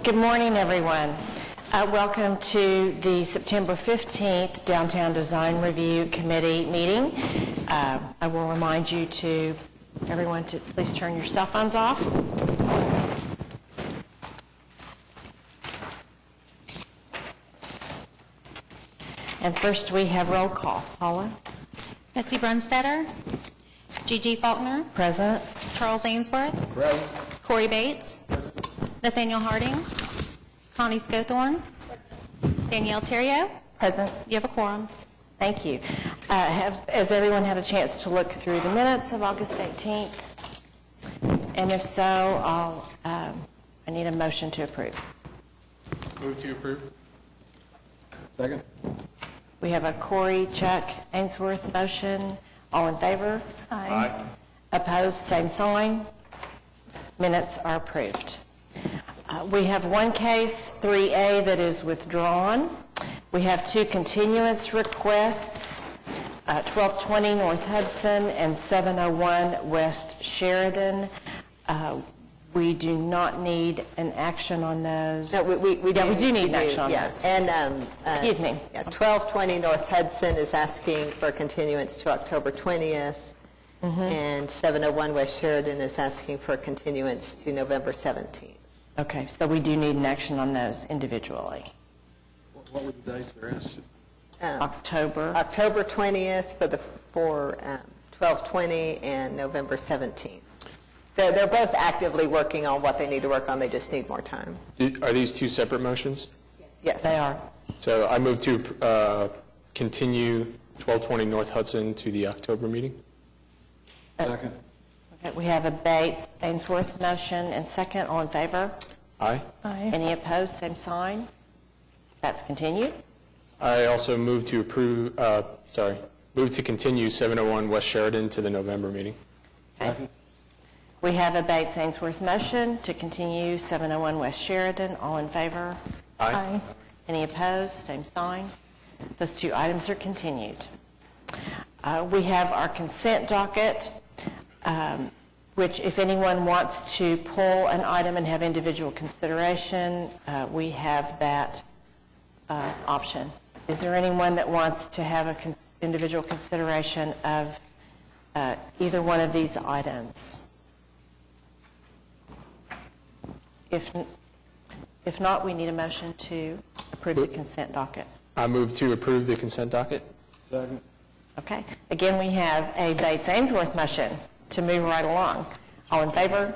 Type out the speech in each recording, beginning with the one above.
Good morning, everyone. Welcome to the September 15th Downtown Design Review Committee meeting. I will remind you everyone to please turn your cell phones off. And first we have roll call. Paula? Betsy Brunstetter. Gigi Faulkner. Present. Charles Ainsworth. Present. Corey Bates. Nathaniel Harding. Connie Scothorn. Danielle Theriot. Present. You have a quorum. Thank you. Has everyone had a chance to look through the minutes of August 18th? And if so, I need a motion to approve. Move to approve. Second. We have a Corey, Chuck, Ainsworth motion. All in favor? Aye. Opposed? Same sign. Minutes are approved. We have one case, 3A, that is withdrawn. We have two continuance requests, 1220 North Hudson and 701 West Sheridan. We do not need an action on those. No, we do need an action on yes. those. And Excuse me. 1220 North Hudson is asking for continuance to October 20th, and 701 West Sheridan is asking for continuance to November 17th. Okay, so we do need an action on those individually. What were the dates they're asking? October 20th for 1220 and November 17th. They're both actively working on what they need to work on. They just need more time. Are these two separate motions? Yes. they are. So I move to continue 1220 North Hudson to the October meeting. Second. Okay, we have a Bates, Ainsworth motion and second. All in favor? Aye. Any opposed? Same sign. That's continued. I also move to move to continue 701 West Sheridan to the November meeting. Okay. We have a Bates, Ainsworth motion to continue 701 West Sheridan. All in favor? Aye. Any opposed? Same sign. Those two items are continued. We have our consent docket, which if anyone wants to pull an item and have individual consideration, we have that option. Is there anyone that wants to have an individual consideration of either one of these items? If not, we need a motion to approve the consent docket. I move to approve the consent docket. Second. Okay. Again, we have a Bates Ainsworth motion to move right along. All in favor?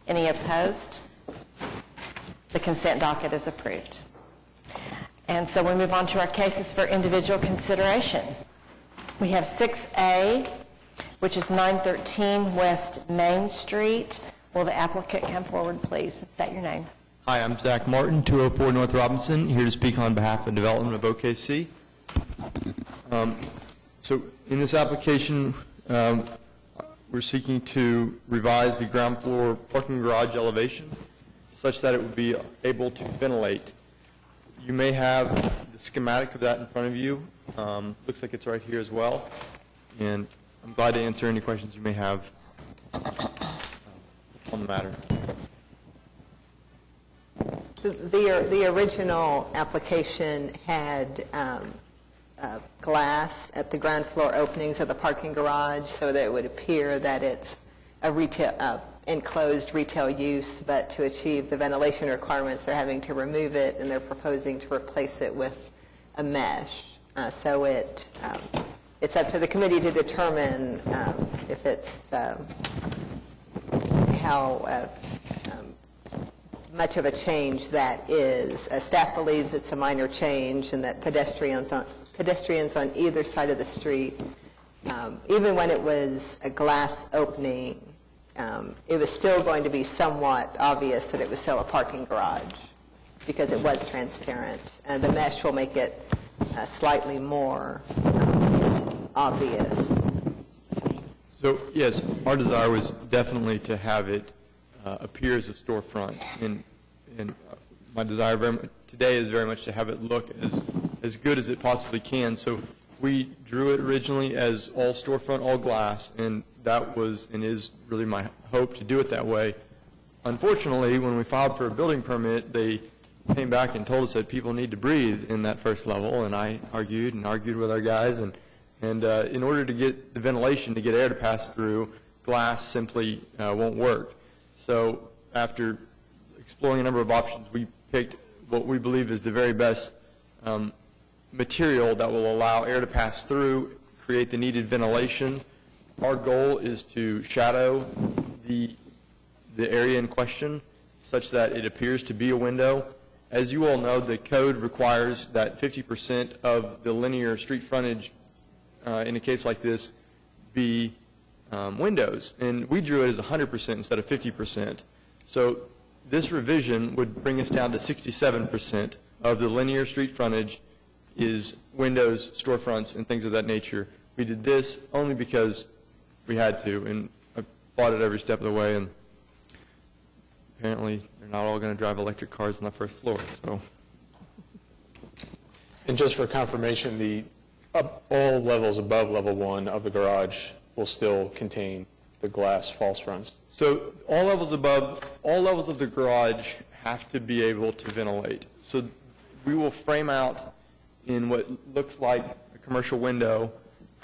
Any opposed? The consent docket is approved. And so we move on to our cases for individual consideration. We have 6A, which is 913 West Main Street. Will the applicant come forward, please, and state your name? Hi, I'm Zach Martin, 204 North Robinson, here to speak on behalf of development of OKC. So in this application, we're seeking to revise the ground floor parking garage elevation such that it would be able to ventilate. You may have the schematic of that in front of you. Looks like it's right here as well. And I'm glad to answer any questions you may have on the matter. The original application had glass at the ground floor openings of the parking garage so that it would appear that it's a retail, enclosed retail use, but to achieve the ventilation requirements, they're having to remove it, and they're proposing to replace it with a mesh. So it's up to the committee to determine if it's how much of a change that is. Staff believes it's a minor change and that pedestrians on either side of the street, even when it was a glass opening, it was still going to be somewhat obvious that it was still a parking garage because it was transparent. And the mesh will make it slightly more obvious. So, yes, our desire was definitely to have it appear as a storefront. And my desire today is very much to have it look as good as it possibly can. So we drew it originally as all storefront, all glass, and that was and is really my hope to do it that way. Unfortunately, when we filed for a building permit, they came back and told us that people need to breathe in that first level, and I argued with our guys, and in order to get the ventilation, to get air to pass through, glass simply won't work. So after exploring a number of options, we picked what we believe is the very best material that will allow air to pass through, create the needed ventilation. Our goal is to shadow the area in question such that it appears to be a window. As you all know, the code requires that 50% of the linear street frontage in a case like this be windows, and we drew it as 100% instead of 50%. So this revision would bring us down to 67% of the linear street frontage is windows, storefronts, and things of that nature. We did this only because we had to, and I fought it every step of the way, and apparently they're not all going to drive electric cars on the first floor. So, And just for confirmation, all levels above level 1 of the garage will still contain the glass false fronts. So all levels of the garage have to be able to ventilate. So we will frame out in what looks like a commercial window,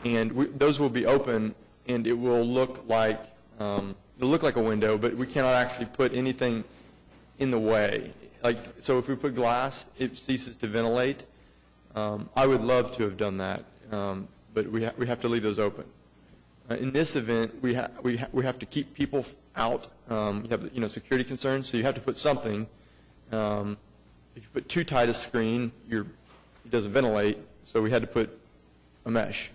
and those will be open, and it will look like a window, but we cannot actually put anything in the way. So if we put glass, it ceases to ventilate. I would love to have done that, but we have to leave those open. In this event, we have to keep people out. You have security concerns, so you have to put something. If you put too tight a screen, it doesn't ventilate. So we had to put a mesh,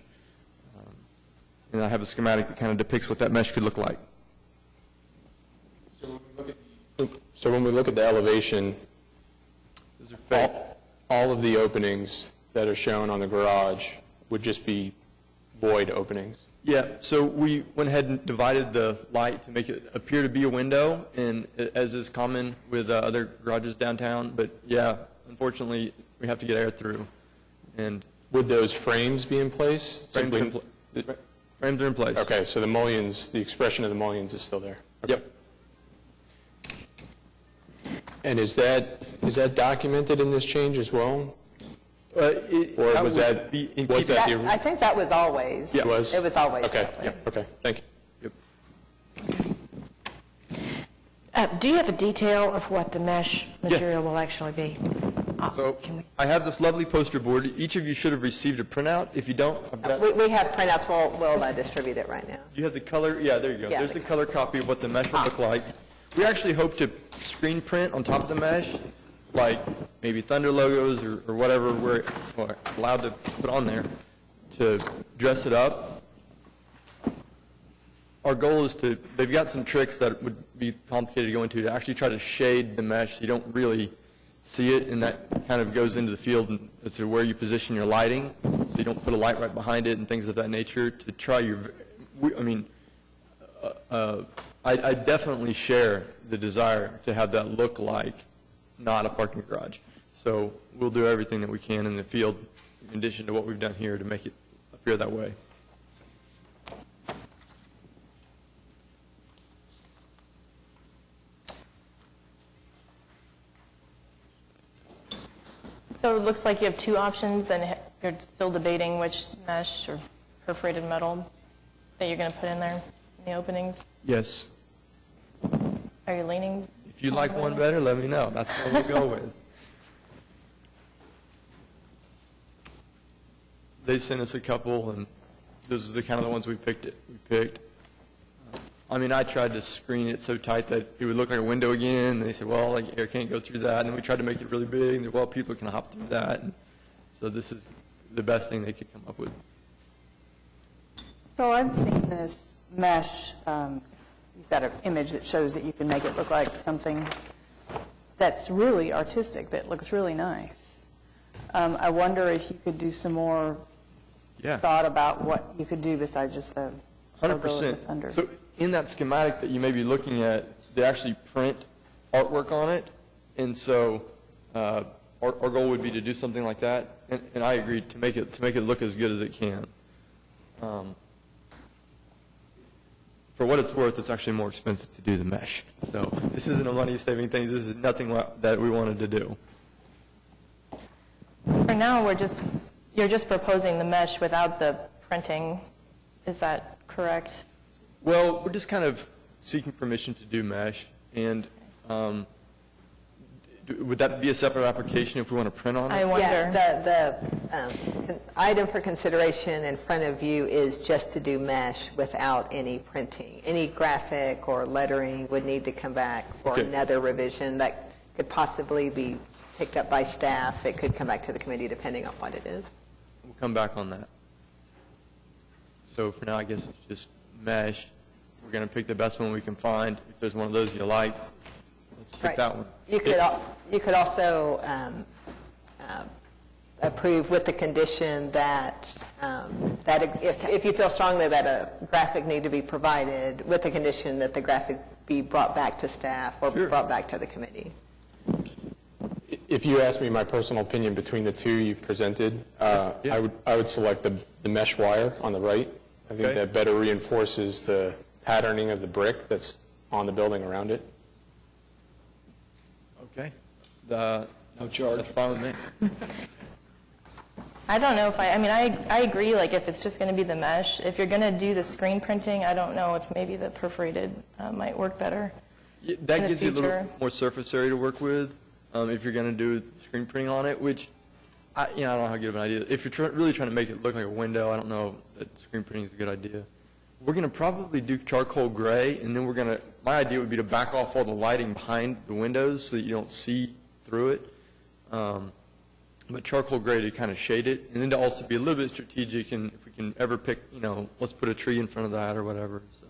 and I have a schematic that kind of depicts what that mesh could look like. So when we look at the elevation, Those are fake. all of the openings that are shown on the garage would just be void openings. Yeah, so we went ahead and divided the light to make it appear to be a window, and as is common with other garages downtown. But yeah, unfortunately, we have to get air through. And Would those frames be in place? frames are in place. Okay, so the mullions, the expression of the mullions is still there. Okay. Yep. And is that documented in this change as well? Or was that I think that was always. Yeah. It was? It was always Okay, that way. yeah, okay, thank you. Yep. Do you have a detail of what the mesh material will actually be? So Can we- I have this lovely poster board. Each of you should have received a printout. If you don't, I've got. We have printouts. We'll distribute it right now. You have the color, yeah, there you go. Yeah, There's the the color copy of what the mesh will look like. We actually hope to screen print on top of the mesh, like maybe Thunder logos or whatever we're allowed to put on there to dress it up. Our goal is they've got some tricks that would be complicated to go into to actually try to shade the mesh so you don't really see it, and that kind of goes into the field as to where you position your lighting, so you don't put a light right behind it and things of that nature to try I definitely share the desire to have that look like not a parking garage. So we'll do everything that we can in the field, in addition to what we've done here, to make it appear that way. So it looks like you have two options, and you're still debating which mesh or perforated metal that you're going to put in there in the openings. Yes. Are you leaning? If you like one better, let me know. That's what we'll go with. They sent us a couple, and those are the kind of the ones we picked. I mean, I tried to screen it so tight that it would look like a window again, and they said, well, like, air can't go through that, and then we tried to make it really big, and they said, well, people can hop through that. And so this is the best thing they could come up with. So I've seen this mesh, you've got an image that shows that you can make it look like something that's really artistic, that looks really nice. I wonder if you could do some more thought about what you could do besides just the logo of the Thunder. 100%. So in that schematic that you may be looking at, they actually print artwork on it, and so our goal would be to do something like that, and I agree, to make it look as good as it can. For what it's worth, it's actually more expensive to do the mesh. So this isn't a money-saving thing. This is nothing that we wanted to do. For now, you're just proposing the mesh without the printing. Is that correct? Well, we're just kind of seeking permission to do mesh, and would that be a separate application if we want to print on it? I wonder. Yeah, the item for consideration in front of you is just to do mesh without any printing. Any graphic or lettering would need to come back for another revision that could possibly be picked up by staff. It could come back to the committee depending on what it is. We'll come back on that. So for now, I guess it's just mesh. We're going to pick the best one we can find. If there's one of those you like, let's pick that one. You could also approve with the condition that if you feel strongly that a graphic need to be provided, with the condition that the graphic be brought back to staff or brought back to the committee. If you ask me my personal opinion between the two you've presented, I would select the mesh wire on the right. I think that better reinforces the patterning of the brick that's on the building around it. Okay. No charge. That's fine with me. I don't know if I agree, like, if it's just going to be the mesh. If you're going to do the screen printing, I don't know if maybe the perforated might work better. Yeah, that gives you a little more surface area to work with if you're going to do screen printing on it, which, I don't know how good of an idea. If you're really trying to make it look like a window, I don't know that screen printing is a good idea. We're going to probably do charcoal gray, and then my idea would be to back off all the lighting behind the windows so that you don't see through it. But charcoal gray to kind of shade it, and then to also be a little bit strategic, and if we can ever pick, let's put a tree in front of that or whatever. So.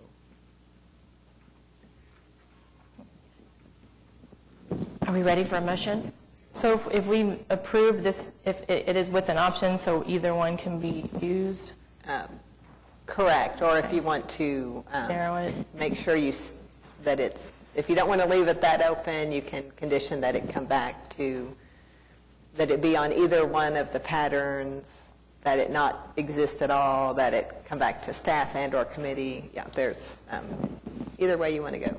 Are we ready for a motion? So if we approve this, if it is with an option, so either one can be used? Correct, or if you want to Narrow it. make sure that if you don't want to leave it that open, you can condition that it come back to, that it be on either one of the patterns, that it not exist at all, that it come back to staff and or committee. Yeah, there's either way you want to go.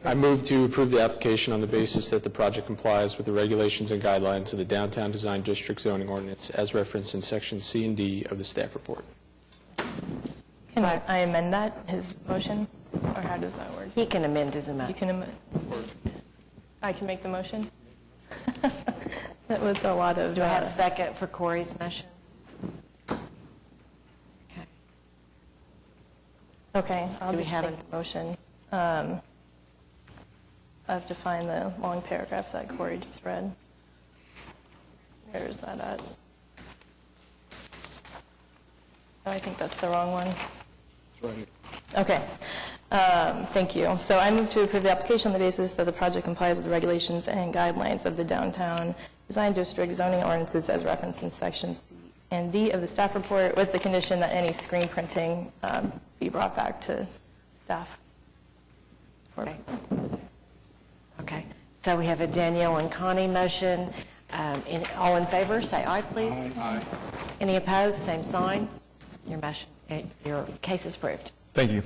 I move to approve the application on the basis that the project complies with the regulations and guidelines of the Downtown Design District zoning ordinance as referenced in section C and D of the staff report. Can I amend that, his motion? Or how does that work? He can amend his You amendment. can amend. I can make the motion? That was a lot of... Do I have a second for Corey's motion? Okay. Okay, I'll Do we just have make the motion. I have to find the long paragraphs that Corey just read. Where is that at? Oh, I think that's the wrong one. Right. Okay. Thank you. So I move to approve the application on the basis that the project complies with the regulations and guidelines of the downtown design district zoning ordinances as referenced in sections C and D of the staff report, with the condition that any screen printing be brought back to staff. Okay, so we have a Danielle and Connie motion. All in favor, say aye, please. Aye. Any opposed, same sign. Your motion, your case is approved. Thank you.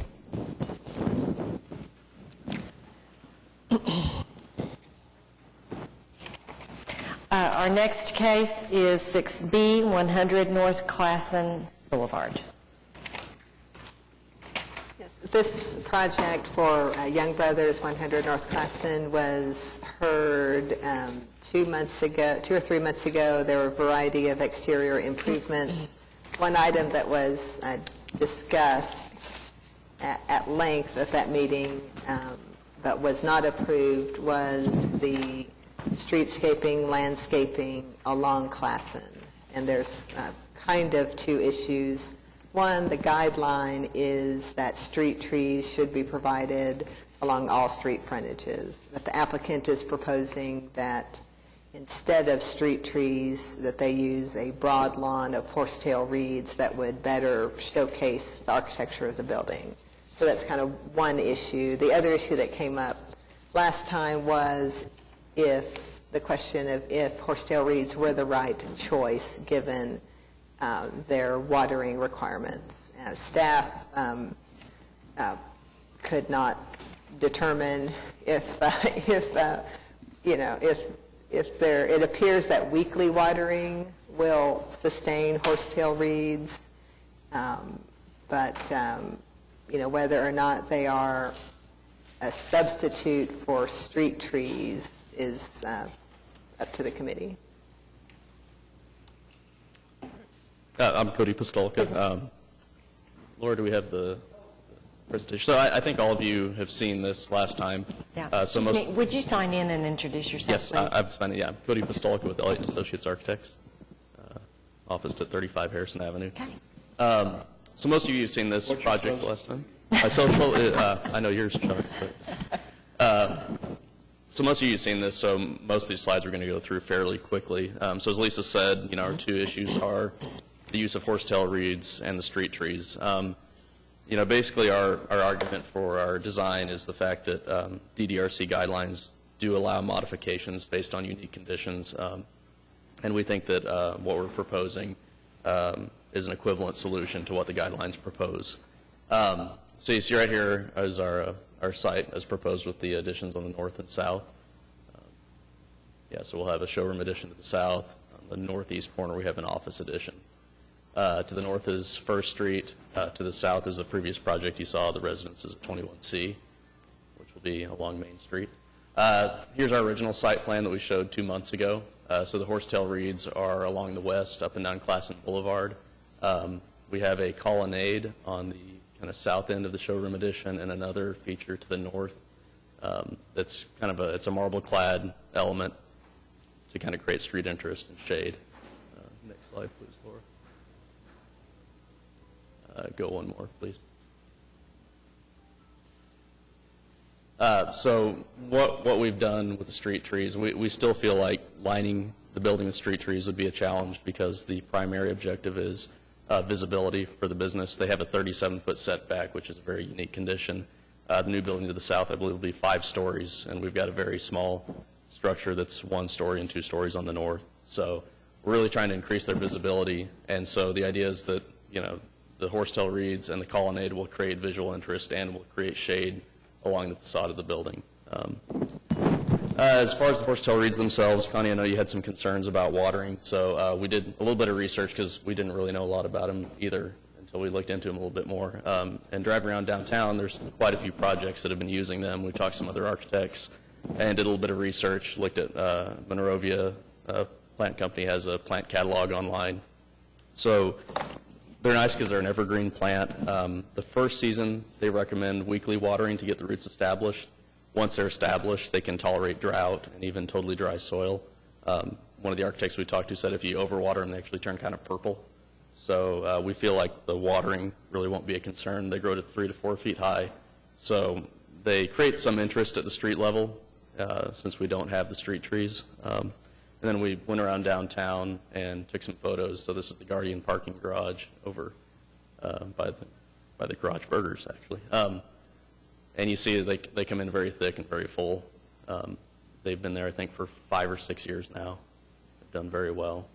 Our next case is 6B, 100 North Classen Boulevard. Yes, this project for Young Brothers 100 North Classen was heard 2 or 3 months ago. There were a variety of exterior improvements. One item that was discussed at length at that meeting but was not approved was the streetscaping, landscaping along Classen. And there's kind of two issues. One, the guideline is that street trees should be provided along all street frontages. But the applicant is proposing that instead of street trees, that they use a broad lawn of horsetail reeds that would better showcase the architecture of the building. So that's kind of one issue. The other issue that came up last time was the question of if horsetail reeds were the right choice given their watering requirements. Staff could not determine if it appears that weekly watering will sustain horsetail reeds, but whether or not they are a substitute for street trees is up to the committee. I'm Cody Pistolka. Laura, do we have the presentation? So I think all of you have seen this last time. Yeah. So Excuse me, would you sign in and introduce yourself, Yes, please? I've signed it. Yeah, I'm Cody Pistolka with Elliott Associates Architects, office at 35 Harrison Avenue. Okay. So most of you have seen this project last time. My social, I know yours, Chuck. So most of you have seen this, so most of these slides we're going to go through fairly quickly. So as Lisa said, our two issues are the use of horsetail reeds and the street trees. Basically our argument for our design is the fact that DDRC guidelines do allow modifications based on unique conditions, and we think that what we're proposing is an equivalent solution to what the guidelines propose. So you see right here is our site as proposed with the additions on the north and south. So we'll have a showroom addition to the south. On the northeast corner we have an office addition. To the north is First Street. To the south is the previous project you saw, the residences at 21C, which will be along Main Street. Here's our original site plan that we showed 2 months ago. So the horsetail reeds are along the west, up and down Classen Boulevard. We have a colonnade on the kind of south end of the showroom addition and another feature to the north that's kind of it's a marble-clad element to kind of create street interest and shade. Next slide, please, Laura. Go one more, please. So what we've done with the street trees, we still feel like lining the building with street trees would be a challenge because the primary objective is visibility for the business. They have a 37-foot setback, which is a very unique condition. The new building to the south, I believe, will be 5 stories, and we've got a very small structure that's 1 story and 2 stories on the north. So we're really trying to increase their visibility, and so the idea is that, the horsetail reeds and the colonnade will create visual interest and will create shade along the facade of the building. As far as the horsetail reeds themselves, Connie, I know you had some concerns about watering, so we did a little bit of research because we didn't really know a lot about them either until we looked into them a little bit more. And driving around downtown, there's quite a few projects that have been using them. We talked to some other architects and did a little bit of research, looked at Monrovia Plant Company has a plant catalog online. So They're nice because they're an evergreen plant. The first season, they recommend weekly watering to get the roots established. Once they're established, they can tolerate drought and even totally dry soil. One of the architects we talked to said if you overwater them, they actually turn kind of purple. So we feel like the watering really won't be a concern. They grow to 3 to 4 feet high. So they create some interest at the street level since we don't have the street trees. And then we went around downtown and took some photos. So this is the Guardian parking garage over by the Garage Burgers, actually. And you see they come in very thick and very full. They've been there, I think, for 5 or 6 years now. They've done very well.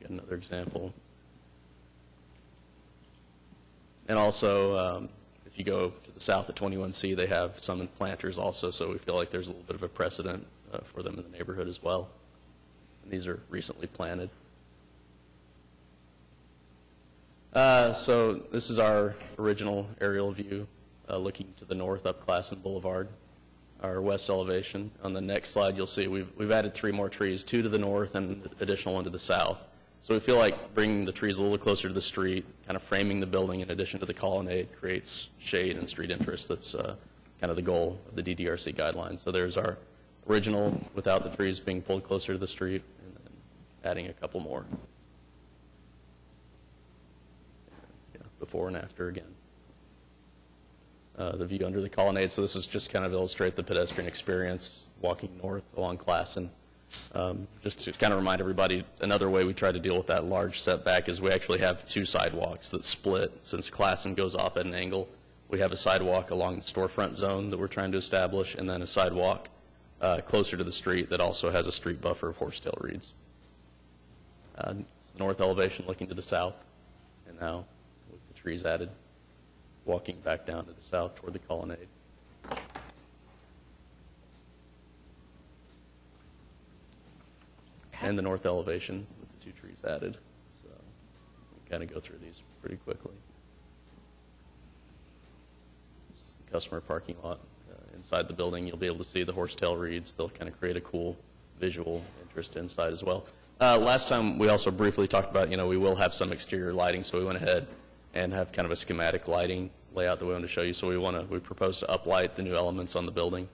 Got another example. And also, if you go to the south at 21C, they have some in planters also, so we feel like there's a little bit of a precedent for them in the neighborhood as well. And these are recently planted. So this is our original aerial view looking to the north up Classen Boulevard, our west elevation. On the next slide, you'll see we've added 3 more trees, 2 to the north and an additional 1 to the south. So we feel like bringing the trees a little closer to the street, kind of framing the building in addition to the colonnade, creates shade and street interest. That's kind of the goal of the DDRC guidelines. So there's our original without the trees being pulled closer to the street, and then adding a couple more. Yeah, before and after again. The view under the colonnade. So this is just kind of illustrate the pedestrian experience walking north along Classen. Just to kind of remind everybody, another way we try to deal with that large setback is we actually have 2 sidewalks that split. Since Classen goes off at an angle, we have a sidewalk along the storefront zone that we're trying to establish, and then a sidewalk closer to the street that also has a street buffer of horsetail reeds. It's the north elevation looking to the south, and now with the trees added, walking back down to the south toward the colonnade. And the north elevation with the 2 trees added. So we kind of go through these pretty quickly. This is the customer parking lot. Inside the building, you'll be able to see the horsetail reeds. They'll kind of create a cool visual interest inside as well. Last time, we also briefly talked about, we will have some exterior lighting, so we went ahead and have kind of a schematic lighting layout that we want to show you. So we propose to uplight the new elements on the building.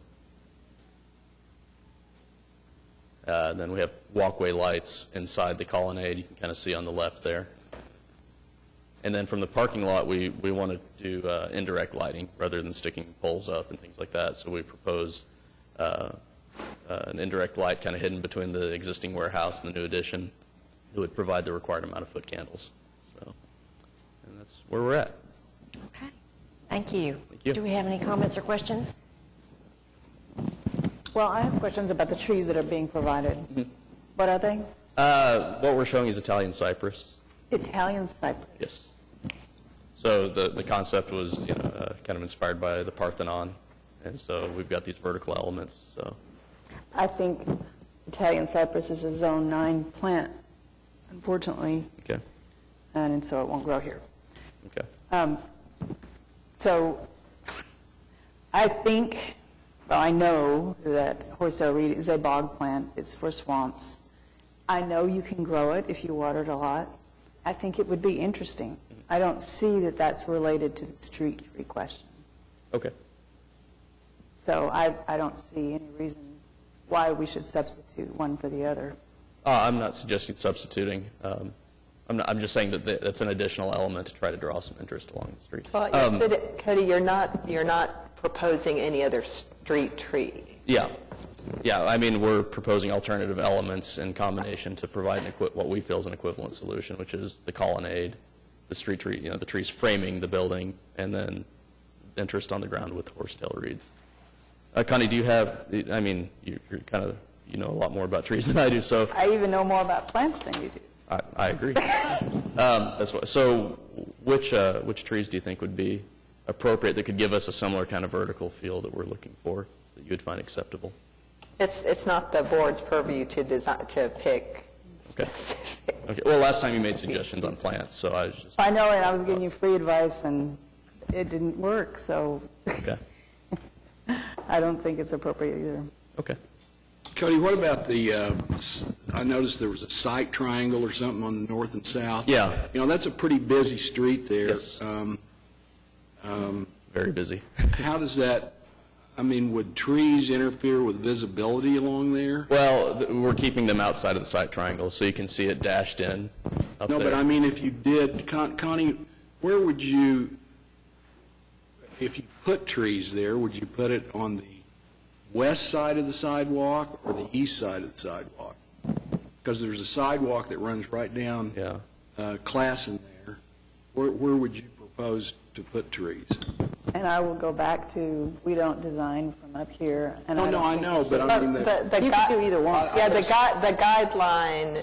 Then we have walkway lights inside the colonnade. You can kind of see on the left there. And then from the parking lot, we want to do indirect lighting rather than sticking poles up and things like that. So we proposed an indirect light kind of hidden between the existing warehouse and the new addition that would provide the required amount of foot candles. So, and that's where we're at. Okay. Thank you. Thank you. Do we have any comments or questions? Well, I have questions about the trees that are being provided. Mm-hmm. What are they? What we're showing is Italian cypress. Italian cypress. Yes. So the concept was kind of inspired by the Parthenon, and so we've got these vertical elements. So I think Italian cypress is a Zone 9 plant, unfortunately, okay, and so it won't grow here. okay. So I think, well, I know that horsetail reed is a bog plant. It's for swamps. I know you can grow it if you water it a lot. I think it would be interesting. I don't see that that's related to the street tree question. Okay. So I don't see any reason why we should substitute one for the other. I'm not suggesting substituting. I'm just saying that that's an additional element to try to draw some interest along the street. Well, you said, Cody, you're not proposing any other street tree. Yeah. Yeah, I mean, we're proposing alternative elements in combination to provide what we feel is an equivalent solution, which is the colonnade, the street tree, the trees framing the building, and then interest on the ground with horsetail reeds. Connie, do you have, I mean, you're kind of, a lot more about trees than I do, so. I even know more about plants than you do. I agree. That's what, so which trees do you think would be appropriate that could give us a similar kind of vertical feel that we're looking for, that you would find acceptable? It's not the board's purview to pick Okay. specific. Okay. Well, last time you made suggestions on plants, so I was just. I know, and I was giving you free advice, and it didn't work, so Okay. I don't think it's appropriate either. Okay. Cody, what about I noticed there was a site triangle or something on the north and south. Yeah. You know, that's a pretty busy street there. Yes. Very busy. How does that, I mean, would trees interfere with visibility along there? Well, we're keeping them outside of the site triangle, so you can see it dashed in up No, there. but I mean, if you did, Connie, where would you, if you put trees there, would you put it on the west side of the sidewalk or the east side of the sidewalk? Because there's a sidewalk that runs right down Yeah. Classen there. Where would you propose to put trees? And I will go back to, we don't design from up here. And No, don't I think- know, but I mean, You could do either one. Yeah, the guideline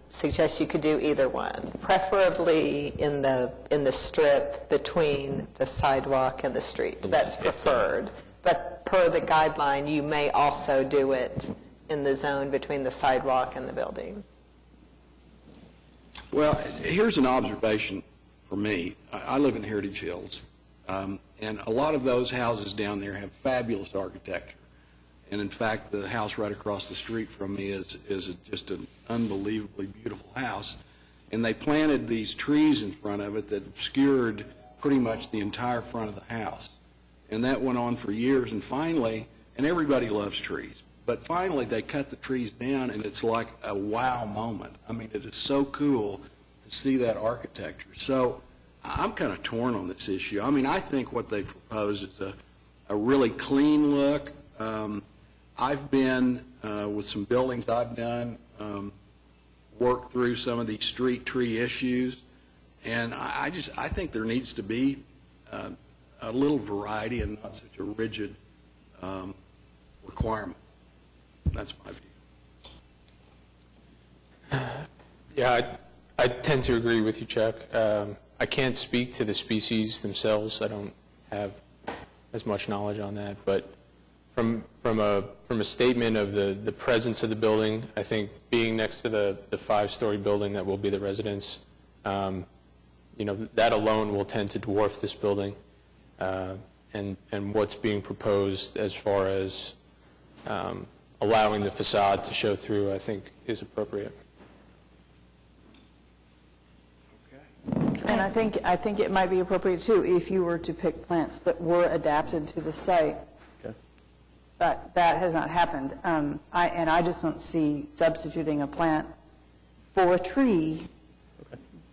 suggests you could do either one, preferably in the strip between the sidewalk and the street. That's preferred. But per the guideline, you may also do it in the zone between the sidewalk and the building. well, here's an observation for me. I live in Heritage Hills, and a lot of those houses down there have fabulous architecture. And in fact, the house right across the street from me is just an unbelievably beautiful house. And they planted these trees in front of it that obscured pretty much the entire front of the house. And that went on for years, and finally, and everybody loves trees, but finally they cut the trees down, and it's like a wow moment. I mean, it is so cool to see that architecture. So I'm kind of torn on this issue. I mean, I think what they propose is a really clean look. I've been, with some buildings I've done, worked through some of these street tree issues, and I think there needs to be a little variety and not such a rigid requirement. That's my view. Yeah, I tend to agree with you, Chuck. I can't speak to the species themselves. I don't have as much knowledge on that. But from a statement of the presence of the building, I think being next to the 5-story building that will be the residence, that alone will tend to dwarf this building. And what's being proposed as far as allowing the facade to show through, I think, is appropriate. And I think it might be appropriate, too, if you were to pick plants that were adapted to the site. Okay. But that has not happened. I just don't see substituting a plant for a tree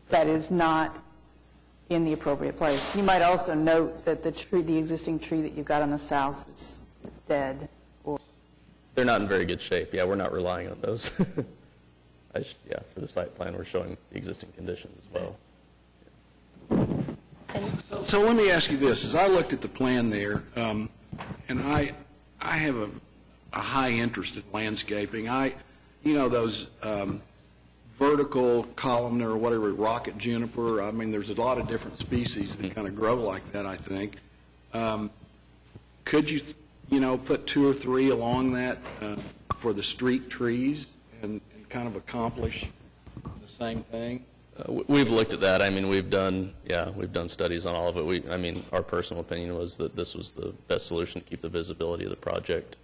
that is not in the appropriate place. You might also note that the existing tree that you've got on the south is dead. They're not in very good shape. Yeah, we're not relying on those. For the site plan, we're showing the existing conditions as well. So let me ask you this. As I looked at the plan there, and I have a high interest in landscaping. Those vertical columnar or whatever, rocket juniper, I mean, there's a lot of different species that kind of grow like that, I think. Could you, put 2 or 3 along that for the street trees and kind of accomplish the same thing? We've looked at that. I mean, we've done studies on all of it. Our personal opinion was that this was the best solution to keep the visibility of the project,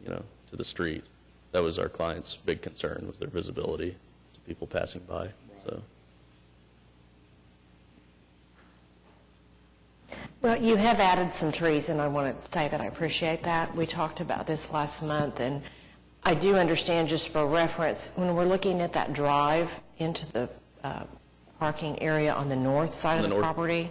to the street. That was our client's big concern, was their visibility to people passing by. So. Well, you have added some trees, and I want to say that I appreciate that. We talked about this last month, and I do understand, just for reference, when we're looking at that drive into the parking area on the north side of the property,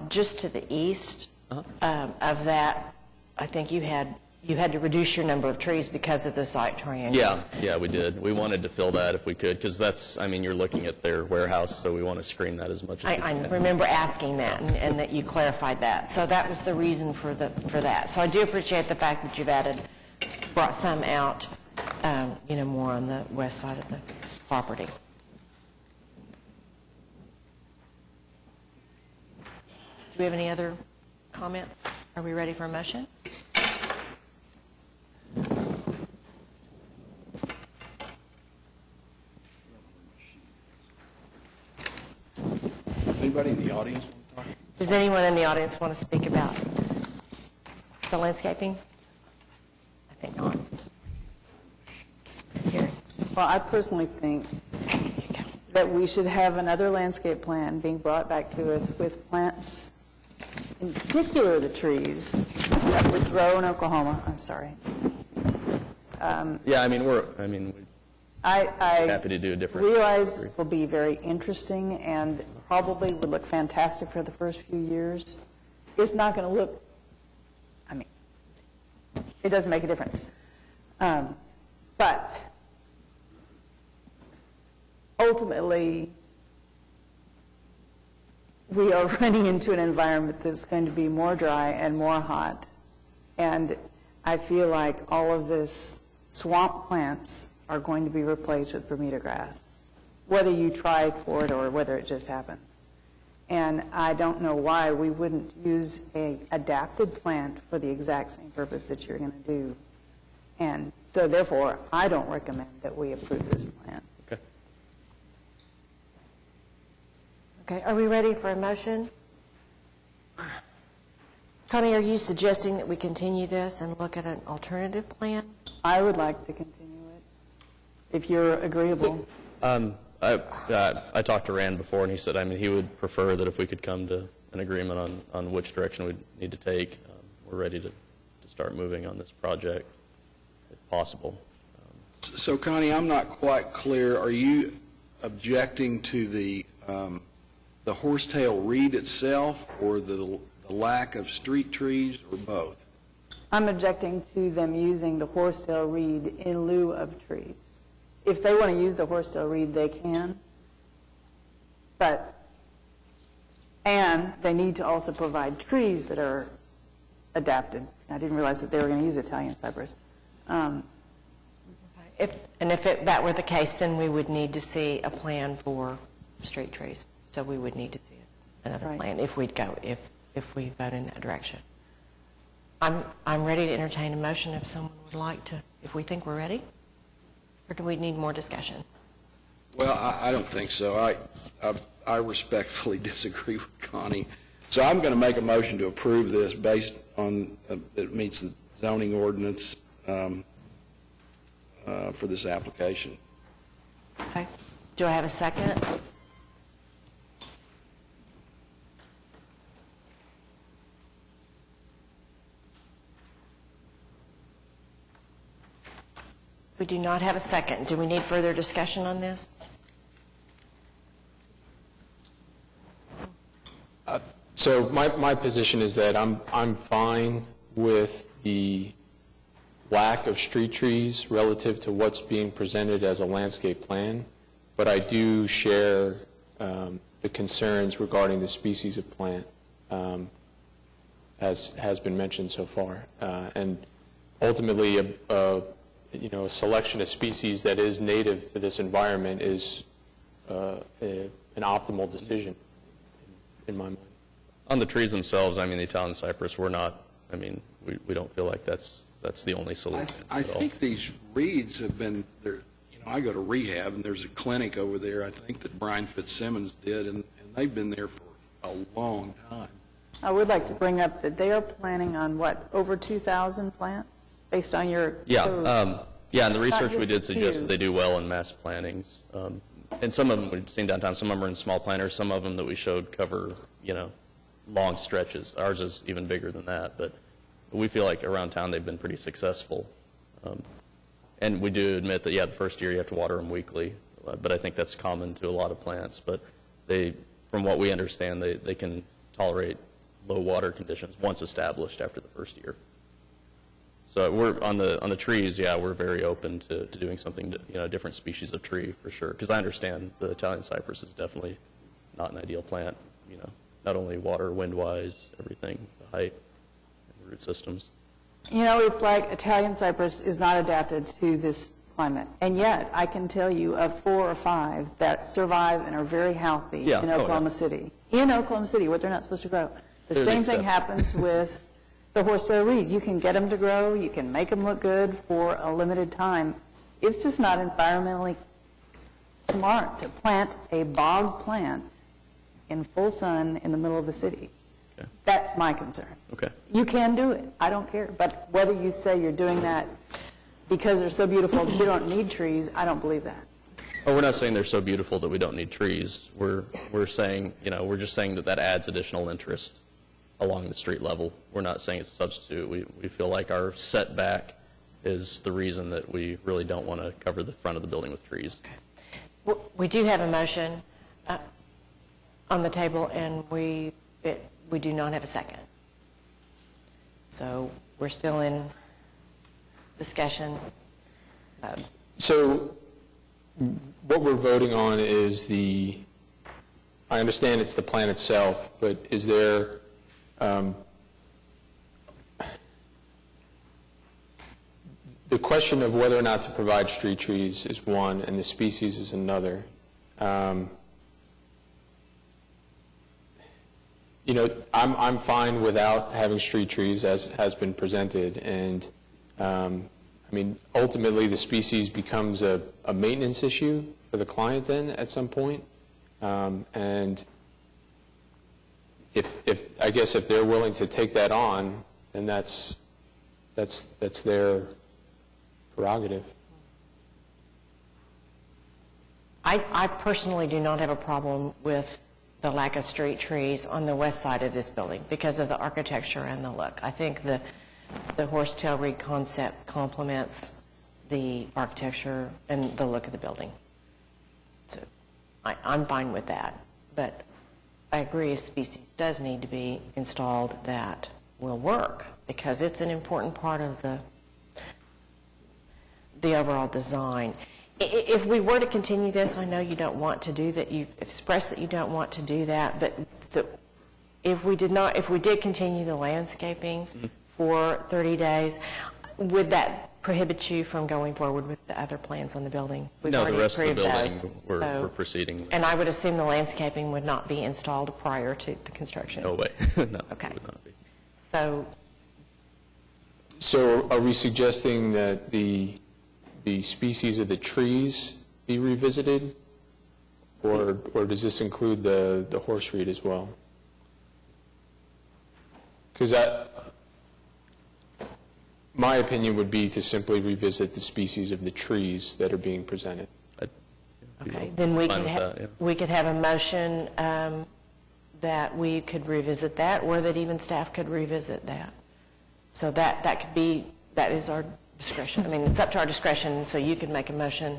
just to the east of that, I think you had to reduce your number of trees because of the site triangle. Yeah, we did. We wanted to fill that if we could, because you're looking at their warehouse, so we want to screen that as much as we can. I remember asking that, and that you clarified that. So that was the reason for that. So I do appreciate the fact that you've brought some out, more on the west side of the property. Do we have any other comments? Are we ready for a motion? Anybody in the audience want to talk? Does anyone in the audience want to speak about the landscaping? think not. Well, I personally think that we should have another landscape plan being brought back to us with plants, in particular the trees that would grow in Oklahoma. I'm sorry. Yeah, we're I happy to do a different. realize this will be very interesting and probably would look fantastic for the first few years. It's not going to look, it doesn't make a difference. But ultimately, we are running into an environment that's going to be more dry and more hot. And I feel like all of this swamp plants are going to be replaced with Bermuda grass, whether you try for it or whether it just happens. And I don't know why we wouldn't use a adapted plant for the exact same purpose that you're going to do. And so therefore, I don't recommend that we approve this plan. Okay. Okay, are we ready for a motion? Connie, are you suggesting that we continue this and look at an alternative plan? I would like to continue it, if you're agreeable. I talked to Rand before, and he said, he would prefer that if we could come to an agreement on which direction we need to take. We're ready to start moving on this project, if possible. So Connie, I'm not quite clear. Are you objecting to the horsetail reed itself, or the lack of street trees, or both? I'm objecting to them using the horsetail reed in lieu of trees. If they want to use the horsetail reed, they can. And they need to also provide trees that are adapted. I didn't realize that they were going to use Italian cypress. If that were the case, then we would need to see a plan for street trees. So we would need to see another Right. plan if we vote in that direction. I'm ready to entertain a motion if someone would like to, if we think we're ready. Or do we need more discussion? Well, I don't think so. I respectfully disagree with Connie. So I'm going to make a motion to approve this based on that it meets the zoning ordinance for this application. Okay. Do I have a second? We do not have a second. Do we need further discussion on this? So my position is that I'm fine with the lack of street trees relative to what's being presented as a landscape plan, but I do share the concerns regarding the species of plant, as has been mentioned so far. And ultimately, a selection of species that is native to this environment is an optimal decision in my mind. On the trees themselves, the Italian cypress, we're not, we don't feel like that's the only solution. I think these reeds have been, I go to rehab, and there's a clinic over there, I think, that Brian Fitzsimmons did, and they've been there for a long time. I would like to bring up that they are planning on, over 2,000 plants, based on your code? Yeah, and the research we just did a suggests few. that they do well in mass plantings. And some of them we've seen downtown, some of them are in small planters, some of them that we showed cover, long stretches. Ours is even bigger than that, but we feel like around town they've been pretty successful. And we do admit that, the first year you have to water them weekly, but I think that's common to a lot of plants. But from what we understand, they can tolerate low water conditions once established after the first year. So we're on the trees, we're very open to doing something, a different species of tree for sure. Because I understand the Italian cypress is definitely not an ideal plant, not only water, wind-wise, everything, the height, and the root systems. It's like Italian cypress is not adapted to this climate. And yet, I can tell you of 4 or 5 that survive and are very healthy in Oklahoma City. In Oklahoma City, what they're not supposed to grow. The They're the same thing exception. happens with the horsetail reeds. You can get them to grow, you can make them look good for a limited time. It's just not environmentally smart to plant a bog plant in full sun in the middle of the city. That's my concern. Okay. You can do it, I don't care, but whether you say you're doing that because they're so beautiful, you don't need trees, I don't believe that. Well, we're not saying they're so beautiful that we don't need trees. We're saying, we're just saying that adds additional interest along the street level. We're not saying it's a substitute. We feel like our setback is the reason that we really don't want to cover the front of the building with trees. We do have a motion on the table, and we do not have a second. So we're still in discussion. So what we're voting on is I understand it's the plan itself, but is there, the question of whether or not to provide street trees is one, and the species is another. I'm fine without having street trees, as has been presented, and ultimately the species becomes a maintenance issue for the client then at some point, and I guess if they're willing to take that on, then that's their prerogative. I personally do not have a problem with the lack of street trees on the west side of this building because of the architecture and the look. I think the horsetail reed concept complements the architecture and the look of the building. So I'm fine with that, but I agree a species does need to be installed that will work because it's an important part of the overall design. If we were to continue this, I know you don't want to do that. You've expressed that you don't want to do that, but if we did continue the landscaping for 30 days, would that prohibit you from going forward with the other plans on the building? We've No, the already rest of the approved building, those, we're proceeding. And I would assume the landscaping would not be installed prior to the construction. No way. No, Okay. it would not be. So are we suggesting that the species of the trees be revisited, or does this include the horse reed as well? Because my opinion would be to simply revisit the species of the trees that are being presented. Okay, then we Fine could with that, yeah. we could have a motion that we could revisit that, or that even staff could revisit that. So that is our discretion. I mean, it's up to our discretion, so you could make a motion,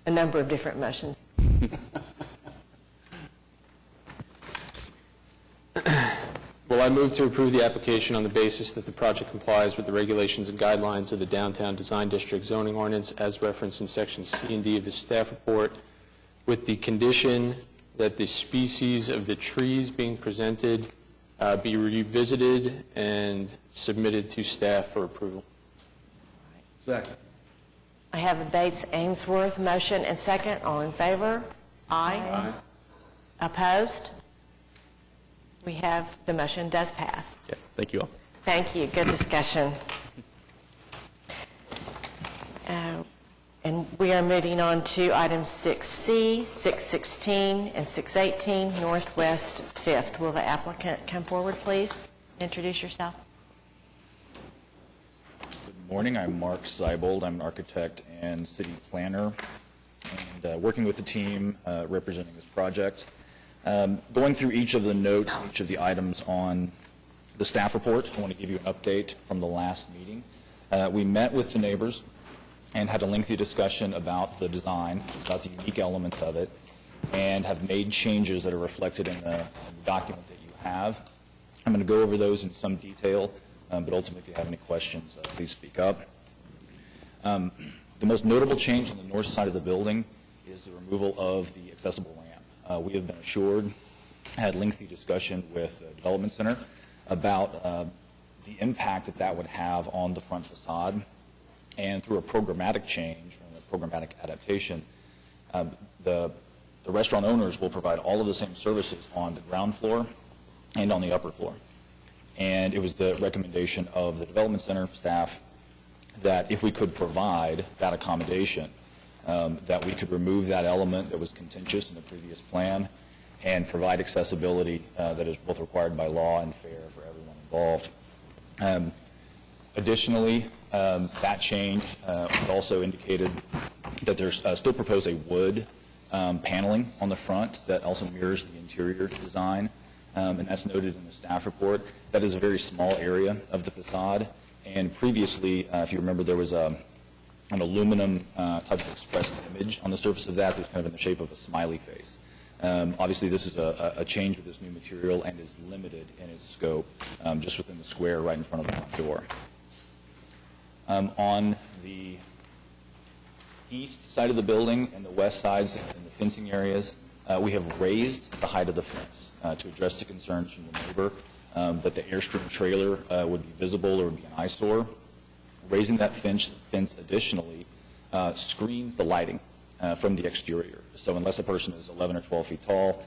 a number of different motions. Well, I move to approve the application on the basis that the project complies with the regulations and guidelines of the Downtown Design District zoning ordinance as referenced in section C and D of the staff report, with the condition that the species of the trees being presented be revisited and submitted to staff for approval. Second. I have a Bates Ainsworth motion and second. All in favor? Aye. Opposed? We have, the motion does pass. Yeah, thank you all. Thank you. Good discussion. And we are moving on to items 6C, 616, and 618, Northwest 5th. Will the applicant come forward, please? Introduce yourself. Good morning. I'm Mark Seibold. I'm an architect and city planner, and working with the team representing this project. Going through each of the notes, each of the items on the staff report, I want to give you an update from the last meeting. We met with the neighbors and had a lengthy discussion about the design, about the unique elements of it, and have made changes that are reflected in the document that you have. I'm going to go over those in some detail, but ultimately if you have any questions, please speak up. The most notable change on the north side of the building is the removal of the accessible ramp. We have been assured, had lengthy discussion with the Development Center about the impact that would have on the front facade, and through a programmatic change, or a programmatic adaptation, the restaurant owners will provide all of the same services on the ground floor and on the upper floor. And it was the recommendation of the Development Center staff that if we could provide that accommodation, that we could remove that element that was contentious in the previous plan and provide accessibility that is both required by law and fair for everyone involved. Additionally, that change also indicated that there's still proposed a wood paneling on the front that also mirrors the interior design, and that's noted in the staff report. That is a very small area of the facade, and previously, if you remember, there was an aluminum type of expressed image on the surface of that was kind of in the shape of a smiley face. Obviously, this is a change with this new material and is limited in its scope just within the square right in front of the front door. On the east side of the building and the west sides and the fencing areas, we have raised the height of the fence to address the concerns from the neighbor that the Airstream trailer would be visible or would be an eyesore. Raising that fence additionally screens the lighting from the exterior. So unless a person is 11 or 12 feet tall,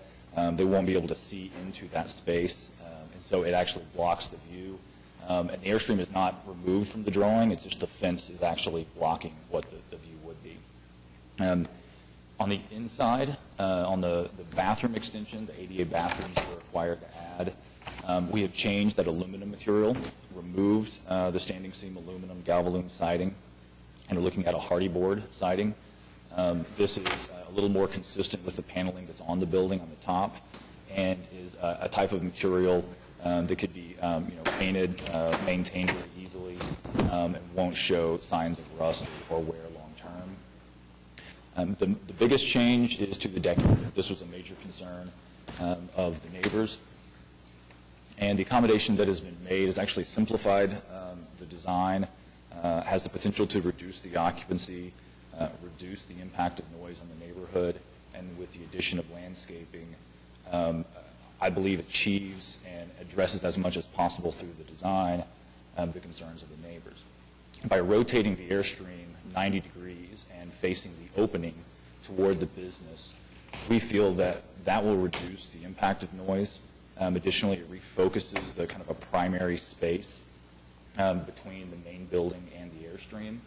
they won't be able to see into that space, and so it actually blocks the view. And the Airstream is not removed from the drawing, it's just the fence is actually blocking what the view would be. On the inside, on the bathroom extension, the ADA bathrooms we're required to add, we have changed that aluminum material, removed the standing seam aluminum Galvalume siding, and we're looking at a hardy board siding. This is a little more consistent with the paneling that's on the building on the top, and is a type of material that could be painted, maintained very easily, and won't show signs of rust or wear long term. The biggest change is to the decking. This was a major concern of the neighbors. And the accommodation that has been made has actually simplified the design, has the potential to reduce the occupancy, reduce the impact of noise on the neighborhood, and with the addition of landscaping, I believe achieves and addresses as much as possible through the design the concerns of the neighbors. By rotating the Airstream 90 degrees and facing the opening toward the business, we feel that that will reduce the impact of noise. Additionally, it refocuses the kind of a primary space between the main building and the Airstream.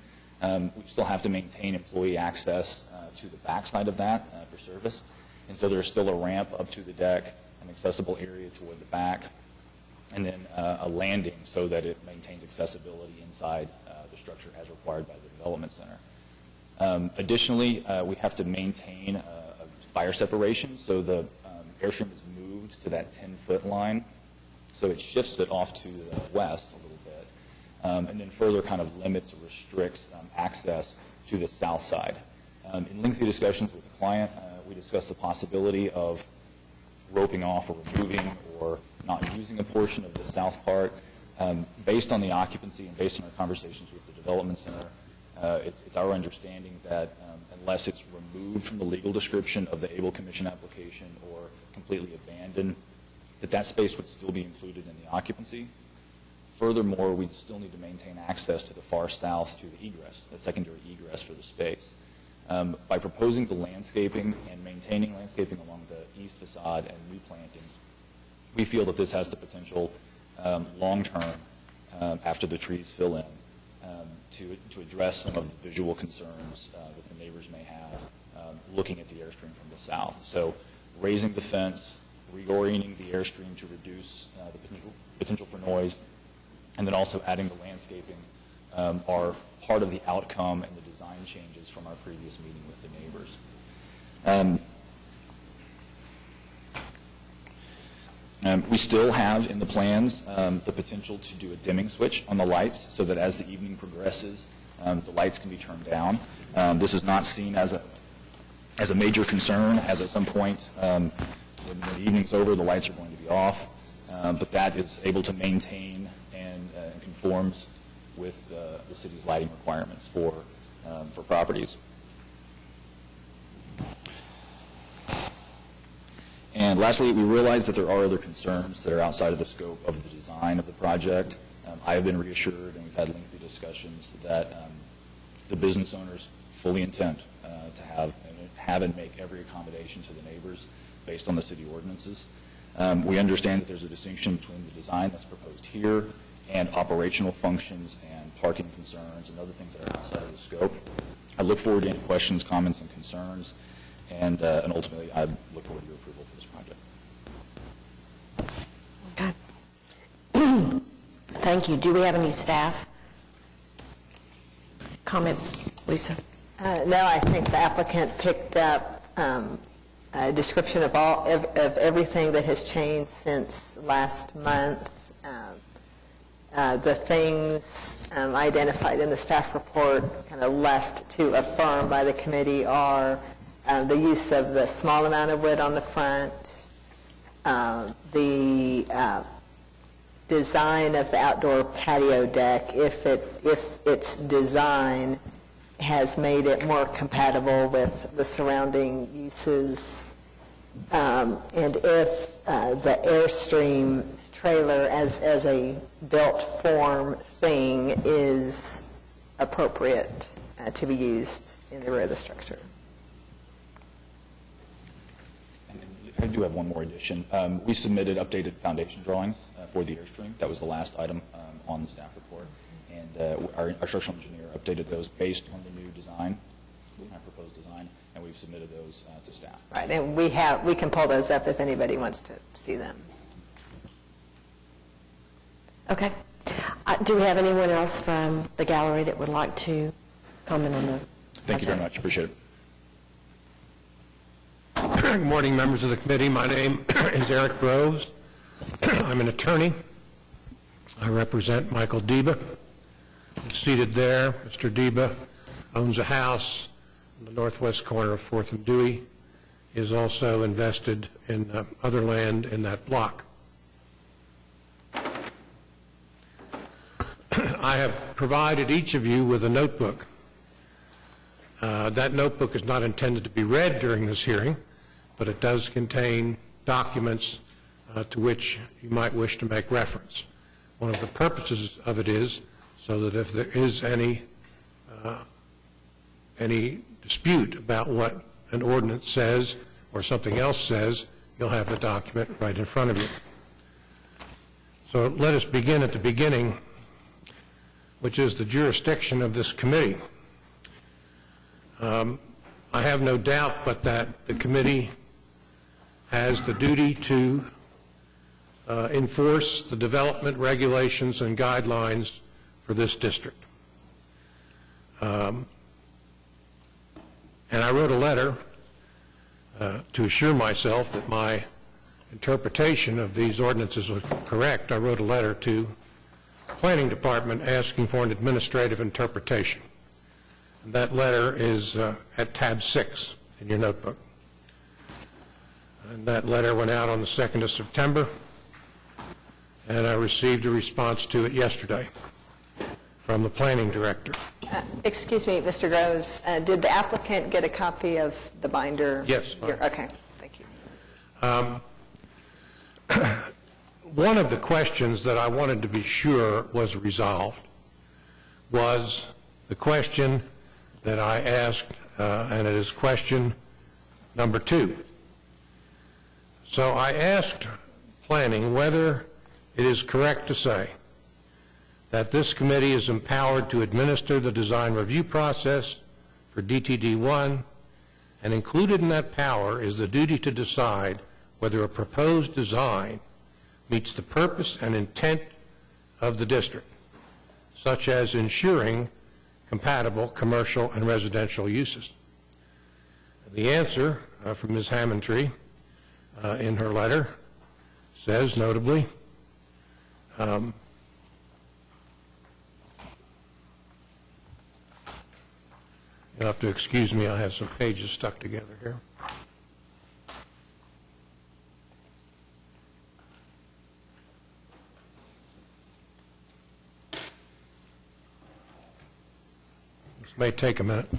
We still have to maintain employee access to the backside of that for service, and so there's still a ramp up to the deck, an accessible area toward the back, and then a landing so that it maintains accessibility inside the structure as required by the development center. Additionally, we have to maintain a fire separation, so the Airstream is moved to that 10-foot line, so it shifts it off to the west a little bit, and then further kind of limits or restricts access to the south side. In lengthy discussions with the client, we discussed the possibility of roping off or removing or not using a portion of the south part. Based on the occupancy and based on our conversations with the development center, it's our understanding that unless it's removed from the legal description of the Able Commission application or completely abandoned, that space would still be included in the occupancy. Furthermore, we still need to maintain access to the far south to the egress, the secondary egress for the space. By proposing the landscaping and maintaining landscaping along the east facade and new plantings, we feel that this has the potential long-term, after the trees fill in, to address some of the visual concerns that the neighbors may have looking at the Airstream from the south. So raising the fence, reorienting the Airstream to reduce the potential for noise, and then also adding the landscaping are part of the outcome and the design changes from our previous meeting with the neighbors. We still have in the plans the potential to do a dimming switch on the lights so that as the evening progresses, the lights can be turned down. This is not seen as a major concern, as at some point when the evening's over, the lights are going to be off, but that is able to maintain and conforms with the city's lighting requirements for properties. And lastly, we realize that there are other concerns that are outside of the scope of the design of the project. I have been reassured, and we've had lengthy discussions, that the business owners fully intend to have and make every accommodation to the neighbors based on the city ordinances. We understand that there's a distinction between the design that's proposed here and operational functions and parking concerns and other things that are outside of the scope. I look forward to any questions, comments, and concerns, and ultimately I look forward to your approval for this project. Thank you. Do we have any staff comments, Lisa? No, I think the applicant picked up a description of everything that has changed since last month. The things identified in the staff report kind of left to affirm by the committee are the use of the small amount of wood on the front, the design of the outdoor patio deck, if its design has made it more compatible with the surrounding uses, and if the Airstream trailer as a built form thing is appropriate to be used in the rear of the structure. I do have one more addition. We submitted updated foundation drawings for the Airstream. That was the last item on the staff report. And our structural engineer updated those based on the new design, proposed design, and we've submitted those to staff. Right, and we can pull those up if anybody wants to see them. Okay. Do we have anyone else from the gallery that would like to comment on the Thank you very much. Appreciate it. Good morning, members of the committee. My name is Eric Groves. I'm an attorney. I represent Michael Deba. Seated there, Mr. Deba owns a house in the northwest corner of 4th and Dewey. He is also invested in other land in that block. I have provided each of you with a notebook. That notebook is not intended to be read during this hearing, but it does contain documents to which you might wish to make reference. One of the purposes of it is so that if there is any dispute about what an ordinance says or something else says, you'll have the document right in front of you. So let us begin at the beginning, which is the jurisdiction of this committee. I have no doubt but that the committee has the duty to enforce the development regulations and guidelines for this district. And I wrote a letter to assure myself that my interpretation of these ordinances was correct. I wrote a letter to the Planning Department asking for an administrative interpretation. And that letter is at tab 6 in your notebook. And that letter went out on the 2nd of September, and I received a response to it yesterday from the planning director. Excuse me, Mr. Groves, did the applicant get a copy of the binder? Yes. Okay, thank you. One of the questions that I wanted to be sure was resolved was the question that I asked, and it is question number 2. So I asked planning whether it is correct to say that this committee is empowered to administer the design review process for DTD1, and included in that power is the duty to decide whether a proposed design meets the purpose and intent of the district, such as ensuring compatible commercial and residential uses. The answer from Ms. Hammondtree in her letter says, notably, you'll have to excuse me, I have some pages stuck together here. This may take a minute.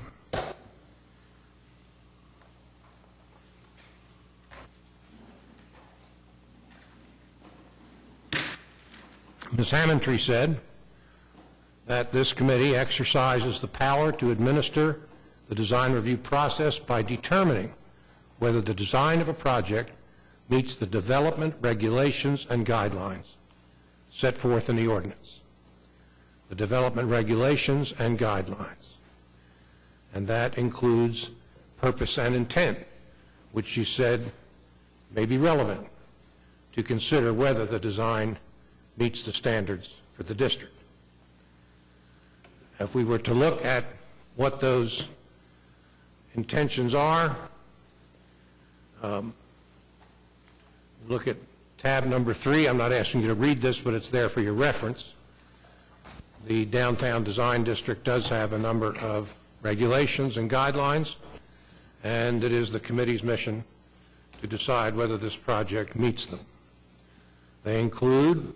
Ms. Hammondtree said that this committee exercises the power to administer the design review process by determining whether the design of a project meets the development regulations and guidelines set forth in the ordinance. The development regulations and guidelines. And that includes purpose and intent, which she said may be relevant to consider whether the design meets the standards for the district. If we were to look at what those intentions are, look at tab number 3. I'm not asking you to read this, but it's there for your reference. The Downtown Design District does have a number of regulations and guidelines, and it is the committee's mission to decide whether this project meets them. They include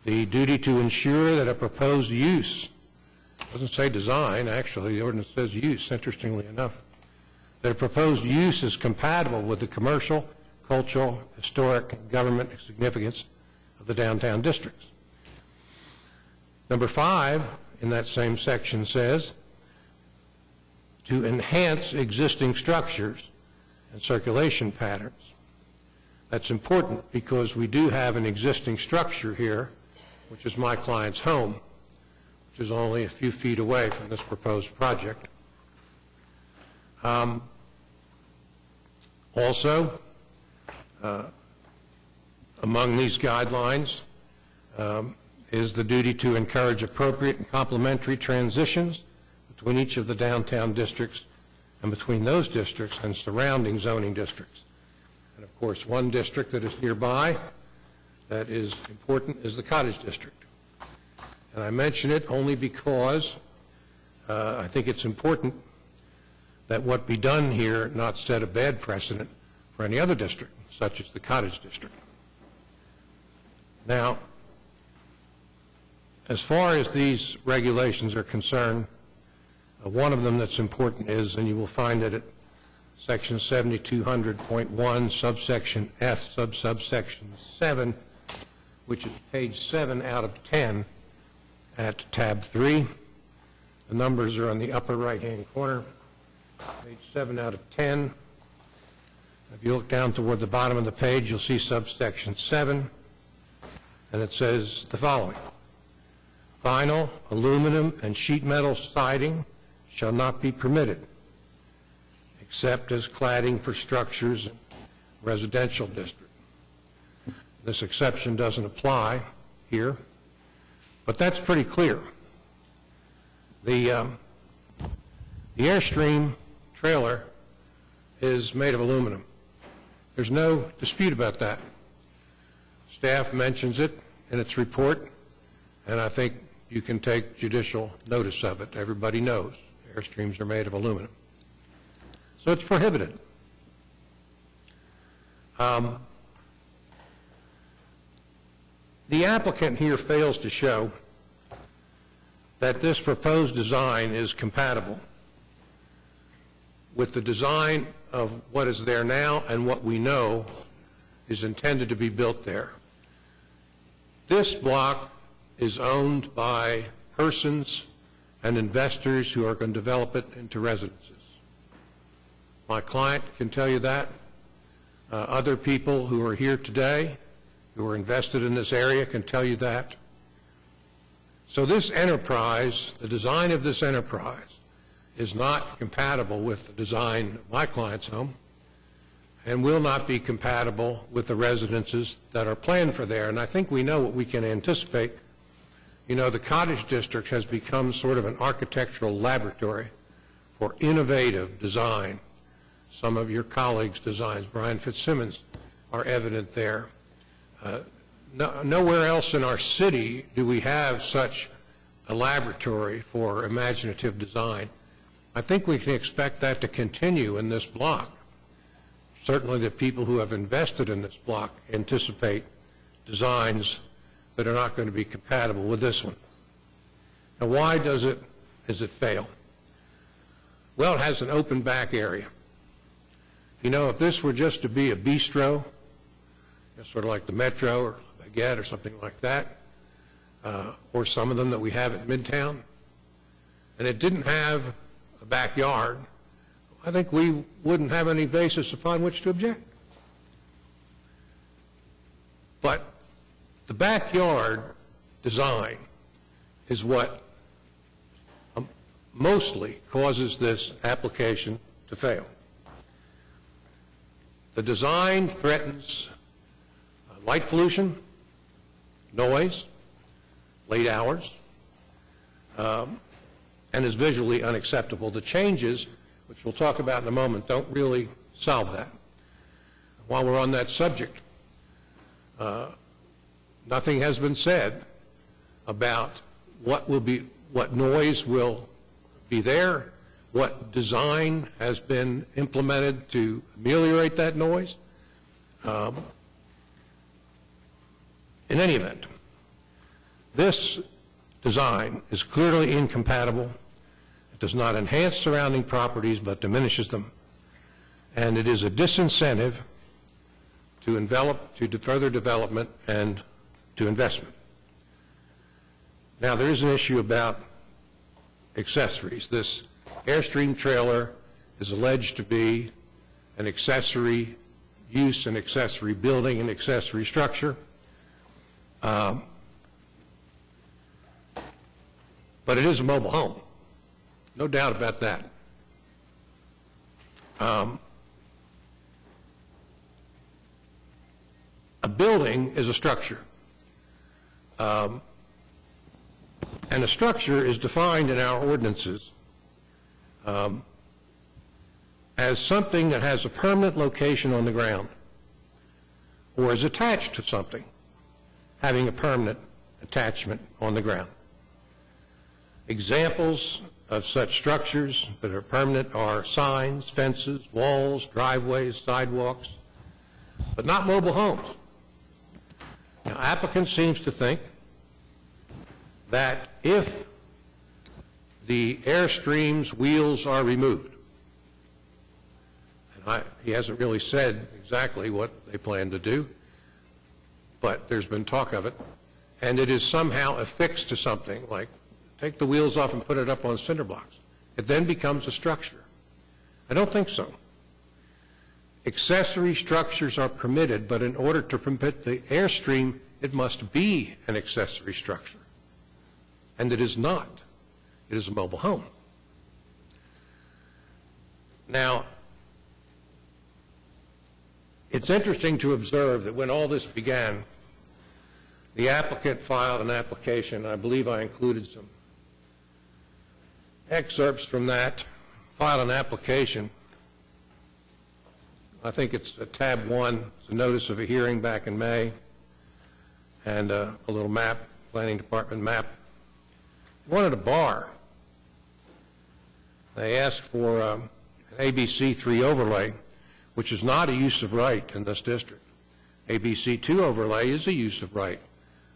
the duty to ensure that a proposed use, doesn't say design, actually, the ordinance says use, interestingly enough, that a proposed use is compatible with the commercial, cultural, historic, and government significance of the downtown districts. Number 5 in that same section says to enhance existing structures and circulation patterns. That's important because we do have an existing structure here, which is my client's home, which is only a few feet away from this proposed project. Also, among these guidelines is the duty to encourage appropriate and complementary transitions between each of the downtown districts and between those districts and surrounding zoning districts. And of course, one district that is nearby that is important is the Cottage District. And I mention it only because I think it's important that what be done here not set a bad precedent for any other district, such as the Cottage District. Now, as far as these regulations are concerned, one of them that's important is, and you will find it at section 7200.1, subsection F, subsection 7, which is page 7 out of 10 at tab 3. The numbers are on the upper right-hand corner, page 7 out of 10. If you look down toward the bottom of the page, you'll see subsection 7, and it says the following. Vinyl, aluminum, and sheet metal siding shall not be permitted, except as cladding for structures in residential district. This exception doesn't apply here, but that's pretty clear. The Airstream trailer is made of aluminum. There's no dispute about that. Staff mentions it in its report, and I think you can take judicial notice of it. Everybody knows Airstreams are made of aluminum. So it's prohibited. The applicant here fails to show that this proposed design is compatible with the design of what is there now and what we know is intended to be built there. This block is owned by persons and investors who are going to develop it into residences. My client can tell you that. Other people who are here today who are invested in this area can tell you that. So this enterprise, the design of this enterprise, is not compatible with the design of my client's home and will not be compatible with the residences that are planned for there. And I think we know what we can anticipate. You know, the Cottage District has become sort of an architectural laboratory for innovative design. Some of your colleagues' designs, Brian Fitzsimmons, are evident there. Nowhere else in our city do we have such a laboratory for imaginative design. I think we can expect that to continue in this block. Certainly the people who have invested in this block anticipate designs that are not going to be compatible with this one. Now, why does it fail? Well, it has an open back area. You know, if this were just to be a bistro, sort of like the Metro or Baguette or something like that, or some of them that we have at Midtown, and it didn't have a backyard, I think we wouldn't have any basis upon which to object. But the backyard design is what mostly causes this application to fail. The design threatens light pollution, noise, late hours, and is visually unacceptable. The changes, which we'll talk about in a moment, don't really solve that. While we're on that subject, nothing has been said about what noise will be there, what design has been implemented to ameliorate that noise. In any event, this design is clearly incompatible. It does not enhance surrounding properties but diminishes them, and it is a disincentive to further development and to investment. Now, there is an issue about accessories. This Airstream trailer is alleged to be an accessory use, an accessory building, an accessory structure. But it is a mobile home. No doubt about that. A building is a structure. And a structure is defined in our ordinances as something that has a permanent location on the ground or is attached to something having a permanent attachment on the ground. Examples of such structures that are permanent are signs, fences, walls, driveways, sidewalks, but not mobile homes. Now, applicant seems to think that if the Airstream's wheels are removed, and he hasn't really said exactly what they plan to do, but there's been talk of it, and it is somehow affixed to something, like take the wheels off and put it up on cinder blocks. It then becomes a structure. I don't think so. Accessory structures are permitted, but in order to permit the Airstream, it must be an accessory structure. And it is not. It is a mobile home. Now, it's interesting to observe that when all this began, the applicant filed an application. I believe I included some excerpts from that. Filed an application. I think it's tab 1. It's a notice of a hearing back in May, and a little map, planning department map. They wanted a bar. They asked for an ABC 3 overlay, which is not a use of right in this district. ABC 2 overlay is a use of right.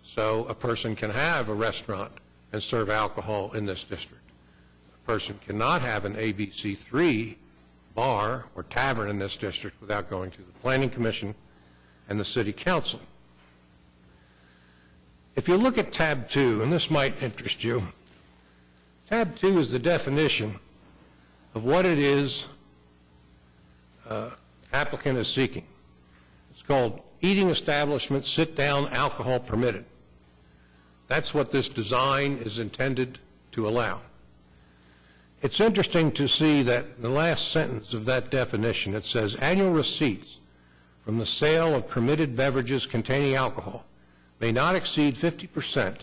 So a person can have a restaurant and serve alcohol in this district. A person cannot have an ABC 3 bar or tavern in this district without going to the Planning Commission and the City Council. If you look at tab 2, and this might interest you, tab 2 is the definition of what it is applicant is seeking. It's called eating establishment, sit-down, alcohol permitted. That's what this design is intended to allow. It's interesting to see that in the last sentence of that definition, it says annual receipts from the sale of permitted beverages containing alcohol may not exceed 50%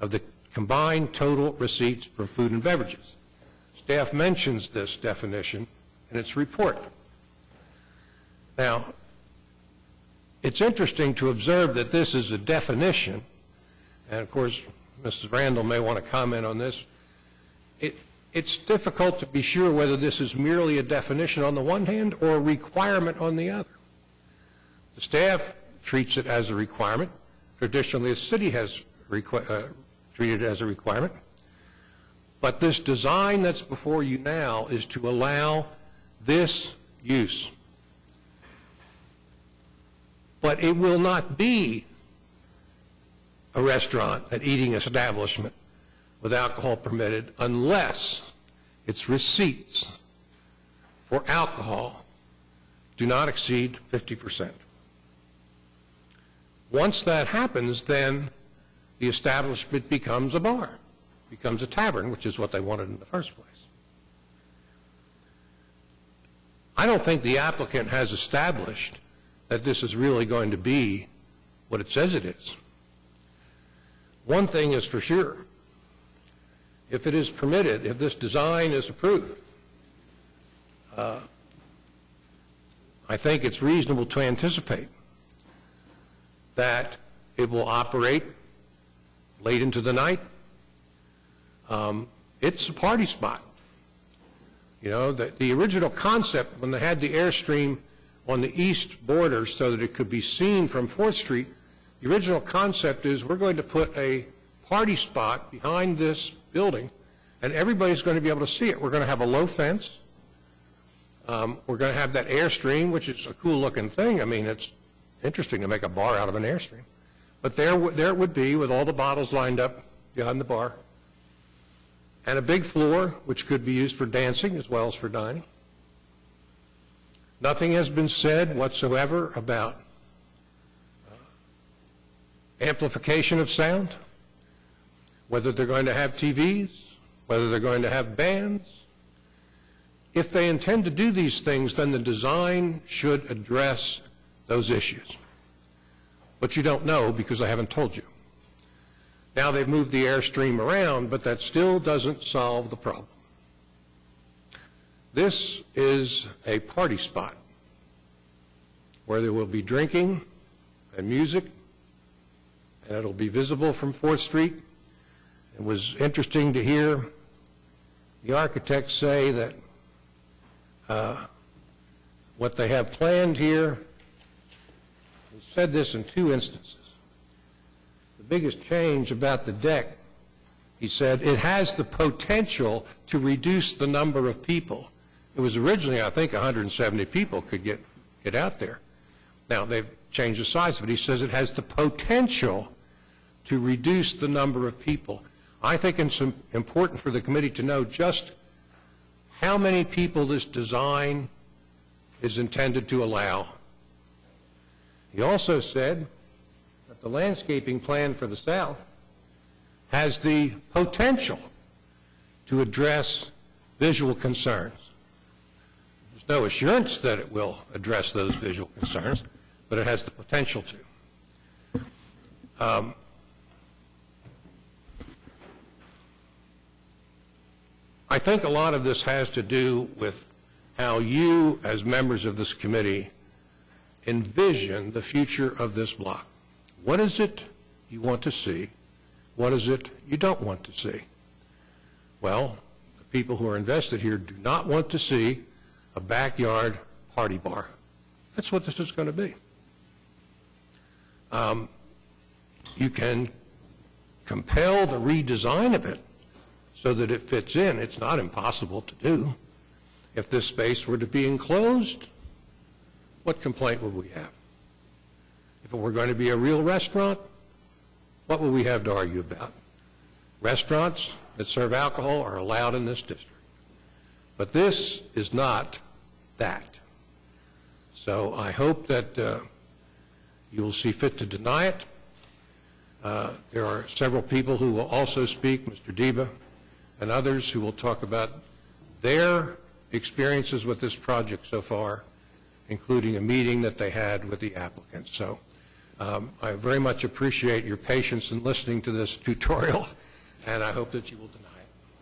of the combined total receipts from food and beverages. Staff mentions this definition in its report. Now, it's interesting to observe that this is a definition, and of course, Mrs. Randall may want to comment on this. It's difficult to be sure whether this is merely a definition on the one hand or a requirement on the other. The staff treats it as a requirement. Traditionally, the city has treated it as a requirement. But this design that's before you now is to allow this use. But it will not be a restaurant, an eating establishment with alcohol permitted unless its receipts for alcohol do not exceed 50%. Once that happens, then the establishment becomes a bar, becomes a tavern, which is what they wanted in the first place. I don't think the applicant has established that this is really going to be what it says it is. One thing is for sure. If it is permitted, if this design is approved, I think it's reasonable to anticipate that it will operate late into the night. It's a party spot. You know, the original concept, when they had the Airstream on the east border so that it could be seen from 4th Street, the original concept is we're going to put a party spot behind this building, and everybody's going to be able to see it. We're going to have a low fence. We're going to have that Airstream, which is a cool-looking thing. I mean, it's interesting to make a bar out of an Airstream. But there it would be with all the bottles lined up behind the bar, and a big floor, which could be used for dancing as well as for dining. Nothing has been said whatsoever about amplification of sound, whether they're going to have TVs, whether they're going to have bands. If they intend to do these things, then the design should address those issues. But you don't know because I haven't told you. Now they've moved the Airstream around, but that still doesn't solve the problem. This is a party spot where there will be drinking and music, and it'll be visible from 4th Street. It was interesting to hear the architects say that what they have planned here, he said this in 2 instances. The biggest change about the deck, he said, it has the potential to reduce the number of people. It was originally, I think, 170 people could get out there. Now, they've changed the size of it. He says it has the potential to reduce the number of people. I think it's important for the committee to know just how many people this design is intended to allow. He also said that the landscaping plan for the south has the potential to address visual concerns. There's no assurance that it will address those visual concerns, but it has the potential to. I think a lot of this has to do with how you, as members of this committee, envision the future of this block. What is it you want to see? What is it you don't want to see? Well, the people who are invested here do not want to see a backyard party bar. That's what this is going to be. You can compel the redesign of it so that it fits in. It's not impossible to do. If this space were to be enclosed, what complaint would we have? If it were going to be a real restaurant, what would we have to argue about? Restaurants that serve alcohol are allowed in this district. But this is not that. So I hope that you will see fit to deny it. There are several people who will also speak, Mr. Deba and others, who will talk about their experiences with this project so far, including a meeting that they had with the applicants. So I very much appreciate your patience in listening to this tutorial, and I hope that you will deny it.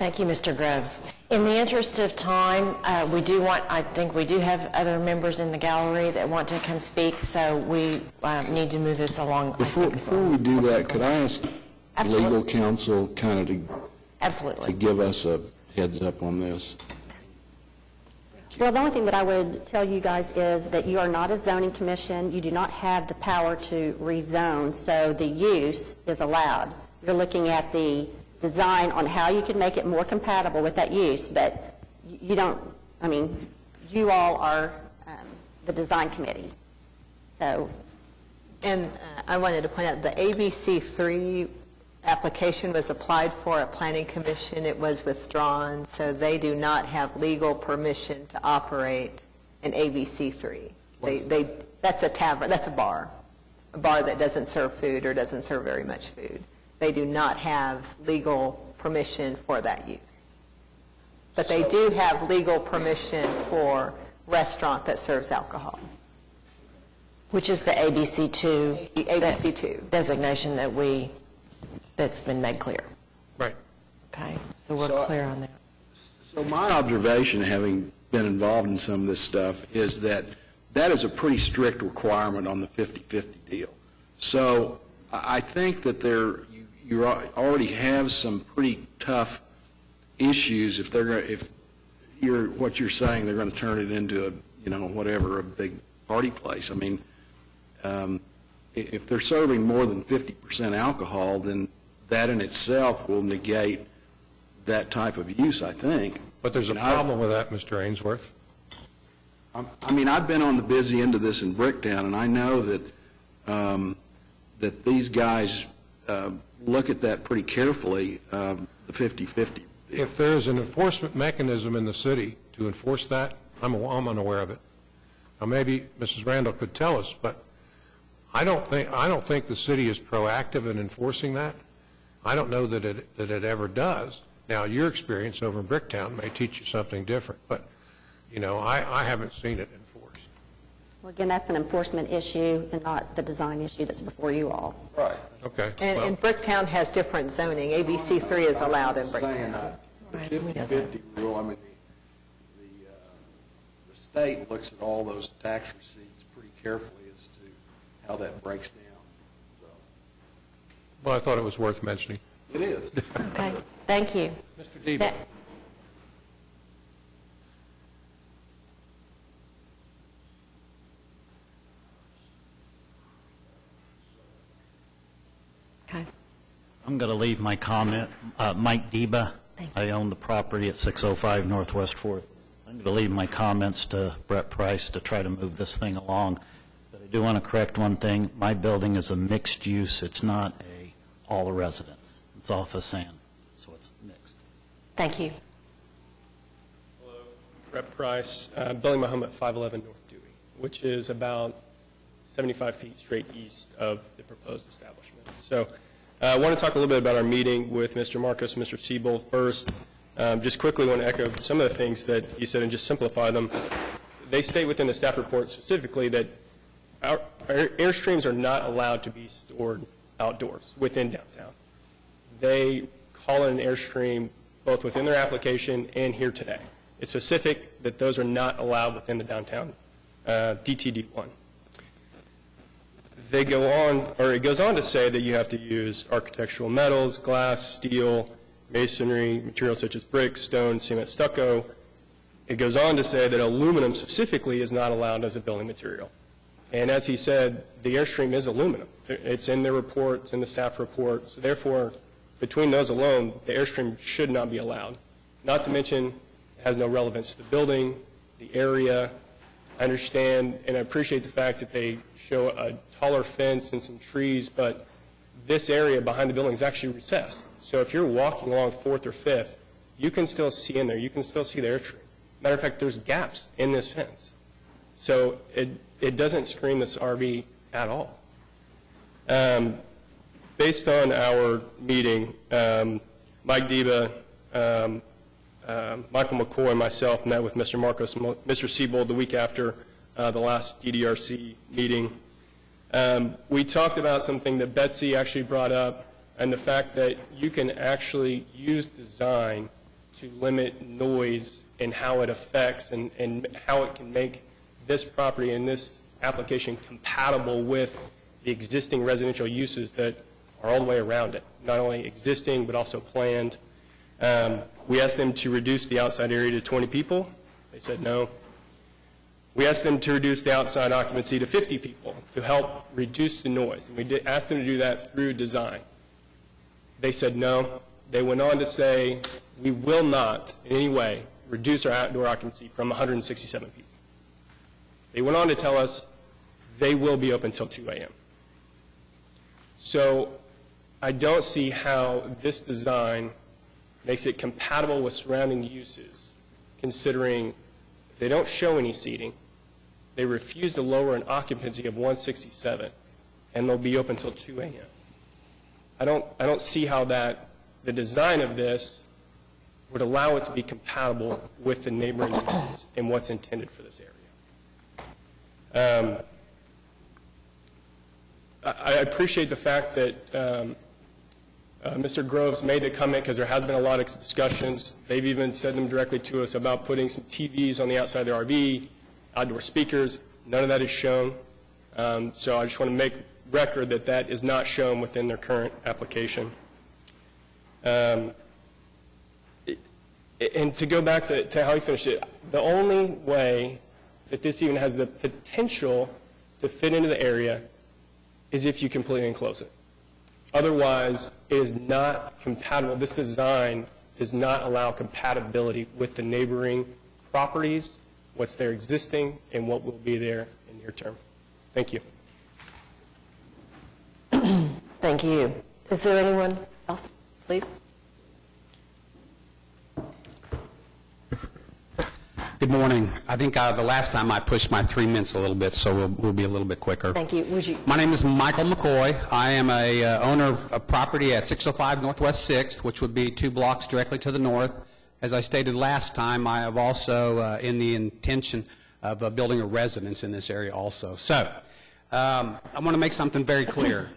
Thank you, Mr. Groves. In the interest of time, I think we do have other members in the gallery that want to come speak, so we need to move this along. Before we do that, could I ask Absolutely. legal counsel kind of to Absolutely. give us a heads up on this? Well, the only thing that I would tell you guys is that you are not a zoning commission. You do not have the power to rezone, so the use is allowed. You're looking at the design on how you can make it more compatible with that use, but you don't, I mean, you all are the design committee. So. And I wanted to point out the ABC3 application was applied for at Planning Commission. It was withdrawn, so they do not have legal permission to operate an ABC3. That's a tavern, that's a bar that doesn't serve food or doesn't serve very much food. They do not have legal permission for that use. But they do have legal permission for restaurant that serves alcohol. Which is the ABC2. ABC2. Designation that we that's been made clear. Right. Okay, so we're So- clear on that. So my observation, having been involved in some of this stuff, is that that is a pretty strict requirement on the 50/50 deal. So I think that you already have some pretty tough issues if what you're saying, they're going to turn it into a big party place. I mean, if they're serving more than 50% alcohol, then that in itself will negate that type of use, I think. But there's a problem with that, Mr. Ainsworth. I mean, I've been on the busy end of this in Bricktown, and I know that these guys look at that pretty carefully, the 50/50. If there is an enforcement mechanism in the city to enforce that, I'm unaware of it. Now, maybe Mrs. Randall could tell us, but I don't think the city is proactive in enforcing that. I don't know that it ever does. Now, your experience over in Bricktown may teach you something different, but, I haven't seen it enforced. Well, again, that's an enforcement issue and not the design issue that's before you all. Right. Okay. And Bricktown has different zoning. ABC 3 is allowed in Saying Bricktown. the 50/50 rule, I mean, the state looks at all those tax receipts pretty carefully as to how that breaks down. So Well, I thought it was worth mentioning. it is. Okay, thank you. Mr. Debo. That- Okay. I'm going to leave my comment. Mike Deba, I own the property at 605 Northwest 4th. I'm going to leave my comments to Brett Price to try to move this thing along. But I do want to correct one thing. My building is a mixed use. It's not all residence. It's office and, so it's mixed. Thank you. Hello, Brett Price, building my home at 511 North Dewey, which is about 75 feet straight east of the proposed establishment. So I want to talk a little bit about our meeting with Mr. Marcos and Mr. Siebel first. Just quickly want to echo some of the things that he said and just simplify them. They state within the staff report specifically that our Airstreams are not allowed to be stored outdoors within downtown. They call it an Airstream both within their application and here today. It's specific that those are not allowed within the downtown DTD1. They go on, or it goes on to say that you have to use architectural metals, glass, steel, masonry, materials such as brick, stone, cement, stucco. It goes on to say that aluminum specifically is not allowed as a building material. And as he said, the Airstream is aluminum. It's in their report, it's in the staff report. So therefore, between those alone, the Airstream should not be allowed. Not to mention, it has no relevance to the building, the area. I understand and I appreciate the fact that they show a taller fence and some trees, but this area behind the building is actually recessed. So if you're walking along 4th or 5th, you can still see in there. You can still see the Airstream. Matter of fact, there's gaps in this fence. So it doesn't scream this RV at all. Based on our meeting, Mike Deba, Michael McCoy, and myself met with Mr. Marcos and Mr. Siebold the week after the last DDRC meeting. We talked about something that Betsy actually brought up, and the fact that you can actually use design to limit noise and how it affects and how it can make this property and this application compatible with the existing residential uses that are all the way around it, not only existing but also planned. We asked them to reduce the outside area to 20 people. They said no. We asked them to reduce the outside occupancy to 50 people to help reduce the noise. And we asked them to do that through design. They said no. They went on to say, we will not in any way reduce our outdoor occupancy from 167 people. They went on to tell us they will be open until 2 a.m. So I don't see how this design makes it compatible with surrounding uses, considering they don't show any seating. They refuse to lower an occupancy of 167, and they'll be open until 2 a.m. I don't see how the design of this would allow it to be compatible with the neighboring uses and what's intended for this area. I appreciate the fact that Mr. Groves made the comment because there has been a lot of discussions. They've even said them directly to us about putting some TVs on the outside of the RV, outdoor speakers. None of that is shown. So I just want to make record that that is not shown within their current application. And to go back to how he finished it, the only way that this even has the potential to fit into the area is if you completely enclose it. Otherwise, it is not compatible. This design does not allow compatibility with the neighboring properties, what's there existing, and what will be there in near term. Thank you. Thank you. Is there anyone else, please? Good morning. I think the last time I pushed my 3 minutes a little bit, so we'll be a little bit quicker. Thank you. Would you? My name is Michael McCoy. I am a owner of a property at 605 Northwest 6th, which would be 2 blocks directly to the north. As I stated last time, I have also in the intention of building a residence in this area also. So I want to make something very clear.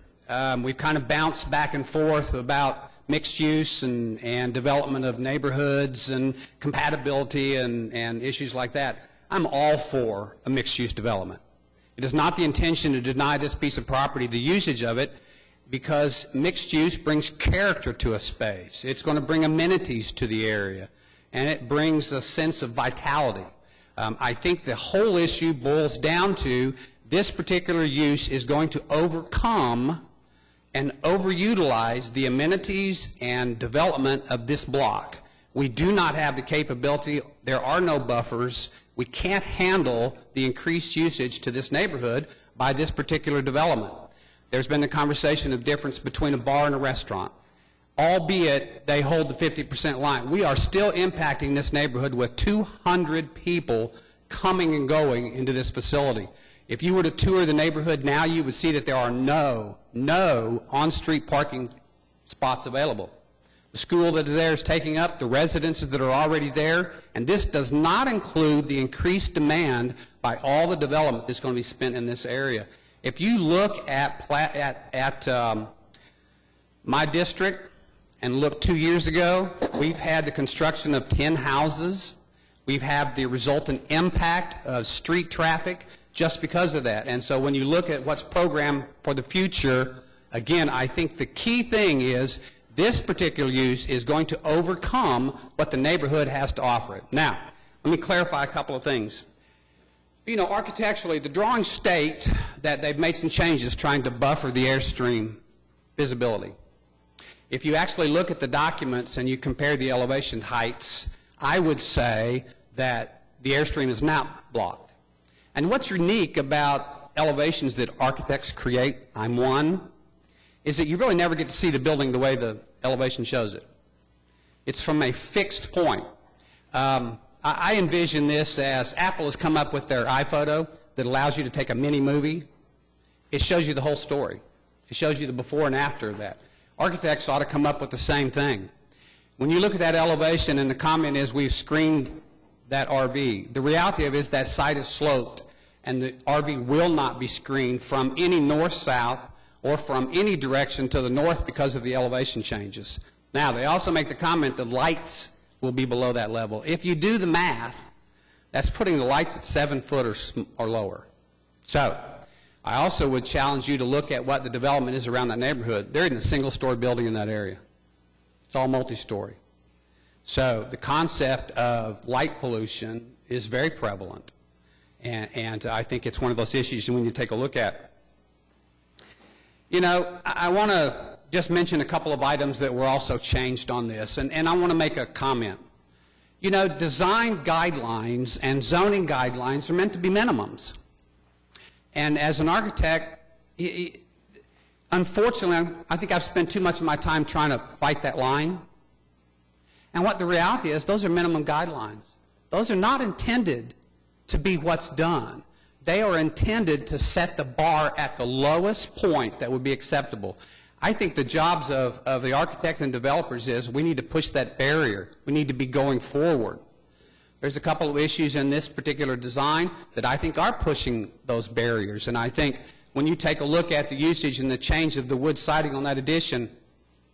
We've kind of bounced back and forth about mixed use and development of neighborhoods and compatibility and issues like that. I'm all for a mixed use development. It is not the intention to deny this piece of property the usage of it, because mixed use brings character to a space. It's going to bring amenities to the area, and it brings a sense of vitality. I think the whole issue boils down to this particular use is going to overcome and overutilize the amenities and development of this block. We do not have the capability. There are no buffers. We can't handle the increased usage to this neighborhood by this particular development. There's been the conversation of difference between a bar and a restaurant, albeit they hold the 50% line. We are still impacting this neighborhood with 200 people coming and going into this facility. If you were to tour the neighborhood now, you would see that there are no on-street parking spots available. The school that is there is taking up the residences that are already there, and this does not include the increased demand by all the development that's going to be spent in this area. If you look at my district and look 2 years ago, we've had the construction of 10 houses. We've had the resultant impact of street traffic just because of that. And so when you look at what's programmed for the future, again, I think the key thing is this particular use is going to overcome what the neighborhood has to offer it. Now, let me clarify a couple of things. You know, architecturally, the drawings state that they've made some changes trying to buffer the airstream visibility. If you actually look at the documents and you compare the elevation heights, I would say that the airstream is not blocked. And what's unique about elevations that architects create, I'm one, is that you really never get to see the building the way the elevation shows it. It's from a fixed point. I envision this as Apple has come up with their iPhoto that allows you to take a mini movie. It shows you the whole story. It shows you the before and after of that. Architects ought to come up with the same thing. When you look at that elevation and the comment is we've screened that RV, the reality of it is that site is sloped and the RV will not be screened from any north-south or from any direction to the north because of the elevation changes. Now, they also make the comment the lights will be below that level. If you do the math, that's putting the lights at 7 foot or lower. So, I also would challenge you to look at what the development is around that neighborhood. There isn't a single-story building in that area. It's all multi-story. So, the concept of light pollution is very prevalent. And I think it's one of those issues when you take a look at. You know, I want to just mention a couple of items that were also changed on this, and I want to make a comment. You know, design guidelines and zoning guidelines are meant to be minimums. And as an architect, unfortunately, I think I've spent too much of my time trying to fight that line. And what the reality is, those are minimum guidelines. Those are not intended to be what's done. They are intended to set the bar at the lowest point that would be acceptable. I think the jobs of the architects and developers is we need to push that barrier. We need to be going forward. There's a couple of issues in this particular design that I think are pushing those barriers. And I think when you take a look at the usage and the change of the wood siding on that addition,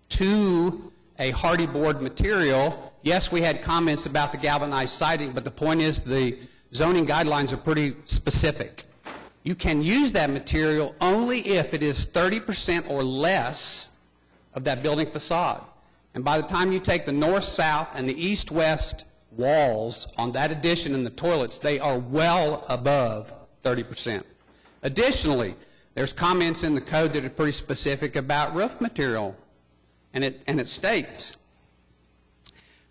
to a hardy board material. Yes, we had comments about the galvanized siding, but the point is the zoning guidelines are pretty specific. You can use that material only if it is 30% or less of that building facade. And by the time you take the north-south and the east-west walls on that addition and the toilets, they are well above 30%. Additionally, there's comments in the code that are pretty specific about roof material, and it states,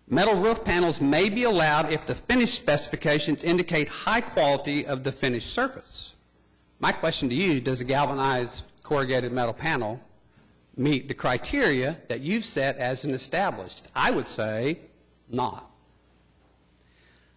metal roof panels may be allowed if the finish specifications indicate high quality of the finished surface. My question to you, does a galvanized corrugated metal panel meet the criteria that you've set as an established? I would say not.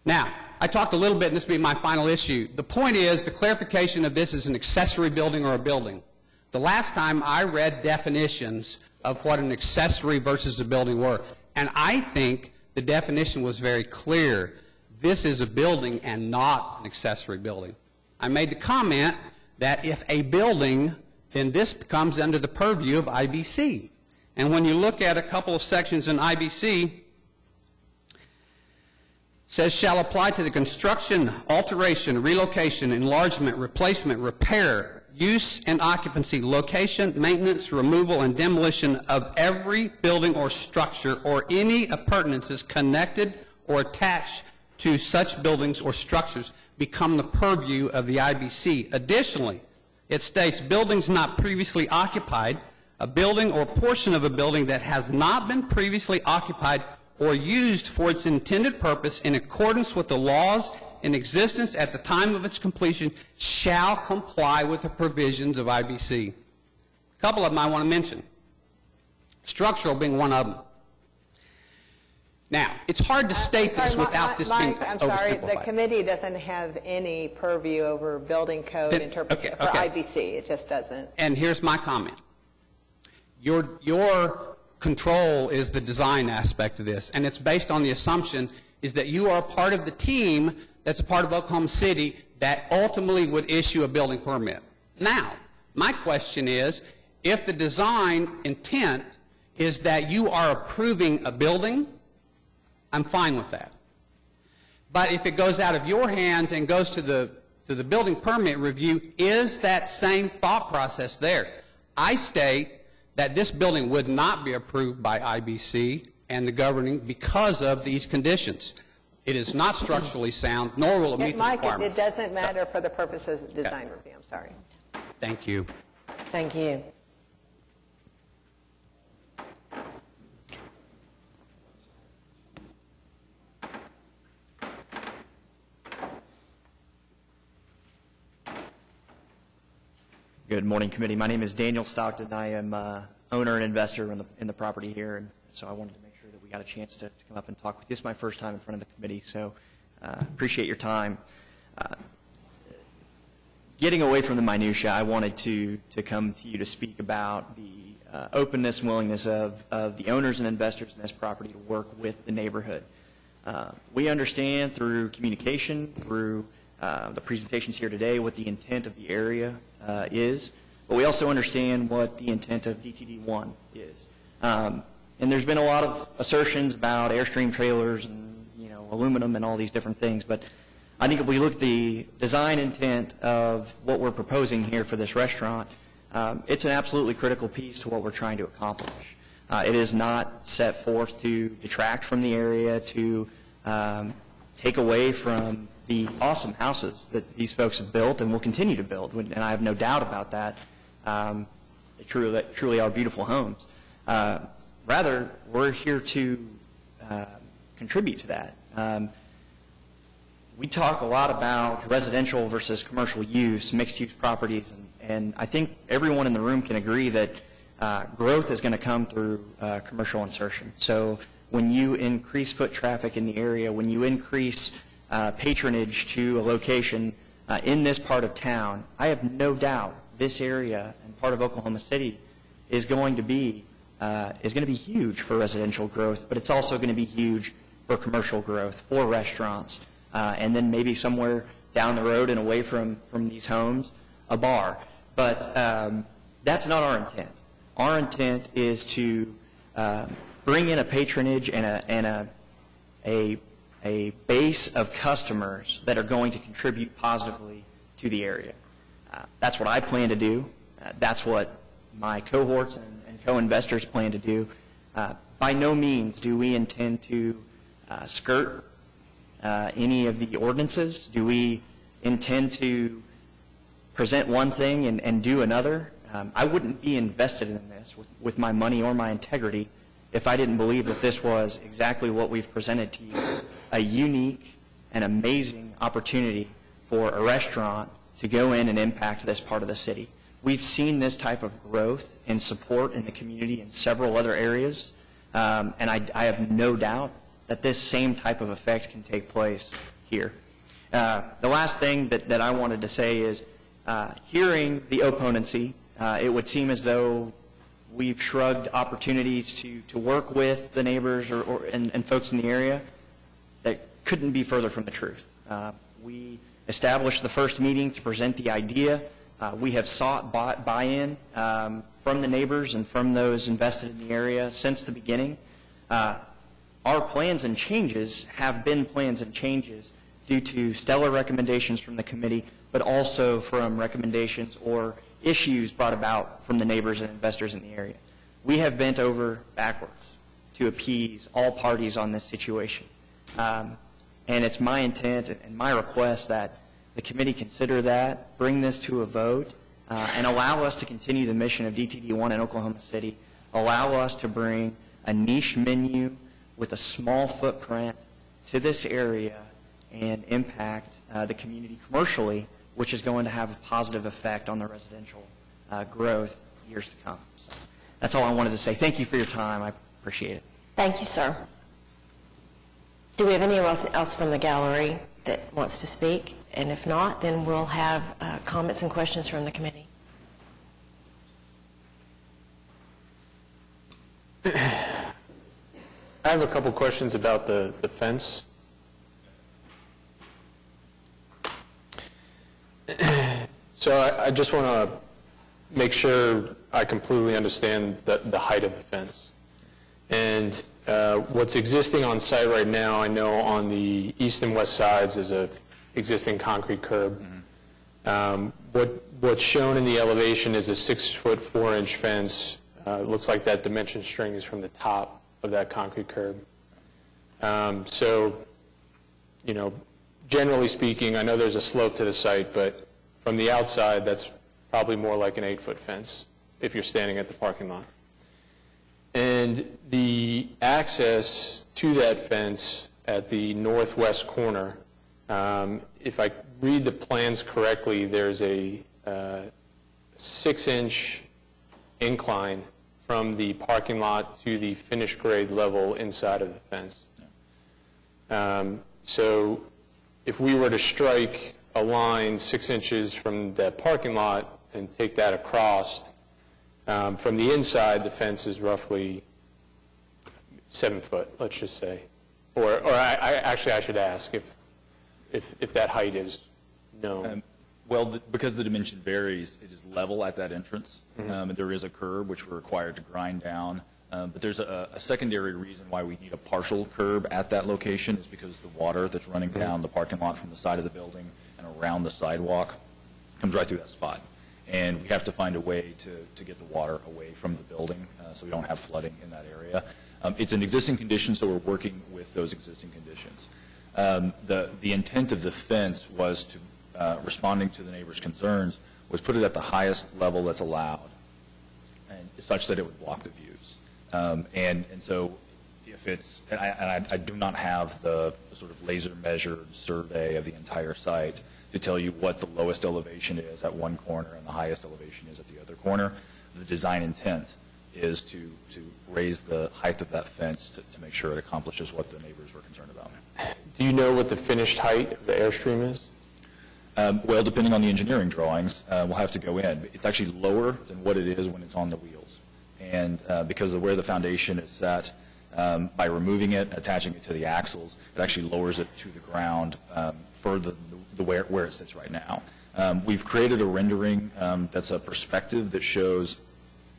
Now, I talked a little bit, and this will be my final issue. The point is, the clarification of this is an accessory building or a building. The last time I read definitions of what an accessory versus a building were, and I think the definition was very clear. This is a building and not an accessory building. I made the comment that if a building, then this comes under the purview of IBC. And when you look at a couple of sections in IBC, it says shall apply to the construction, alteration, relocation, enlargement, replacement, repair, use and occupancy, location, maintenance, removal, and demolition of every building or structure or any appurtenances connected or attached to such buildings or structures become the purview of the IBC. Additionally, it states buildings not previously occupied, a building or portion of a building that has not been previously occupied or used for its intended purpose in accordance with the laws in existence at the time of its completion shall comply with the provisions of IBC. A couple of them I want to mention. Structural being one of them. Now, it's hard to state this without this being oversimplified. I'm sorry, the committee doesn't have any purview over building code interpretation for IBC. It just doesn't. And here's my comment. Your control is the design aspect of this, and it's based on the assumption is that you are a part of the team that's a part of Oklahoma City that ultimately would issue a building permit. Now, my question is, if the design intent is that you are approving a building, I'm fine with that. But if it goes out of your hands and goes to the building permit review, is that same thought process there? I state that this building would not be approved by IBC and the governing because of these conditions. It is not structurally sound, nor will it meet the requirements. It doesn't matter for the purpose of design review. I'm sorry. Thank you. Thank you. Good morning, committee. My name is Daniel Stockton. I am owner and investor in the property here, and so I wanted to make sure that we got a chance to come up and talk with you. This is my first time in front of the committee, so appreciate your time. Getting away from the minutia, I wanted to come to you to speak about the openness and willingness of the owners and investors in this property to work with the neighborhood. We understand through communication, through the presentations here today, what the intent of the area is, but we also understand what the intent of DTD1 is. And there's been a lot of assertions about Airstream trailers and aluminum and all these different things, but I think if we look at the design intent of what we're proposing here for this restaurant, it's an absolutely critical piece to what we're trying to accomplish. It is not set forth to detract from the area, to take away from the awesome houses that these folks have built and will continue to build, and I have no doubt about that. They truly are beautiful homes. Rather, we're here to contribute to that. We talk a lot about residential versus commercial use, mixed-use properties, and I think everyone in the room can agree that growth is going to come through commercial insertion. So when you increase foot traffic in the area, when you increase patronage to a location in this part of town, I have no doubt this area and part of Oklahoma City is going to be huge for residential growth, but it's also going to be huge for commercial growth, for restaurants, and then maybe somewhere down the road and away from these homes, a bar. But that's not our intent. Our intent is to bring in a patronage and a base of customers that are going to contribute positively to the area. That's what I plan to do. That's what my cohorts and co-investors plan to do. By no means do we intend to skirt any of the ordinances. Do we intend to present one thing and do another? I wouldn't be invested in this with my money or my integrity if I didn't believe that this was exactly what we've presented to you, a unique and amazing opportunity for a restaurant to go in and impact this part of the city. We've seen this type of growth and support in the community in several other areas, and I have no doubt that this same type of effect can take place here. The last thing that I wanted to say is, hearing the opponency, it would seem as though we've shrugged opportunities to work with the neighbors and folks in the area that couldn't be further from the truth. We established the first meeting to present the idea. We have sought buy-in from the neighbors and from those invested in the area since the beginning. Our plans and changes have been plans and changes due to stellar recommendations from the committee, but also from recommendations or issues brought about from the neighbors and investors in the area. We have bent over backwards to appease all parties on this situation. And it's my intent and my request that the committee consider that, bring this to a vote, and allow us to continue the mission of DTD1 in Oklahoma City, allow us to bring a niche menu with a small footprint to this area and impact the community commercially, which is going to have a positive effect on the residential growth years to come. So that's all I wanted to say. Thank you for your time. I appreciate it. Thank you, sir. Do we have anyone else from the gallery that wants to speak? And if not, then we'll have comments and questions from the committee. I have a couple questions about the fence. So I just want to make sure I completely understand the height of the fence. And what's existing on site right now, I know on the east and west sides is a existing concrete curb. What's shown in the elevation is a 6-foot 4-inch fence. It looks like that dimension string is from the top of that concrete curb. So, you know, generally speaking, I know there's a slope to the site, but from the outside, that's probably more like an 8-foot fence if you're standing at the parking lot. And the access to that fence at the northwest corner, if I read the plans correctly, there's a 6-inch incline from the parking lot to the finished grade level inside of the fence. So if we were to strike a line 6 inches from the parking lot and take that across, from the inside, the fence is roughly 7 foot, let's just say. Or I should ask if that height is known. Because the dimension varies, it is level at that entrance. And there is a curb which we're required to grind down. But there's a secondary reason why we need a partial curb at that location is because the water that's running down the parking lot from the side of the building and around the sidewalk comes right through that spot. And we have to find a way to get the water away from the building so we don't have flooding in that area. It's an existing condition, so we're working with those existing conditions. The intent of the fence was to, responding to the neighbors' concerns, was put it at the highest level that's allowed, and such that it would block the views. And so if it's, and I do not have the sort of laser measured survey of the entire site to tell you what the lowest elevation is at one corner and the highest elevation is at the other corner. The design intent is to raise the height of that fence to make sure it accomplishes what the neighbors were concerned about. Do you know what the finished height of the Airstream is? Well, depending on the engineering drawings, we'll have to go in. It's actually lower than what it is when it's on the wheels. And because of where the foundation is set, by removing it and attaching it to the axles, it actually lowers it to the ground further than where it sits right now. We've created a rendering that's a perspective that shows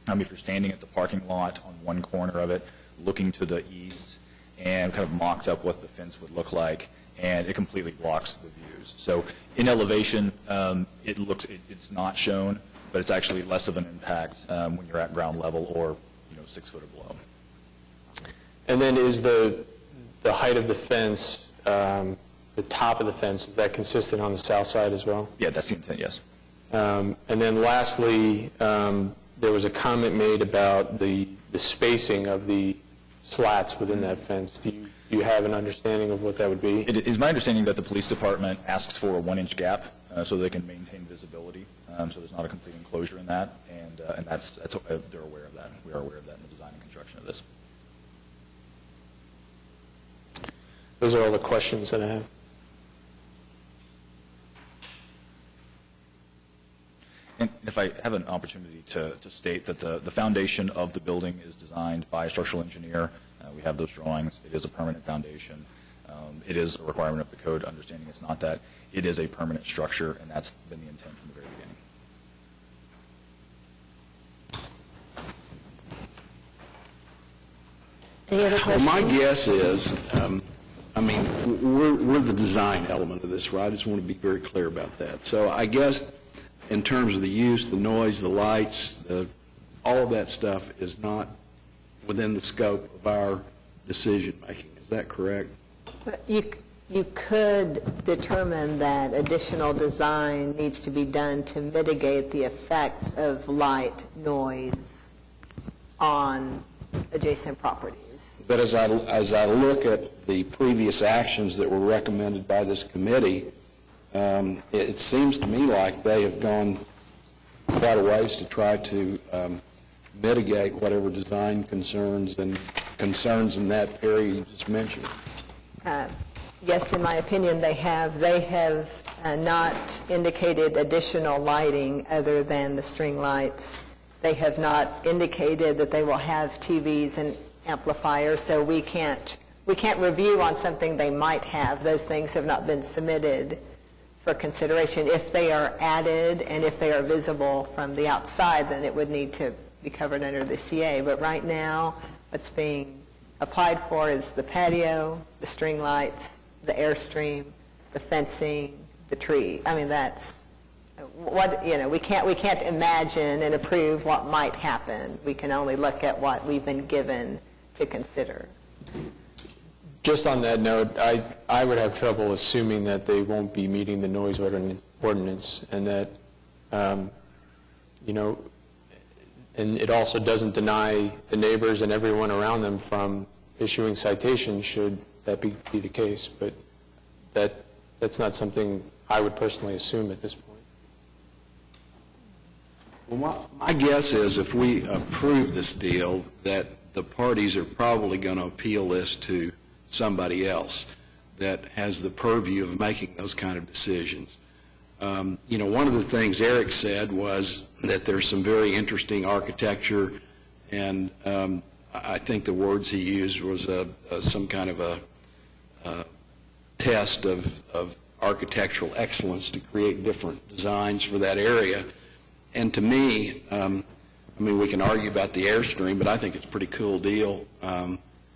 If you're standing at the parking lot on one corner of it, looking to the east, and kind of mocked up what the fence would look like, and it completely blocks the views. So in elevation, it's not shown, but it's actually less of an impact when you're at ground level or 6 foot or below. And then is the height of the fence, the top of the fence, is that consistent on the south side as well? Yeah, that's the intent, yes. And then lastly, there was a comment made about the spacing of the slats within that fence. Do you have an understanding of what that would be? It is my understanding that the police department asks for a 1-inch gap so they can maintain visibility. So there's not a complete enclosure in that, and that's they're aware of that. We are aware of that in the design and construction of this. Those are all the questions that I have. And if I have an opportunity to state that the foundation of the building is designed by a structural engineer. We have those drawings. It is a permanent foundation. It is a requirement of the code, understanding it's not that. It is a permanent structure, and that's been the intent from the very beginning. Any other questions? Well, my guess is, we're the design element of this, right? I just want to be very clear about that. So I guess in terms of the use, the noise, the lights, all of that stuff is not within the scope of our decision-making. Is that correct? You could determine that additional design needs to be done to mitigate the effects of light, noise on adjacent properties. But as I look at the previous actions that were recommended by this committee, it seems to me like they have gone quite a ways to try to mitigate whatever design concerns in that area you just mentioned. Yes, in my opinion, they have. They have not indicated additional lighting other than the string lights. They have not indicated that they will have TVs and amplifiers, so we can't review on something they might have. Those things have not been submitted for consideration. If they are added and if they are visible from the outside, then it would need to be covered under the CA. But right now, what's being applied for is the patio, the string lights, the Airstream, the fencing, the tree. I mean, that's what, we can't imagine and approve what might happen. We can only look at what we've been given to consider. Just on that note, I would have trouble assuming that they won't be meeting the noise ordinance, and that, and it also doesn't deny the neighbors and everyone around them from issuing citations should that be the case, but that's not something I would personally assume at this point. Well, my guess is if we approve this deal, that the parties are probably going to appeal this to somebody else that has the purview of making those kind of decisions. One of the things Eric said was that there's some very interesting architecture, and I think the words he used was some kind of a test of architectural excellence to create different designs for that area. And to me, we can argue about the Airstream, but I think it's a pretty cool deal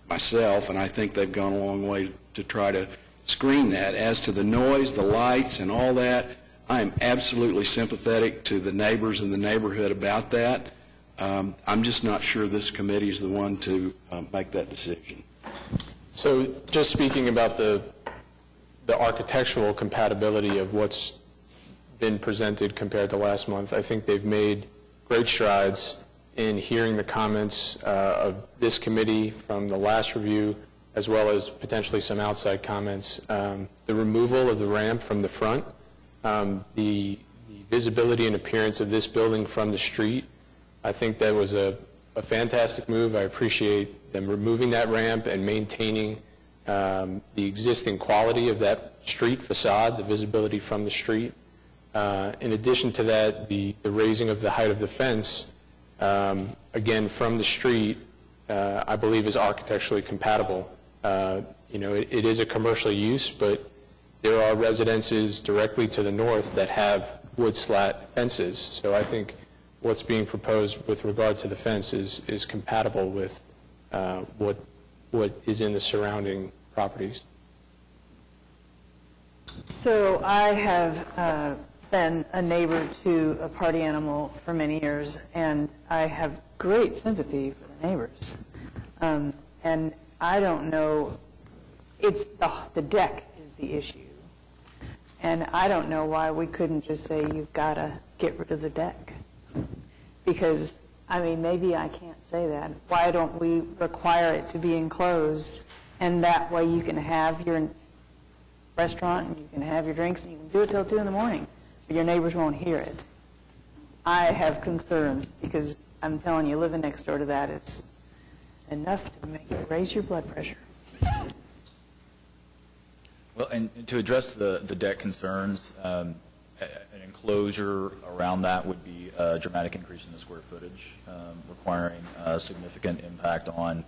myself, and I think they've gone a long way to try to screen that. As to the noise, the lights, and all that, I am absolutely sympathetic to the neighbors in the neighborhood about that. I'm just not sure this committee is the one to make that decision. So just speaking about the architectural compatibility of what's been presented compared to last month, I think they've made great strides in hearing the comments of this committee from the last review, as well as potentially some outside comments. The removal of the ramp from the front, the visibility and appearance of this building from the street, I think that was a fantastic move. I appreciate them removing that ramp and maintaining the existing quality of that street facade, the visibility from the street. In addition to that, the raising of the height of the fence, again, from the street, I believe is architecturally compatible. It is a commercial use, but there are residences directly to the north that have wood slat fences. So I think what's being proposed with regard to the fence is compatible with what is in the surrounding properties. So I have been a neighbor to a party animal for many years, and I have great sympathy for the neighbors. And I don't know, it's the deck is the issue. And I don't know why we couldn't just say, you've got to get rid of the deck. Because, I mean, maybe I can't say that. Why don't we require it to be enclosed? And that way you can have your restaurant and you can have your drinks and you can do it till 2 in the morning, but your neighbors won't hear it. I have concerns because I'm telling you, living next door to that is enough to make you raise your blood pressure. Well, and to address the deck concerns, an enclosure around that would be a dramatic increase in the square footage, requiring a significant impact on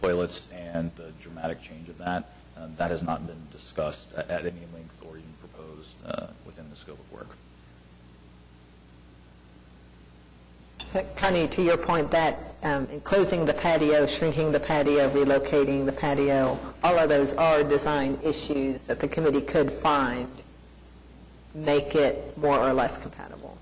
toilets and the dramatic change of that. That has not been discussed at any length or even proposed within the scope of work. Connie, to your point, that enclosing the patio, shrinking the patio, relocating the patio, all of those are design issues that the committee could find make it more or less compatible.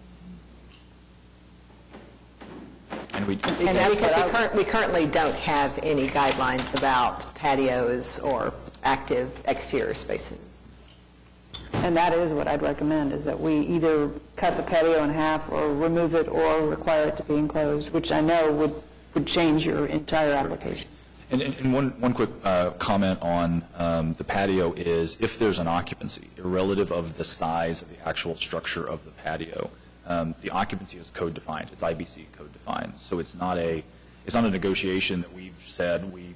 And that's because we currently don't have any guidelines about patios or active exterior spaces. And that is what I'd recommend, is that we either cut the patio in half or remove it or require it to be enclosed, which I know would change your entire application. And one quick comment on the patio is, if there's an occupancy, irrelative of the size of the actual structure of the patio, the occupancy is code defined. It's IBC code defined. So it's not a negotiation that we've said we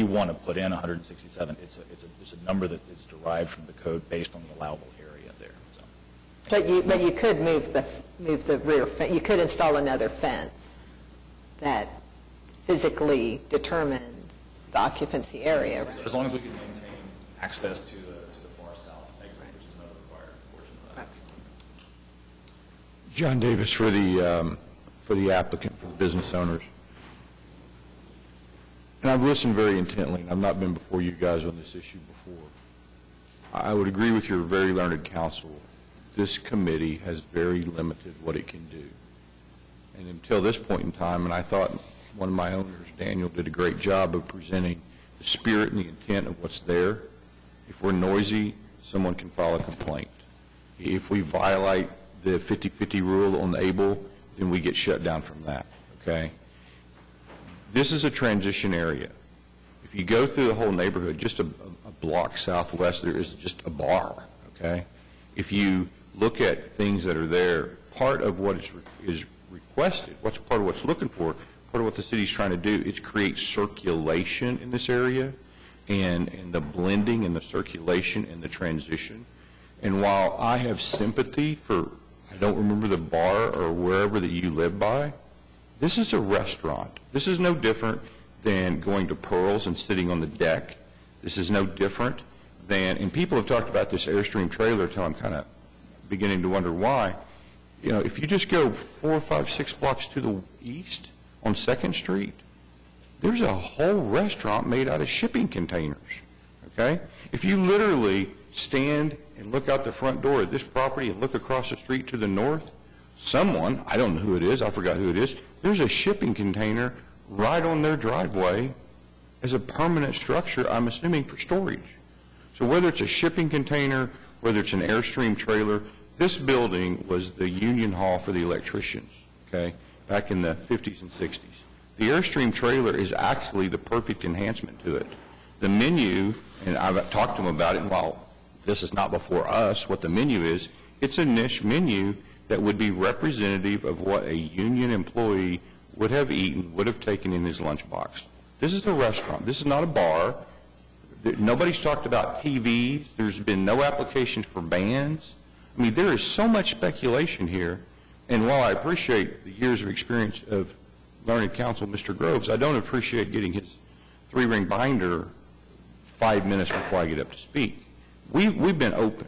want to put in 167. It's a number that is derived from the code based on the allowable area there. So. But you could move the rear fence. You could install another fence that physically determined the occupancy area. Right? As long as we can maintain access to the far south exit, which is another required portion of that. John Davis for the applicant, for the business owners. And I've listened very intently, and I've not been before you guys on this issue before. I would agree with your very learned counsel. This committee has very limited what it can do. And until this point in time, and I thought one of my owners, Daniel, did a great job of presenting the spirit and the intent of what's there. If we're noisy, someone can file a complaint. If we violate the 50-50 rule on the ABLE, then we get shut down from that, okay? This is a transition area. If you go through the whole neighborhood, just a block southwest, there is just a bar, okay? If you look at things that are there, part of what is requested, what's part of what's looking for, part of what the city's trying to do is create circulation in this area and the blending and the circulation and the transition. And while I have sympathy for, I don't remember the bar or wherever that you live by, this is a restaurant. This is no different than going to Pearl's and sitting on the deck. This is no different than, and people have talked about this Airstream trailer until I'm kind of beginning to wonder why. You know, if you just go 4, 5, 6 blocks to the east on 2nd Street, there's a whole restaurant made out of shipping containers, okay? If you literally stand and look out the front door of this property and look across the street to the north, someone, I don't know who it is, I forgot who it is, there's a shipping container right on their driveway as a permanent structure, I'm assuming, for storage. So whether it's a shipping container, whether it's an Airstream trailer, this building was the union hall for the electricians, okay, back in the 50s and 60s. The Airstream trailer is actually the perfect enhancement to it. The menu, and I've talked to them about it, and while this is not before us, what the menu is, it's a niche menu that would be representative of what a union employee would have eaten, would have taken in his lunchbox. This is a restaurant. This is not a bar. Nobody's talked about TVs. There's been no application for bands. I mean, there is so much speculation here. And while I appreciate the years of experience of learned counsel, Mr. Groves, I don't appreciate getting his 3-ring binder 5 minutes before I get up to speak. We've been open.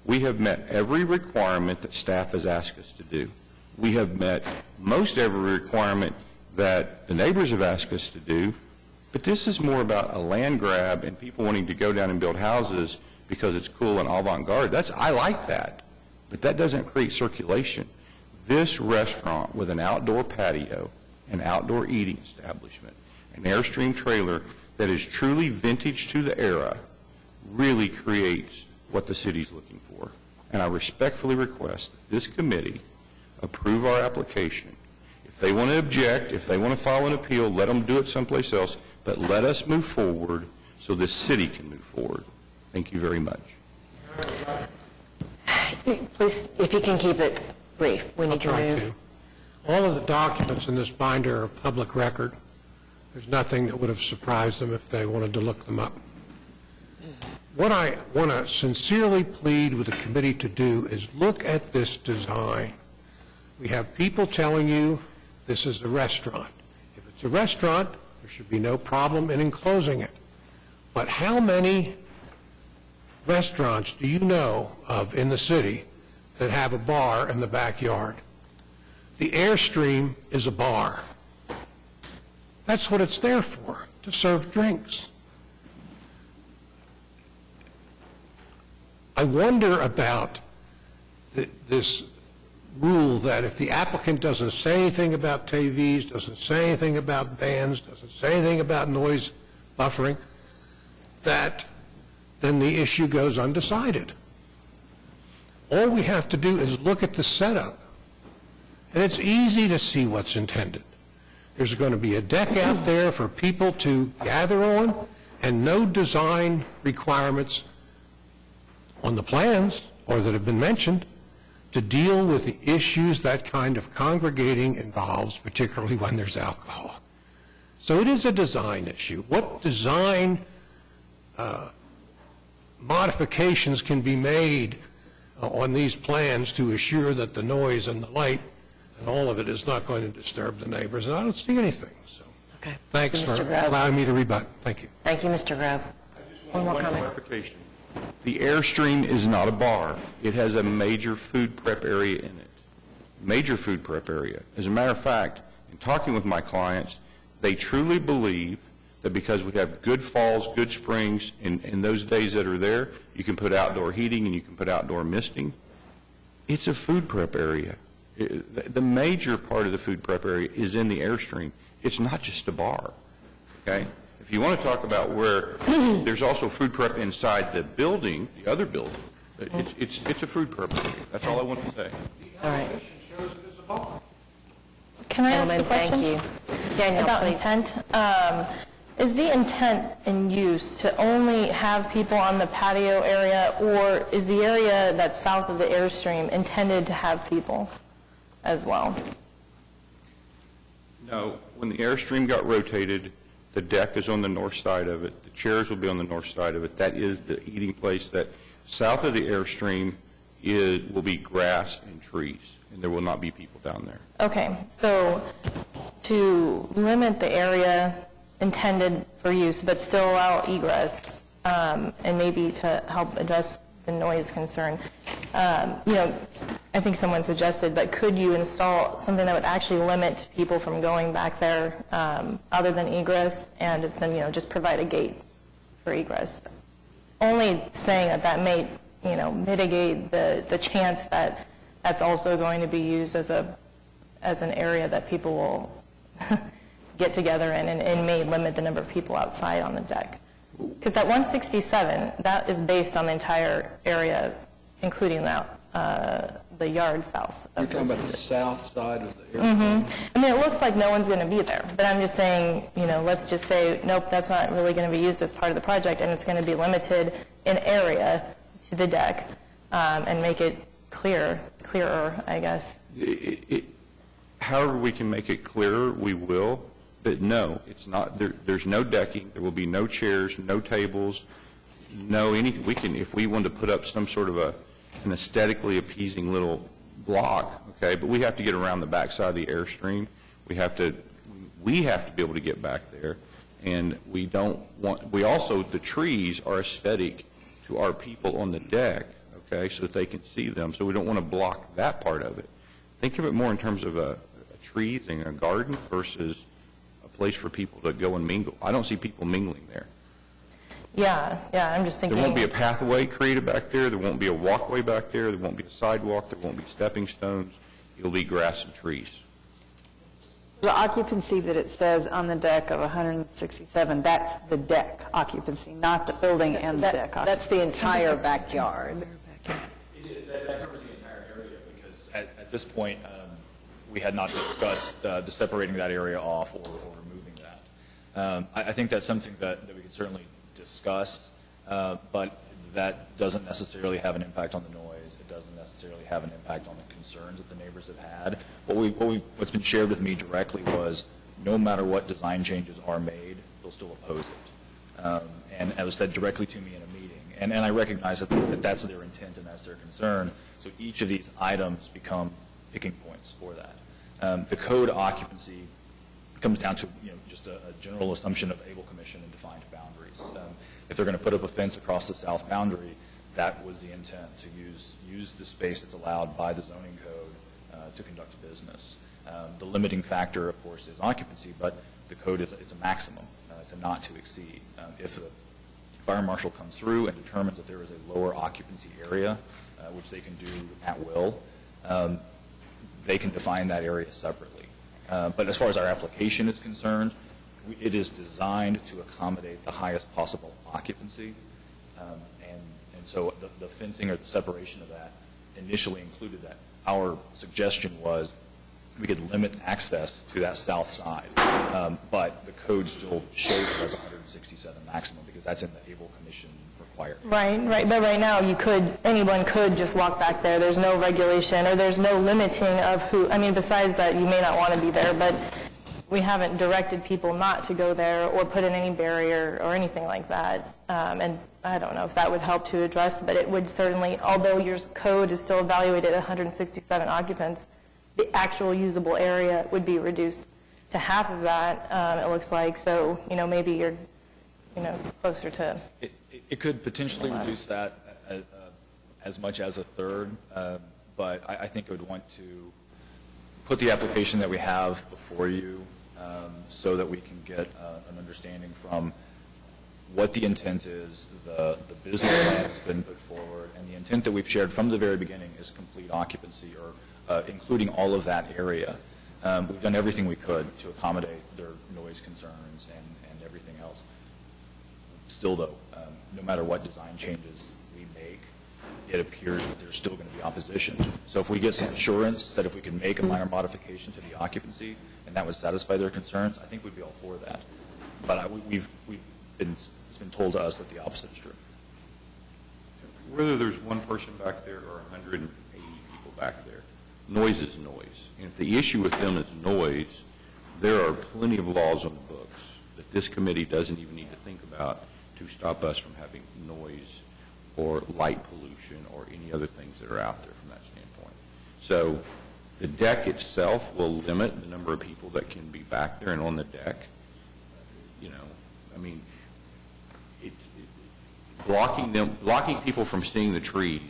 We have met every requirement that staff has asked us to do. We have met most every requirement that the neighbors have asked us to do, but this is more about a land grab and people wanting to go down and build houses because it's cool and avant-garde. I like that, but that doesn't create circulation. This restaurant with an outdoor patio, an outdoor eating establishment, an Airstream trailer that is truly vintage to the era really creates what the city's looking for. And I respectfully request that this committee approve our application. If they want to object, if they want to file an appeal, let them do it someplace else, but let us move forward so the city can move forward. Thank you very much. Please, if you can keep it brief, we need to Try move. to. All of the documents in this binder are public record. There's nothing that would have surprised them if they wanted to look them up. What I want to sincerely plead with the committee to do is look at this design. We have people telling you this is a restaurant. If it's a restaurant, there should be no problem in enclosing it. But how many restaurants do you know of in the city that have a bar in the backyard? The Airstream is a bar. That's what it's there for, to serve drinks. I wonder about this rule that if the applicant doesn't say anything about TVs, doesn't say anything about bands, doesn't say anything about noise buffering, that then the issue goes undecided. All we have to do is look at the setup, and it's easy to see what's intended. There's going to be a deck out there for people to gather on, and no design requirements on the plans, or that have been mentioned, to deal with the issues that kind of congregating involves, particularly when there's alcohol. So it is a design issue. What design modifications can be made on these plans to assure that the noise and the light and all of it is not going to disturb the neighbors? And I don't see anything. So Okay. thanks Mr. for Grove. allowing me to rebut. Thank you. Thank you, Mr. Grove. One more comment. Clarification. The Airstream is not a bar. It has a major food prep area in it. Major food prep area. As a matter of fact, in talking with my clients, they truly believe that because we have good falls, good springs, in those days that are there, you can put outdoor heating and you can put outdoor misting. It's a food prep area. The major part of the food prep area is in the Airstream. It's not just a bar, okay? If you want to talk about where there's also food prep inside the building, the other building, it's a food prep area. That's all I want to say. All right. Can I ask a Gentlemen, question? thank you. Danielle, About please. intent. Is the intent and use to only have people on the patio area, or is the area that's south of the Airstream intended to have people as well? No, when the Airstream got rotated, the deck is on the north side of it. The chairs will be on the north side of it. That is the eating place. That south of the Airstream will be grass and trees, and there will not be people down there. Okay, so to limit the area intended for use, but still allow egress, and maybe to help address the noise concern, I think someone suggested, but could you install something that would actually limit people from going back there other than egress, and then, just provide a gate for egress? Only saying that may, mitigate the chance that that's also going to be used as an area that people will get together in, and may limit the number of people outside on the deck. Because that 167, that is based on the entire area, including the yard south. You're talking about the south side of the I mean, it looks like no one's going to be there, but I'm just saying, let's just say, nope, that's not really going to be used as part of the project, and it's going to be limited in area to the deck, and make it clearer, I guess. However we can make it clearer, we will. But no, it's not. There's no decking. There will be no chairs, no tables, no anything. We can, if we want to put up some sort of an aesthetically appeasing little block, okay. But we have to get around the backside of the Airstream. We have to be able to get back there, and we don't want. We also, the trees are aesthetic to our people on the deck, okay, so that they can see them. So we don't want to block that part of it. think of it more in terms of a trees and a garden versus a place for people to go and mingle. I don't see people mingling there. Yeah, I'm just thinking. There won't be a pathway created back there. There won't be a walkway back there. There won't be a sidewalk. There won't be stepping stones. It'll be grass and trees. The occupancy that it says on the deck of 167, that's the deck occupancy, not the building and the deck occupancy. That's the entire backyard. That covers the entire area, because at this point, we had not discussed the separating that area off or removing that. I think that's something that we could certainly discuss, but that doesn't necessarily have an impact on the noise. It doesn't necessarily have an impact on the concerns that the neighbors have had. What's been shared with me directly was no matter what design changes are made, they'll still oppose it. And it was said directly to me in a meeting. And I recognize that that's their intent and that's their concern. So each of these items become picking points for that. The code occupancy comes down to just a general assumption of able commission and defined boundaries. If they're going to put up a fence across the south boundary, that was the intent, to use the space that's allowed by the zoning code to conduct business. The limiting factor, of course, is occupancy, but the code it's a maximum. It's a not to exceed. If the fire marshal comes through and determines that there is a lower occupancy area, which they can do at will, they can define that area separately. But as far as our application is concerned, it is designed to accommodate the highest possible occupancy. And so the fencing or the separation of that initially included that. Our suggestion was we could limit access to that south side, but the code still shows it as 167 maximum because that's in the able commission requirement. Right. But right now, anyone could just walk back there. There's no regulation or there's no limiting of who. I mean, besides that, you may not want to be there, but we haven't directed people not to go there or put in any barrier or anything like that. And I don't know if that would help to address, but it would certainly, although your code is still evaluated at 167 occupants, the actual usable area would be reduced to half of that, it looks like. So, maybe you're, closer to. It could potentially reduce that as much as a third, but I think I would want to put the application that we have before you so that we can get an understanding from what the intent is, the business plan that's been put forward, and the intent that we've shared from the very beginning is complete occupancy, or including all of that area. We've done everything we could to accommodate their noise concerns and everything else. Still, though, no matter what design changes we make, it appears that there's still going to be opposition. So if we get some assurance that if we can make a minor modification to the occupancy and that would satisfy their concerns, I think we'd be all for that. But it's been told to us that the opposite is true. Whether there's one person back there or 180 people back there, noise is noise. And if the issue with them is noise, there are plenty of laws on the books that this committee doesn't even need to think about to stop us from having noise or light pollution or any other things that are out there from that standpoint. So the deck itself will limit the number of people that can be back there and on the deck. Blocking people from seeing the trees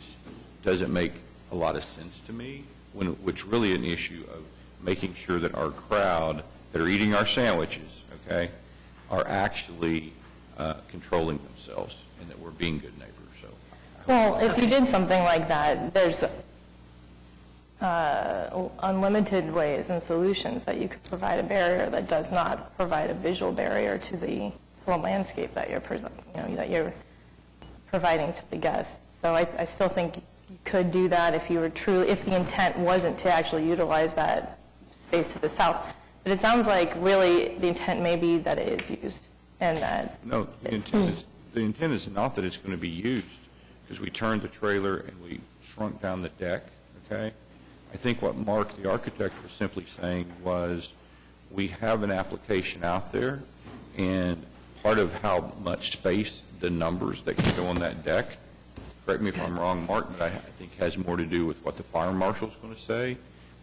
doesn't make a lot of sense to me, which really an issue of making sure that our crowd that are eating our sandwiches, are actually controlling themselves and that we're being good neighbors. So, well, if you did something like that, there's unlimited ways and solutions that you could provide a barrier that does not provide a visual barrier to the whole landscape that you're providing to the guests. So I still think you could do that if the intent wasn't to actually utilize that space to the south. But it sounds like really the intent may be that it is used, and that. No, the intent is not that it's going to be used, because we turned the trailer and we shrunk down the deck. I think what Mark, the architect, was simply saying was we have an application out there, and part of how much space, the numbers that can go on that deck, correct me if I'm wrong, Mark, but I think has more to do with what the fire marshal's going to say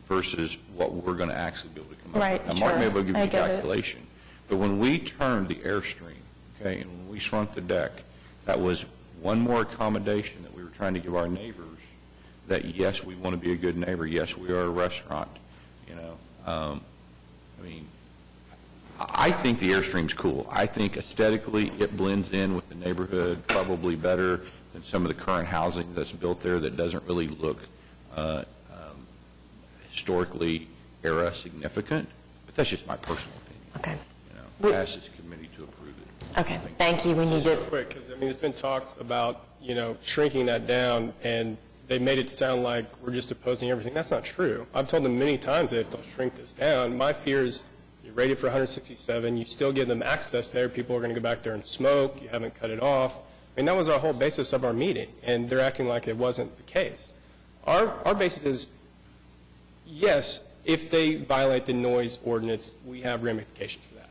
versus what we're going to actually be able to come up with. Now, Mark may be able to give you a calculation, but when we turned the Airstream, and when we shrunk the deck, that was one more accommodation that we were trying to give our neighbors that, yes, we want to be a good neighbor, yes, we are a restaurant, you know. I mean, I think the Airstream's cool. I think aesthetically it blends in with the neighborhood probably better than some of the current housing that's built there that doesn't really look historically era significant. But that's just my personal opinion. Okay. You know, ask this committee to approve it. Okay, thank you. We need to... Quick, because, I mean, there's been talks about, you know, shrinking that down, and they made it sound like we're just opposing everything. That's not true. I've told them many times that if they'll shrink this down, my fear is you're rated for 167, you still give them access there, people are going to go back there and smoke, you haven't cut it off. I mean, that was our whole basis of our meeting, and they're acting like it wasn't the case. Our basis is, yes, if they violate the noise ordinance, we have ramifications for that.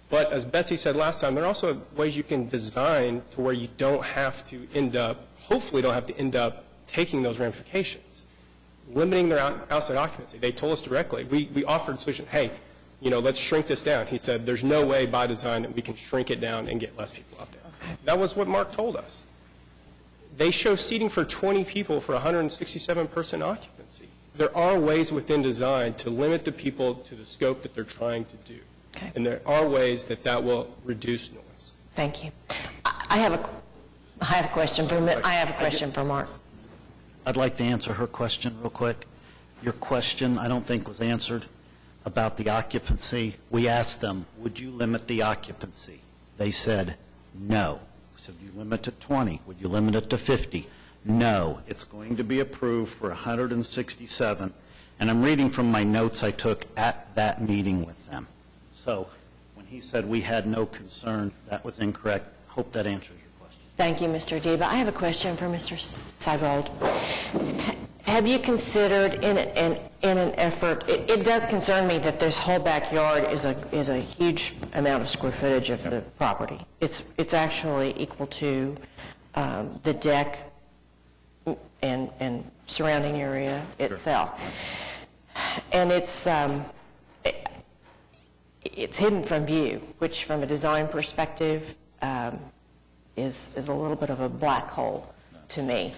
But as Betsy said last time, there are also ways you can design to where you don't have to end up, hopefully don't have to end up taking those ramifications, limiting their outside occupancy. They told us directly. We offered a solution. Hey, you know, let's shrink this down. He said, there's no way by design that we can shrink it down and get less people out there. Okay. That was what Mark told us. They show seating for 20 people for 167-person occupancy. There are ways within design to limit the people to the scope that they're trying to do. Okay. And there are ways that that will reduce noise. Thank you. I have a question for Mark. I'd like to answer her question real quick. Your question, I don't think, was answered about the occupancy. We asked them, would you limit the occupancy? They said, no. We said, would you limit it to 20? Would you limit it to 50? No. It's going to be approved for 167. And I'm reading from my notes I took at that meeting with them. So when he said we had no concern, that was incorrect. Hope that answers your question. Thank you, Mr. Deba. I have a question for Mr. Seibold. Have you considered in an effort, it does concern me that this whole backyard is a huge amount of square footage of the property. It's actually equal to the deck and surrounding area itself. And it's hidden from view, which from a design perspective is a little bit of a black hole to me.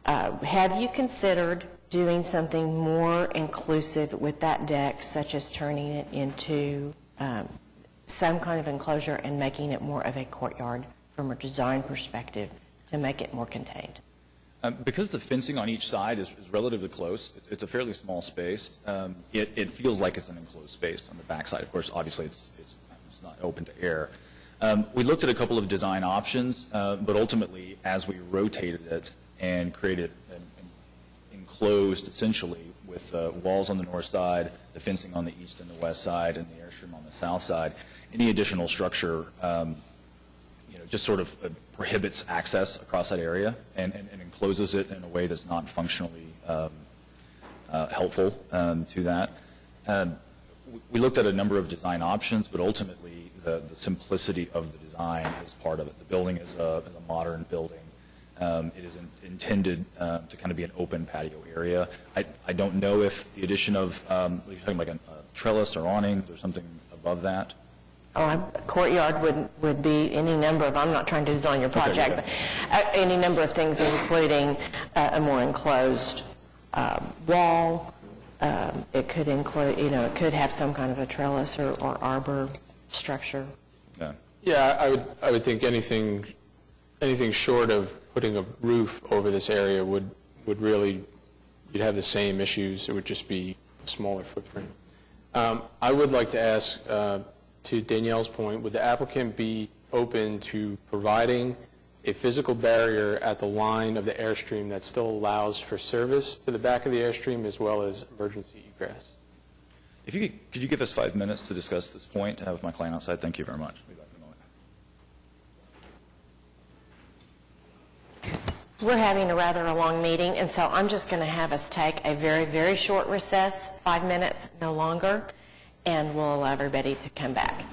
Have you considered doing something more inclusive with that deck, such as turning it into some kind of enclosure and making it more of a courtyard from a design perspective to make it more contained? Because the fencing on each side is relatively close, it's a fairly small space. It feels like it's an enclosed space on the backside. Of course, obviously, it's not open to air. We looked at a couple of design options, but ultimately, as we rotated it and created an enclosed, essentially, with walls on the north side, the fencing on the east and the west side, and the Airstream on the south side, any additional structure just sort of prohibits access across that area and encloses it in a way that's not functionally helpful to that. We looked at a number of design options, but ultimately the simplicity of the design is part of it. The building is a modern building. It is intended to kind of be an open patio area. I don't know if the addition of, you're talking like a trellis or awnings or something above that. A courtyard would be any number of, I'm not trying to design your project, but any number of things, including a more enclosed wall. It could include, it could have some kind of a trellis or arbor structure. Yeah, I would think anything short of putting a roof over this area would really, you'd have the same issues. It would just be a smaller footprint. I would like to ask, to Danielle's point, would the applicant be open to providing a physical barrier at the line of the Airstream that still allows for service to the back of the Airstream as well as emergency egress? If you could you give us 5 minutes to discuss this point with my client outside? Thank you very much. We'll be back in a moment. We're having a rather long meeting, and so I'm just going to have us take a very, very short recess, 5 minutes, no longer, and we'll allow everybody to come back.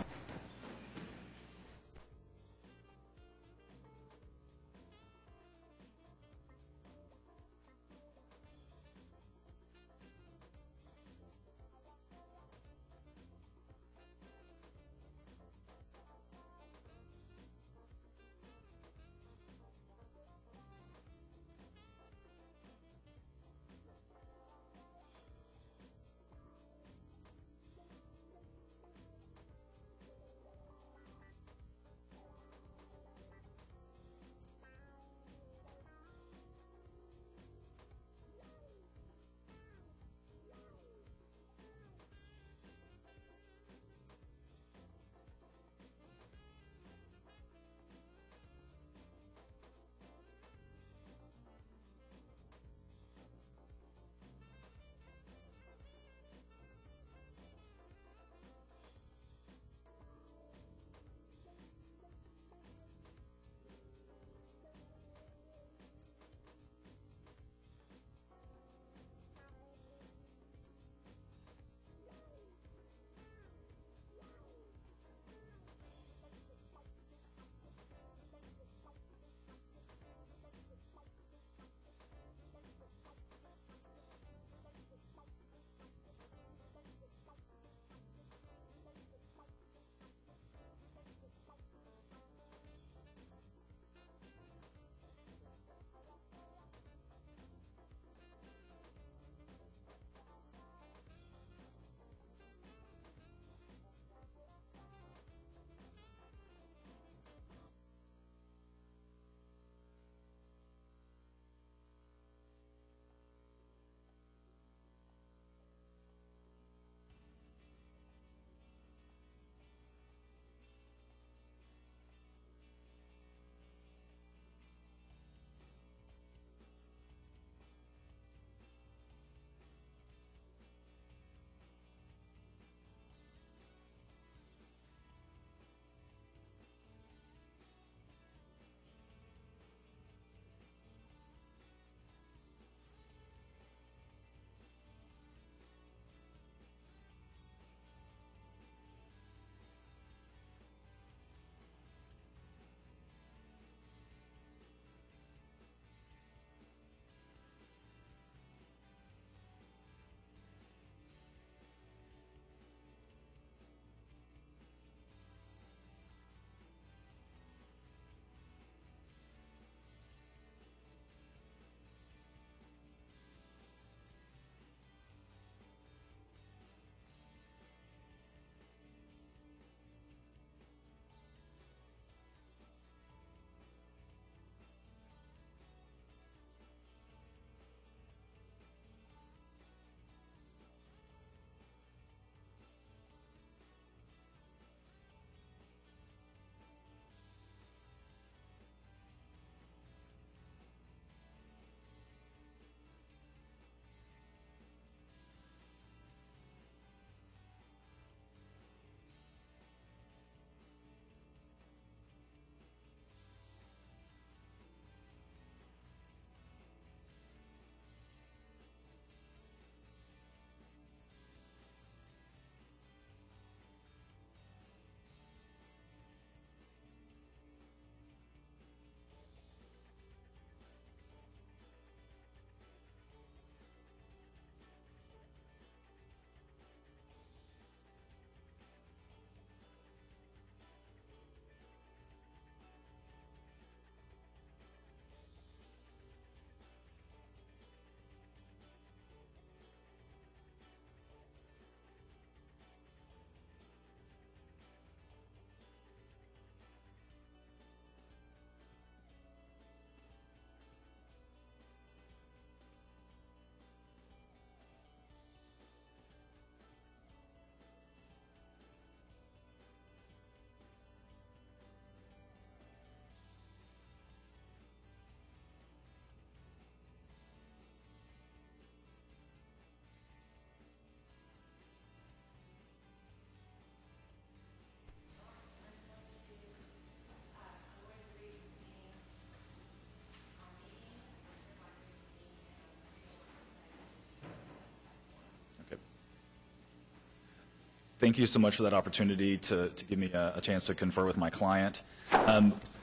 Thank you so much for that opportunity to give me a chance to confer with my client.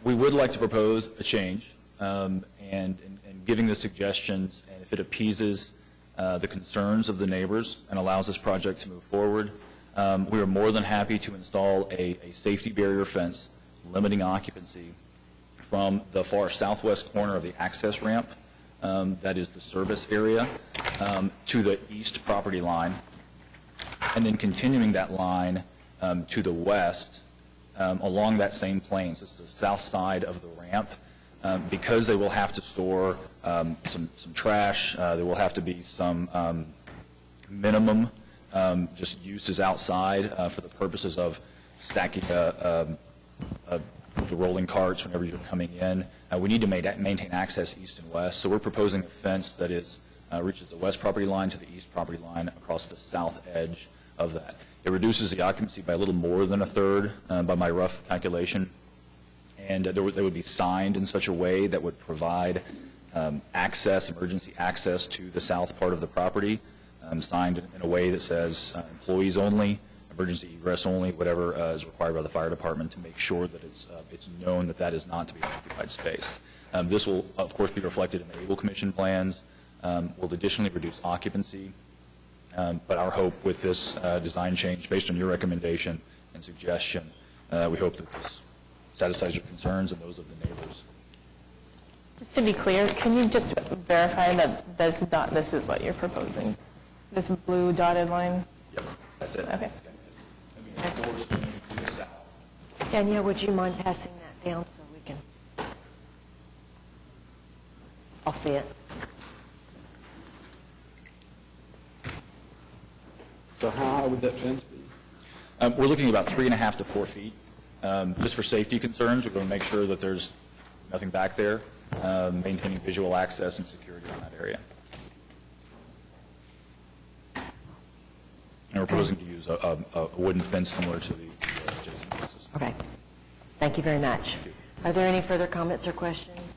We would like to propose a change, and giving the suggestions, and if it appeases the concerns of the neighbors and allows this project to move forward, we are more than happy to install a safety barrier fence limiting occupancy from the far southwest corner of the access ramp, that is the service area, to the east property line, and then continuing that line to the west along that same plane. So it's the south side of the ramp. Because they will have to store some trash, there will have to be some minimum just uses outside for the purposes of stacking the rolling carts whenever you're coming in. We need to maintain access east and west, so we're proposing a fence that reaches the west property line to the east property line across the south edge of that. It reduces the occupancy by a little more than a third by my rough calculation, and they would be signed in such a way that would provide emergency access to the south part of the property, signed in a way that says employees only, emergency egress only, whatever is required by the fire department, to make sure that it's known that that is not to be occupied space. This will, of course, be reflected in the Able Commission plans, will additionally reduce occupancy, but our hope with this design change, based on your recommendation and suggestion, we hope that this satisfies your concerns and those of the neighbors. Just to be clear, can you just verify that this is what you're proposing? This blue dotted line? Yep, that's it. Okay. Danielle, would you mind passing that down so we can, I'll see it. So how high would that fence be? We're looking at about 3.5 to 4 feet. Just for safety concerns, we're going to make sure that there's nothing back there, maintaining visual access and security in that area. And we're proposing to use a wooden fence similar to the adjacent fences. Okay. Thank you very much. Are there any further comments or questions?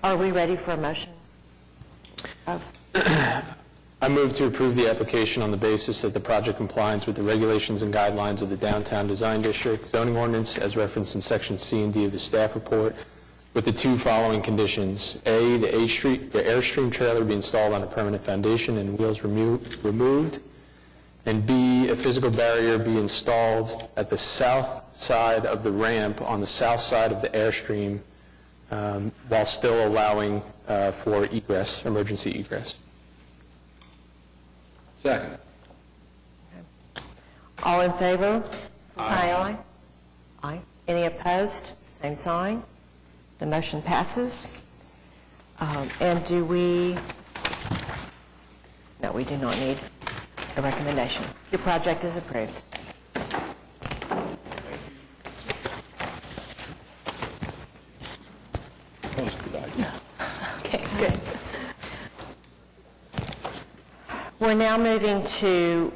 Are we ready for a motion? I move to approve the application on the basis that the project complies with the regulations and guidelines of the Downtown Design District zoning ordinance as referenced in Section C and D of the staff report, with the two following conditions. A, the Airstream trailer be installed on a permanent foundation and wheels removed. And B, a physical barrier be installed at the south side of the ramp on the south side of the Airstream while still allowing for egress, emergency egress. Second. All in favor? Aye. Aye. Any opposed? Same sign. The motion passes. And do we, no, we do not need a recommendation. Your project is approved. Okay, good. We're now moving to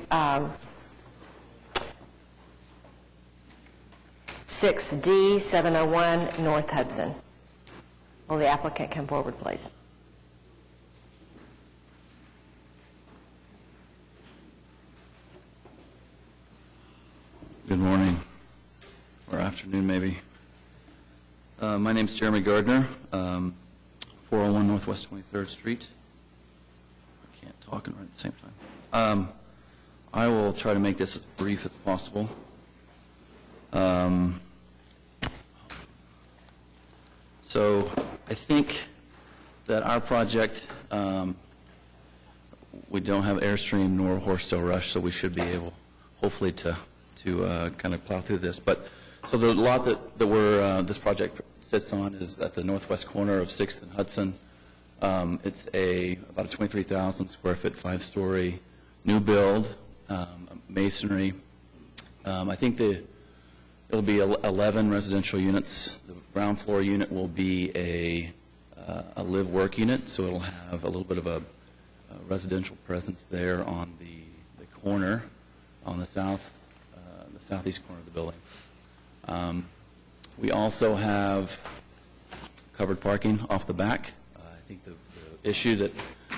6D 701 North Hudson. Will the applicant come forward, please? Good morning, or afternoon maybe. My name's Jeremy Gardner, 401 Northwest 23rd Street. I can't talk and write at the same time. I will try to make this as brief as possible. So I think that our project, we don't have Airstream nor Horsetail Rush, so we should be able, hopefully, to kind of plow through this. But so the lot that this project sits on is at the northwest corner of 6th and Hudson. It's about a 23,000 square foot, 5-story new build, masonry. I think it'll be 11 residential units. The ground floor unit will be a live-work unit, so it'll have a little bit of a residential presence there on the corner, on the southeast corner of the building. We also have covered parking off the back. I think the issue that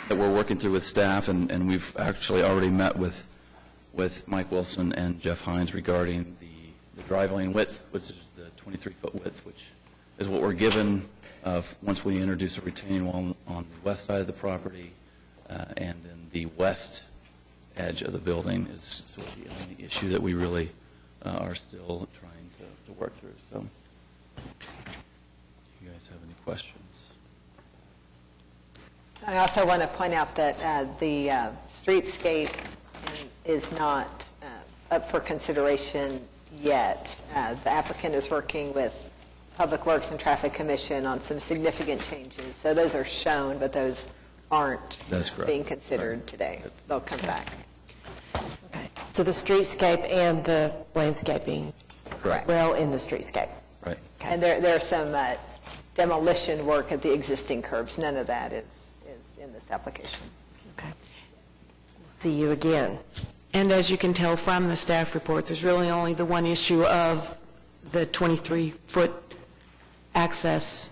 we're working through with staff, and we've actually already met with with Mike Wilson and Jeff Hines regarding the drive lane width, which is the 23-foot width, which is what we're given once we introduce a retaining wall on the west side of the property, and then the west edge of the building is sort of the only issue that we really are still trying to work through. So, do you guys have any questions? I also want to point out that the streetscape is not up for consideration yet. The applicant is working with Public Works and Traffic Commission on some significant changes. So those are shown, but those aren't being considered today. They'll come back. Okay. So the streetscape and the landscaping Correct. well in the streetscape. Right. And there's some demolition work at the existing curbs. None of that is in this application. Okay. We'll see you again. And as you can tell from the staff report, there's really only the one issue of the 23-foot access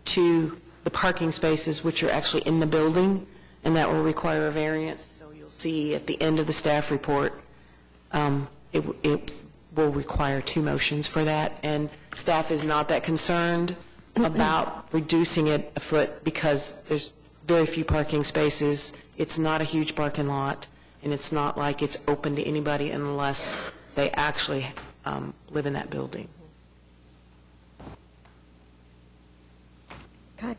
to the parking spaces, which are actually in the building, and that will require a variance. So you'll see at the end of the staff report, it will require 2 motions for that, and staff is not that concerned about reducing it a foot because there's very few parking spaces. It's not a huge parking lot, and it's not like it's open to anybody unless they actually live in that building. Okay.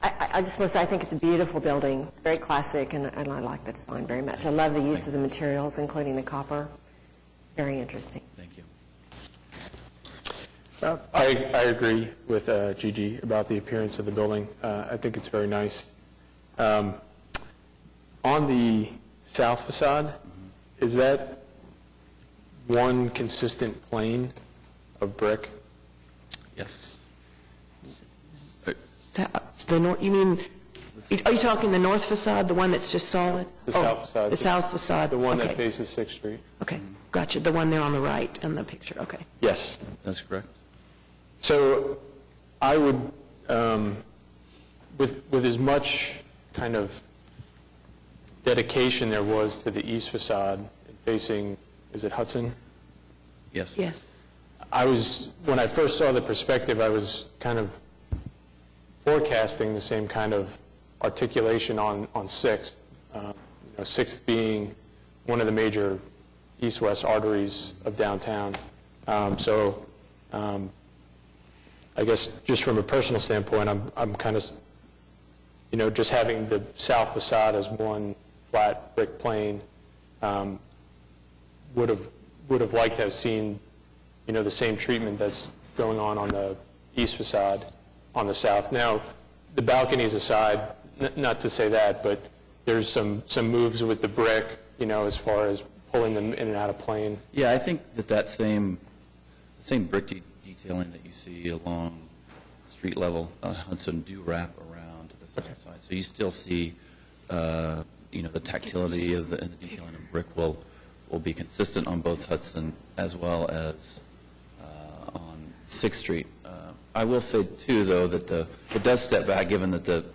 I just want to say I think it's a beautiful building, very classic, and I like the design very much. I love the use of the materials, including the copper. Very interesting. Thank you. I agree with Gigi about the appearance of the building. I think it's very nice. On the south facade, is that one consistent plane of brick? Yes. You mean, are you talking the north facade, the one that's just solid? The south facade. The south facade. The one okay. that faces 6th Street. Okay, gotcha. The one there on the right in the picture, okay. Yes. That's correct. So I would, with as much kind of dedication there was to the east facade facing, is it Hudson? Yes. Yes. When I first saw the perspective, I was kind of forecasting the same kind of articulation on 6th, 6th being one of the major east-west arteries of downtown. I guess just from a personal standpoint, I'm kind of, just having the south facade as one flat brick plane, would have liked to have seen, the same treatment that's going on the east facade on the south. Now, the balconies aside, not to say that, but there's some moves with the brick, as far as pulling them in and out of plane. Yeah, I think that same brick detailing that you see along street level on Hudson do wrap around to the south side. So you still see, the tactility of the detailing of brick will be consistent on both Hudson as well as on 6th Street. I will say, too, though, that it does step back, given that the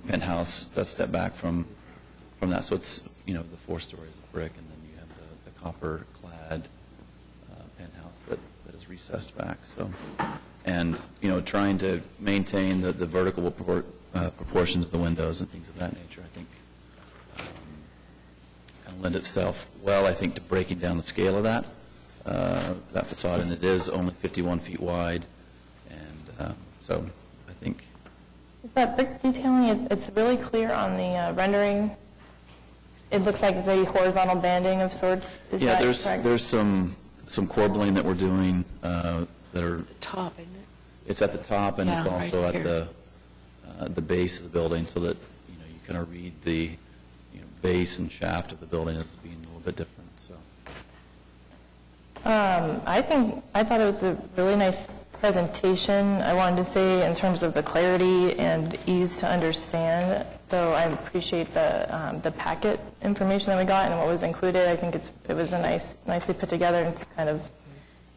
penthouse does step back from that. So it's, the 4 stories of brick, and then you have the copper-clad penthouse that is recessed back. So, and, trying to maintain the vertical proportions of the windows and things of that nature, I think, kind of lend itself well, I think, to breaking down the scale of that facade. And it is only 51 feet wide. So I think... Is that brick detailing, it's really clear on the rendering? It looks like the horizontal banding of sorts? Is that correct? There's some corbelling that we're doing that are... At the top, isn't it? It's at the top, and it's also right at the base of the building, so that, you kind of read the base and shaft of the building as being a little bit different, so... I thought it was a really nice presentation, I wanted to say, in terms of the clarity and ease to understand. So I appreciate the packet information that we got and what was included. I think it was nicely put together, and it's kind of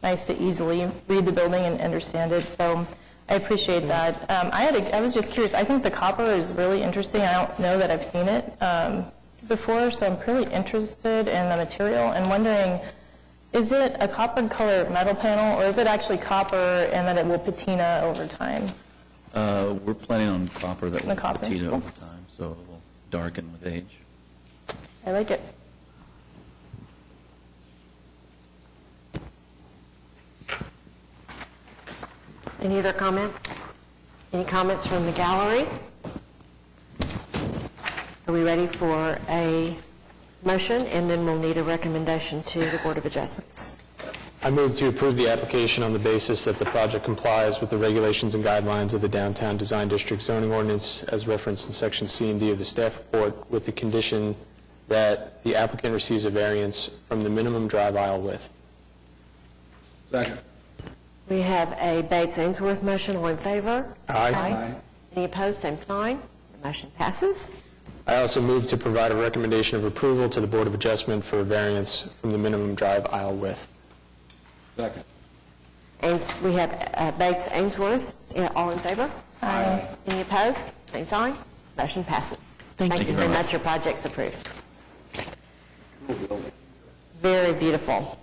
nice to easily read the building and understand it. So I appreciate that. I was just curious. I think the copper is really interesting. I don't know that I've seen it before, so I'm pretty interested in the material and wondering, is it a copper colored metal panel, or is it actually copper and that it will patina over time? We're planning on copper that will copper. patina over time, so it will darken with age. I like it. Any other comments? Any comments from the gallery? Are we ready for a motion, and then we'll need a recommendation to the Board of Adjustments? I move to approve the application on the basis that the project complies with the regulations and guidelines of the Downtown Design District zoning ordinance as referenced in Section C and D of the staff report, with the condition that the applicant receives a variance from the minimum drive aisle width. Second. We have a Bates-Ainsworth motion. All in favor? Aye. Any opposed? Same sign. The motion passes. I also move to provide a recommendation of approval to the Board of Adjustment for a variance from the minimum drive aisle width. Second. And we have Bates-Ainsworth. All in favor? Aye. Any opposed? Same sign. Motion passes. Thank you very much. Your project's approved. Very beautiful.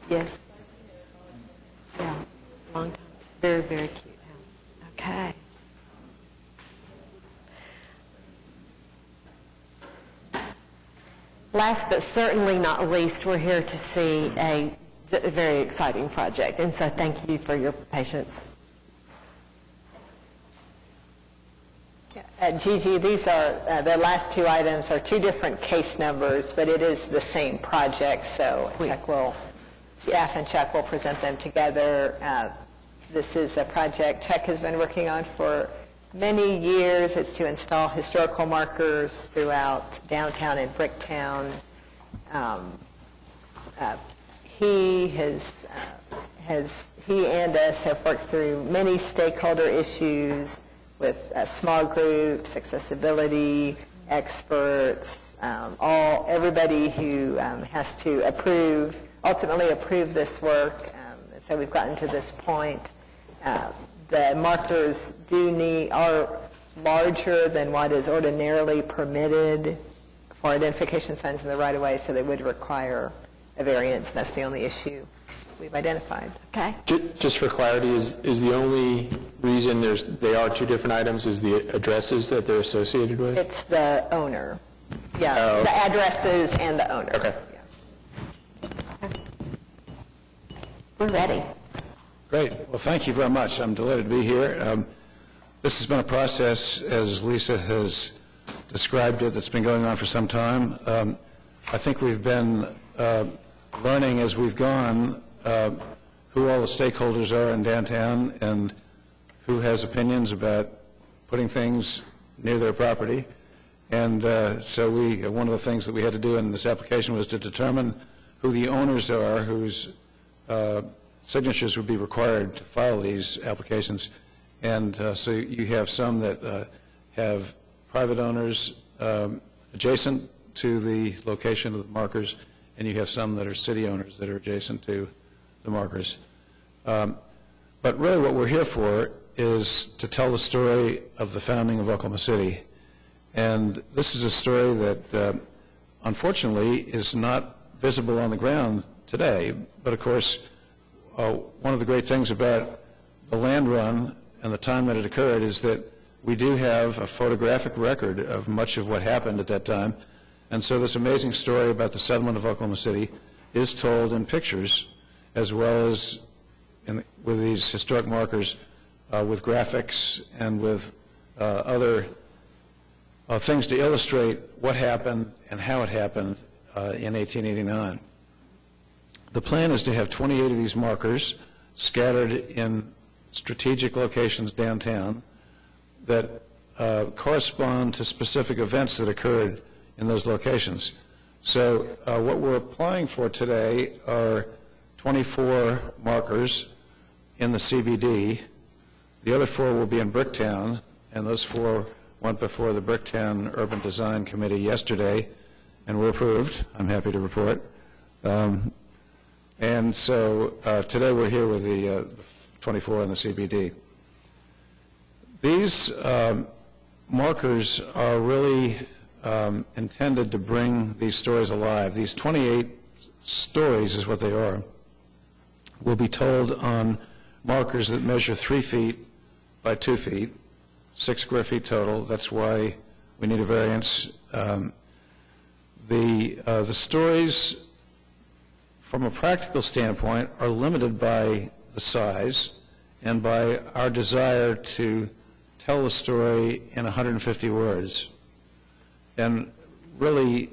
Yes. Yeah, long time. Very, very cute house. Okay. Last but certainly not least, we're here to see a very exciting project, and so thank you for your patience. Gigi, these are, the last two items are two different case numbers, but it is the same project, so staff and Chuck will present them together. This is a project Chuck has been working on for many years. It's to install historical markers throughout downtown and Bricktown. He and us have worked through many stakeholder issues with small groups, accessibility experts, everybody who has to ultimately approve this work. So we've gotten to this point. The markers are larger than what is ordinarily permitted for identification signs in the right-of-way, so they would require a variance. That's the only issue we've identified. Okay. Just for clarity, is the only reason they are two different items is the addresses that they're associated with? It's the owner. Yeah, the addresses and the owner. Okay. We're ready. Great. Well, thank you very much. I'm delighted to be here. This has been a process, as Lisa has described it, that's been going on for some time. I think we've been learning as we've gone who all the stakeholders are in downtown and who has opinions about putting things near their property. And so one of the things that we had to do in this application was to determine who the owners are, whose signatures would be required to file these applications. And so you have some that have private owners adjacent to the location of the markers, and you have some that are city owners that are adjacent to the markers. But really what we're here for is to tell the story of the founding of Oklahoma City. And this is a story that unfortunately is not visible on the ground today. But of course, one of the great things about the land run and the time that it occurred is that we do have a photographic record of much of what happened at that time. And so this amazing story about the settlement of Oklahoma City is told in pictures as well as with these historic markers, with graphics and with other things to illustrate what happened and how it happened in 1889. The plan is to have 28 of these markers scattered in strategic locations downtown that correspond to specific events that occurred in those locations. So what we're applying for today are 24 markers in the CBD. The other 4 will be in Bricktown, and those 4 went before the Bricktown Urban Design Committee yesterday and were approved, I'm happy to report. And so today we're here with the 24 in the CBD. These markers are really intended to bring these stories alive. These 28 stories is what they are, will be told on markers that measure 3 feet by 2 feet, 6 square feet total. That's why we need a variance. The stories, from a practical standpoint, are limited by the size and by our desire to tell the story in 150 words. And really,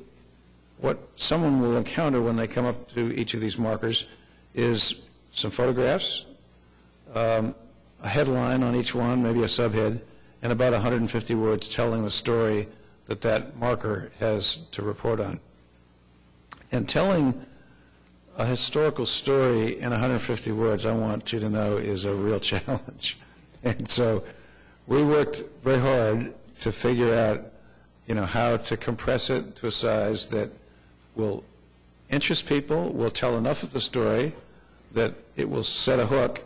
what someone will encounter when they come up to each of these markers is some photographs, a headline on each one, maybe a subhead, and about 150 words telling the story that that marker has to report on. And telling a historical story in 150 words, I want you to know, is a real challenge. And so we worked very hard to figure out, how to compress it to a size that will interest people, will tell enough of the story that it will set a hook,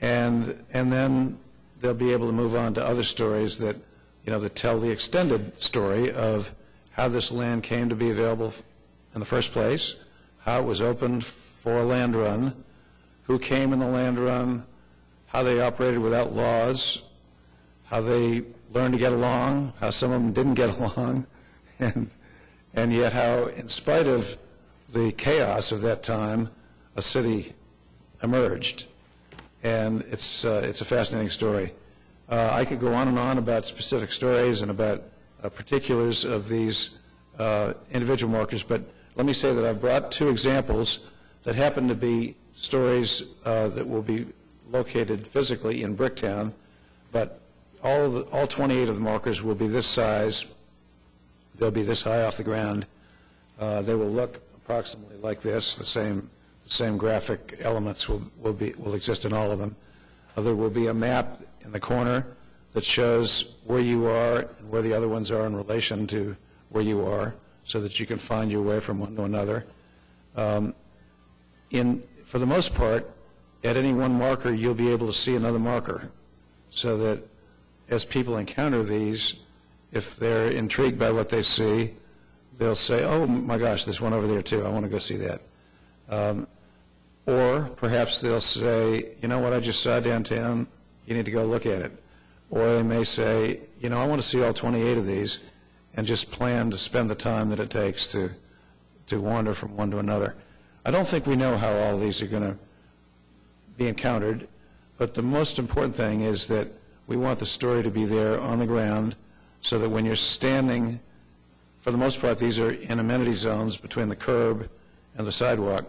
and then they'll be able to move on to other stories that, that tell the extended story of how this land came to be available in the first place, how it was opened for a land run, who came in the land run, how they operated without laws, how they learned to get along, how some of them didn't get along, and yet how, in spite of the chaos of that time, a city emerged. And it's a fascinating story. I could go on and on about specific stories and about particulars of these individual markers, but let me say that I've brought 2 examples that happen to be stories that will be located physically in Bricktown, but all 28 of the markers will be this size. They'll be this high off the ground. They will look approximately like this. The same graphic elements will exist in all of them. There will be a map in the corner that shows where you are and where the other ones are in relation to where you are, so that you can find your way from one to another. For the most part, at any one marker, you'll be able to see another marker, so that as people encounter these, if they're intrigued by what they see, they'll say, oh my gosh, there's one over there too, I want to go see that. Or perhaps they'll say, you know what I just saw downtown, you need to go look at it. Or they may say, I want to see all 28 of these, and just plan to spend the time that it takes to wander from one to another. I don't think we know how all these are going to be encountered, but the most important thing is that we want the story to be there on the ground, so that when you're standing, for the most part these are in amenity zones between the curb and the sidewalk,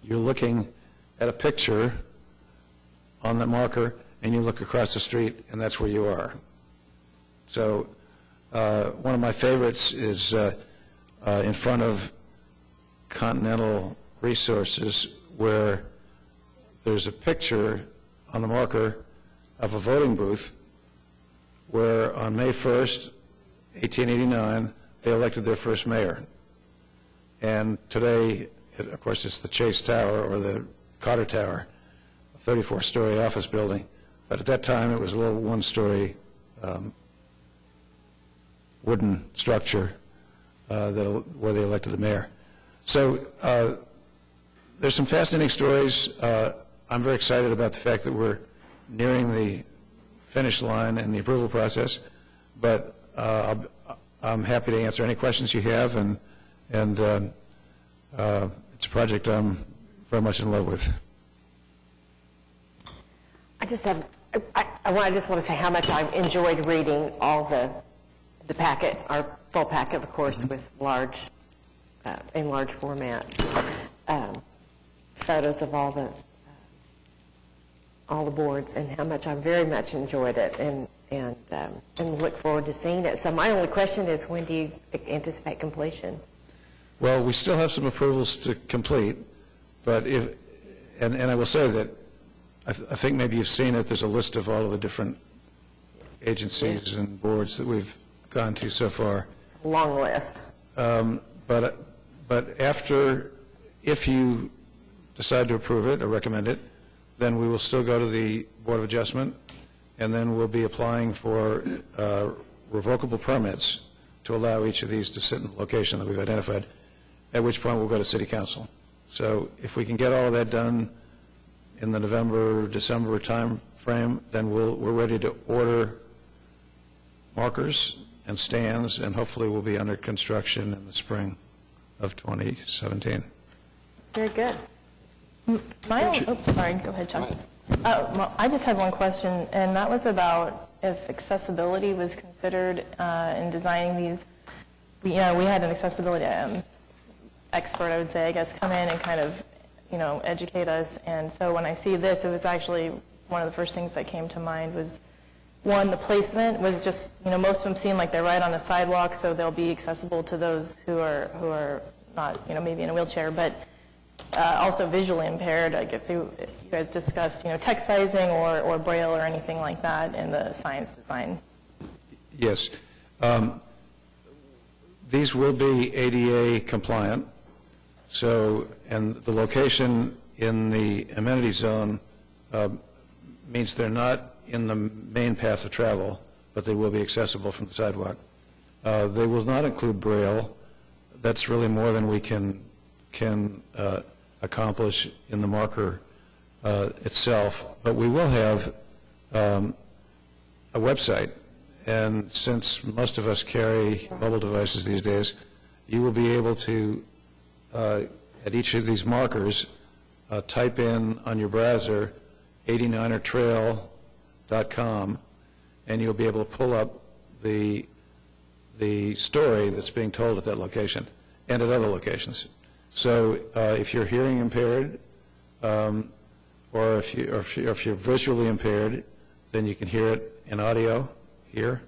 you're looking at a picture on the marker, and you look across the street, and that's where you are. So one of my favorites is in front of Continental Resources, where there's a picture on the marker of a voting booth where on May 1st, 1889, they elected their first mayor. And today, of course, it's the Chase Tower, or the Cotter Tower, a 34-story office building. But at that time, it was a little one-story wooden structure where they elected the mayor. So there's some fascinating stories. I'm very excited about the fact that we're nearing the finish line in the approval process, but I'm happy to answer any questions you have, and it's a project I'm very much in love with. I just want to say how much I enjoyed reading all the packet, our full packet, of course, with in large format photos of all the boards, and how much I very much enjoyed it, and look forward to seeing it. So my only question is, when do you anticipate completion? Well, we still have some approvals to complete, but and I will say that I think maybe you've seen it. There's a list of all of the different agencies and boards that we've gone to so far. It's a long list. But if you decide to approve it or recommend it, then we will still go to the Board of Adjustment, and then we'll be applying for revocable permits to allow each of these to sit in the location that we've identified, at which point we'll go to City Council. So if we can get all of that done in the November, December time frame, then we're ready to order markers and stands, and hopefully we'll be under construction in the spring of 2017. Very good. Sorry, go ahead, Chuck. I just had one question, and that was about if accessibility was considered in designing these. We had an accessibility expert, I would say, I guess, come in and kind of, educate us. And so when I see this, it was actually one of the first things that came to mind was, one, the placement was just, most of them seem like they're right on a sidewalk, so they'll be accessible to those who are not, maybe in a wheelchair, but also visually impaired, like if you guys discussed, text sizing or Braille or anything like that in the science design. Yes. These will be ADA compliant, and the location in the amenity zone means they're not in the main path of travel, but they will be accessible from the sidewalk. They will not include Braille. That's really more than we can accomplish in the marker itself, but we will have a website, and since most of us carry mobile devices these days, you will be able to, at each of these markers, type in on your browser 89ertrail.com, and you'll be able to pull up the story that's being told at that location and at other locations. So if you're hearing impaired, or if you're visually impaired, then you can hear it in audio here.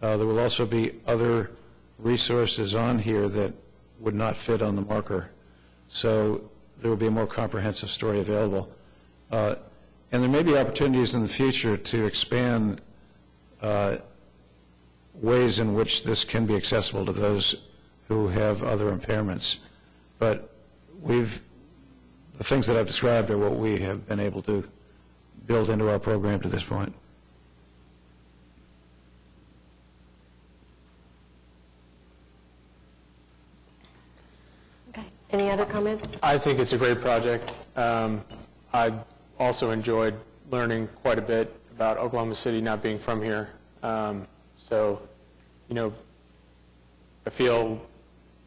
There will also be other resources on here that would not fit on the marker. So there will be a more comprehensive story available. And there may be opportunities in the future to expand ways in which this can be accessible to those who have other impairments. But the things that I've described are what we have been able to build into our program to this point. Okay. Any other comments? I think it's a great project. I also enjoyed learning quite a bit about Oklahoma City, not being from here. So, I feel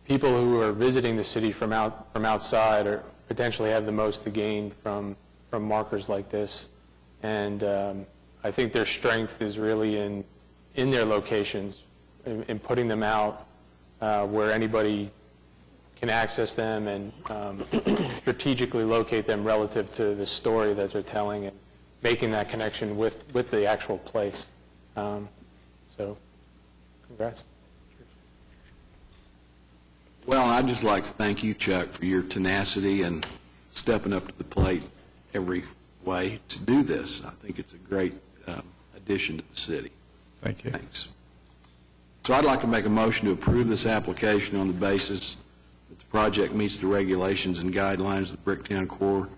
people who are visiting the city from outside or potentially have the most to gain from markers like this. And I think their strength is really in their locations, in putting them out where anybody can access them and strategically locate them relative to the story that they're telling and making that connection with the actual place. So, congrats. Well, I'd just like to thank you, Chuck, for your tenacity and stepping up to the plate every way to do this. I think it's a great addition to the city. Thank you. Thanks. So I'd like to make a motion to approve this application on the basis that the project meets the regulations and guidelines of the Bricktown Core.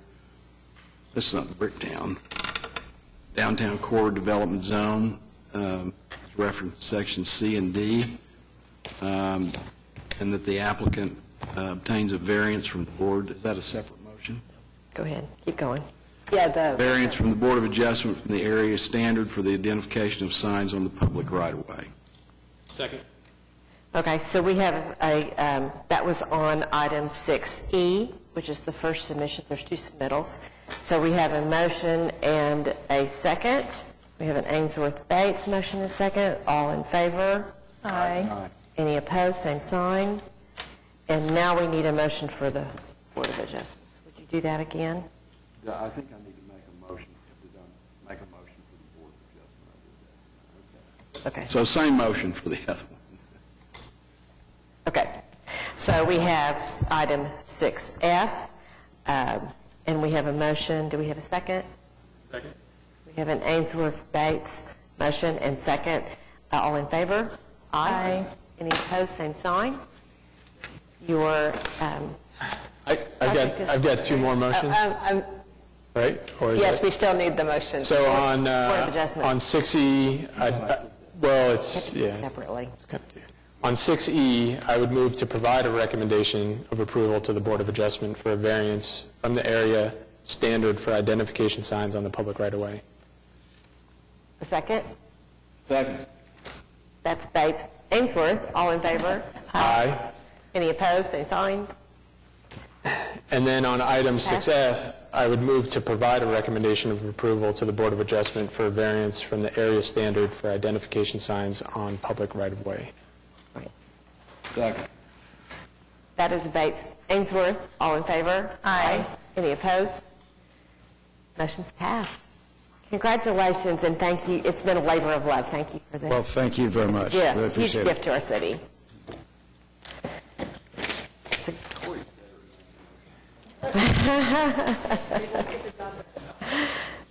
This is not Bricktown. Downtown Core Development Zone, reference section C and D, and that the applicant obtains a variance from the board. Is that a separate motion? Go ahead. Keep going. Yeah, the Variance from the Board of Adjustment from the area standard for the identification of signs on the public right-of-way. Second. Okay, so we have that was on item 6E, which is the first submission. There's two submittals. So we have a motion and a second. We have an Ainsworth Bates motion and second. All in favor? Aye. Any opposed? Same sign. And now we need a motion for the Board of Adjustments. Would you do that again? Yeah, I think I need to make a motion. If we don't make a motion for the Board of Adjustment, I do that. Okay. So same motion for the other one. Okay. So we have item 6F, and we have a motion. Do we have a second? Second. We have an Ainsworth Bates motion and second. All in favor? Aye. Any opposed? Same sign. Your I've got two more motions. right? Or is Yes, it- we still need the motion. So on, Board of Adjustment. on 6E, well, it's, yeah. Separately. It's kind of two. On 6E, I would move to provide a recommendation of approval to the Board of Adjustment for a variance from the area standard for identification signs on the public right-of-way. A second? Second. That's Bates. Ainsworth, all in favor? Aye. Any opposed, same sign? And then on item Pass. 6F, I would move to provide a recommendation of approval to the Board of Adjustment for a variance from the area standard for identification signs on public right-of-way. Second. That is Bates. Ainsworth, all in favor? Aye. Any opposed? Motion's passed. Congratulations and thank you. It's been a labor of love. Thank you for this. Well, thank you very much. Yeah, Really it's a huge appreciate it. gift to our city. It's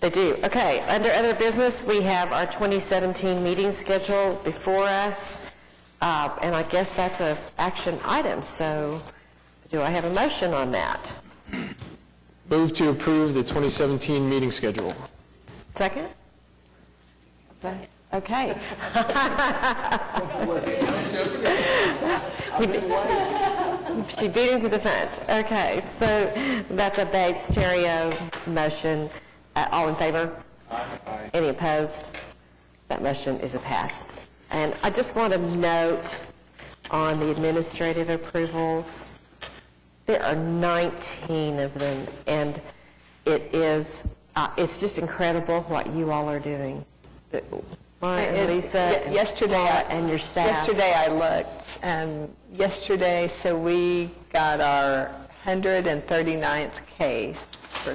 They do. Okay, under other business, we have our 2017 meeting schedule before us, and I guess that's an action item, so do I have a motion on that? Move to approve the 2017 meeting schedule. Second? Okay. She beat him to the punch. Okay, so that's a Bates Terrio motion. All in favor? Aye. Any opposed? That motion is passed. And I just want to note on the administrative approvals, there are 19 of them, and it's just incredible what you all are doing. Brian and Lisa and your staff. Yesterday I looked. Yesterday, so we got our 139th case. For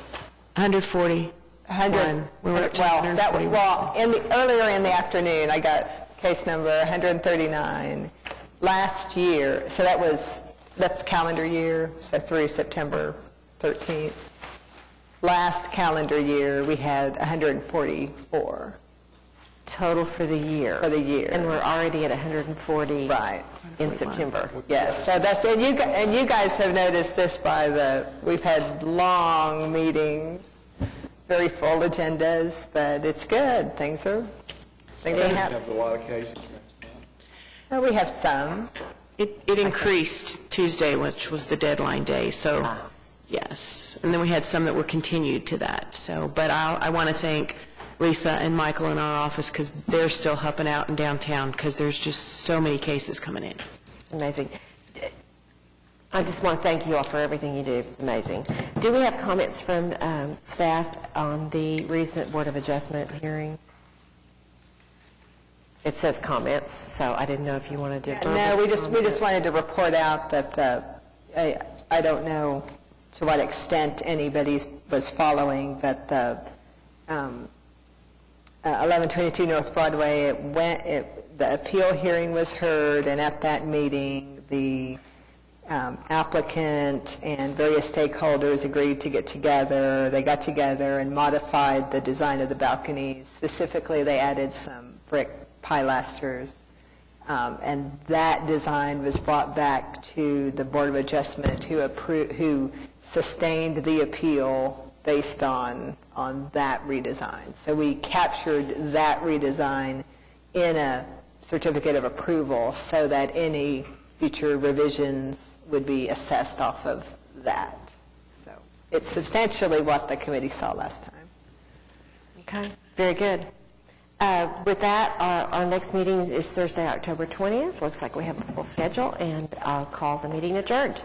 140. 100. We were up to Well, 141. earlier in the afternoon, I got case number 139. Last year, so that's the calendar year, so through September 13th. Last calendar year, we had 144. Total for the year. For the year. And we're already at 140 right. in September. Yes, so that's, and you guys have noticed this we've had long meetings, very full agendas, but it's good. Things are happening. Have a lot of cases. Well, we have some. It increased Tuesday, which was the deadline day, so, yes. And then we had some that were continued to that, so, but I want to thank Lisa and Michael in our office, because they're still helping out in downtown, because there's just so many cases coming in. Amazing. I just want to thank you all for everything you do. It's amazing. Do we have comments from staff on the recent Board of Adjustment hearing? It says comments, so I didn't know if you wanted to. No, we just wanted to report out that I don't know to what extent anybody was following, but the 1122 North Broadway, the appeal hearing was heard, and at that meeting, the applicant and various stakeholders agreed to get together. They got together and modified the design of the balconies. Specifically, they added some brick pilasters, and that design was brought back to the Board of Adjustment, who sustained the appeal based on that redesign. So we captured that redesign in a certificate of approval so that any future revisions would be assessed off of that. So it's substantially what the committee saw last time. Okay, very good. With that, our next meeting is Thursday, October 20th. Looks like we have the full schedule, and I'll call the meeting adjourned.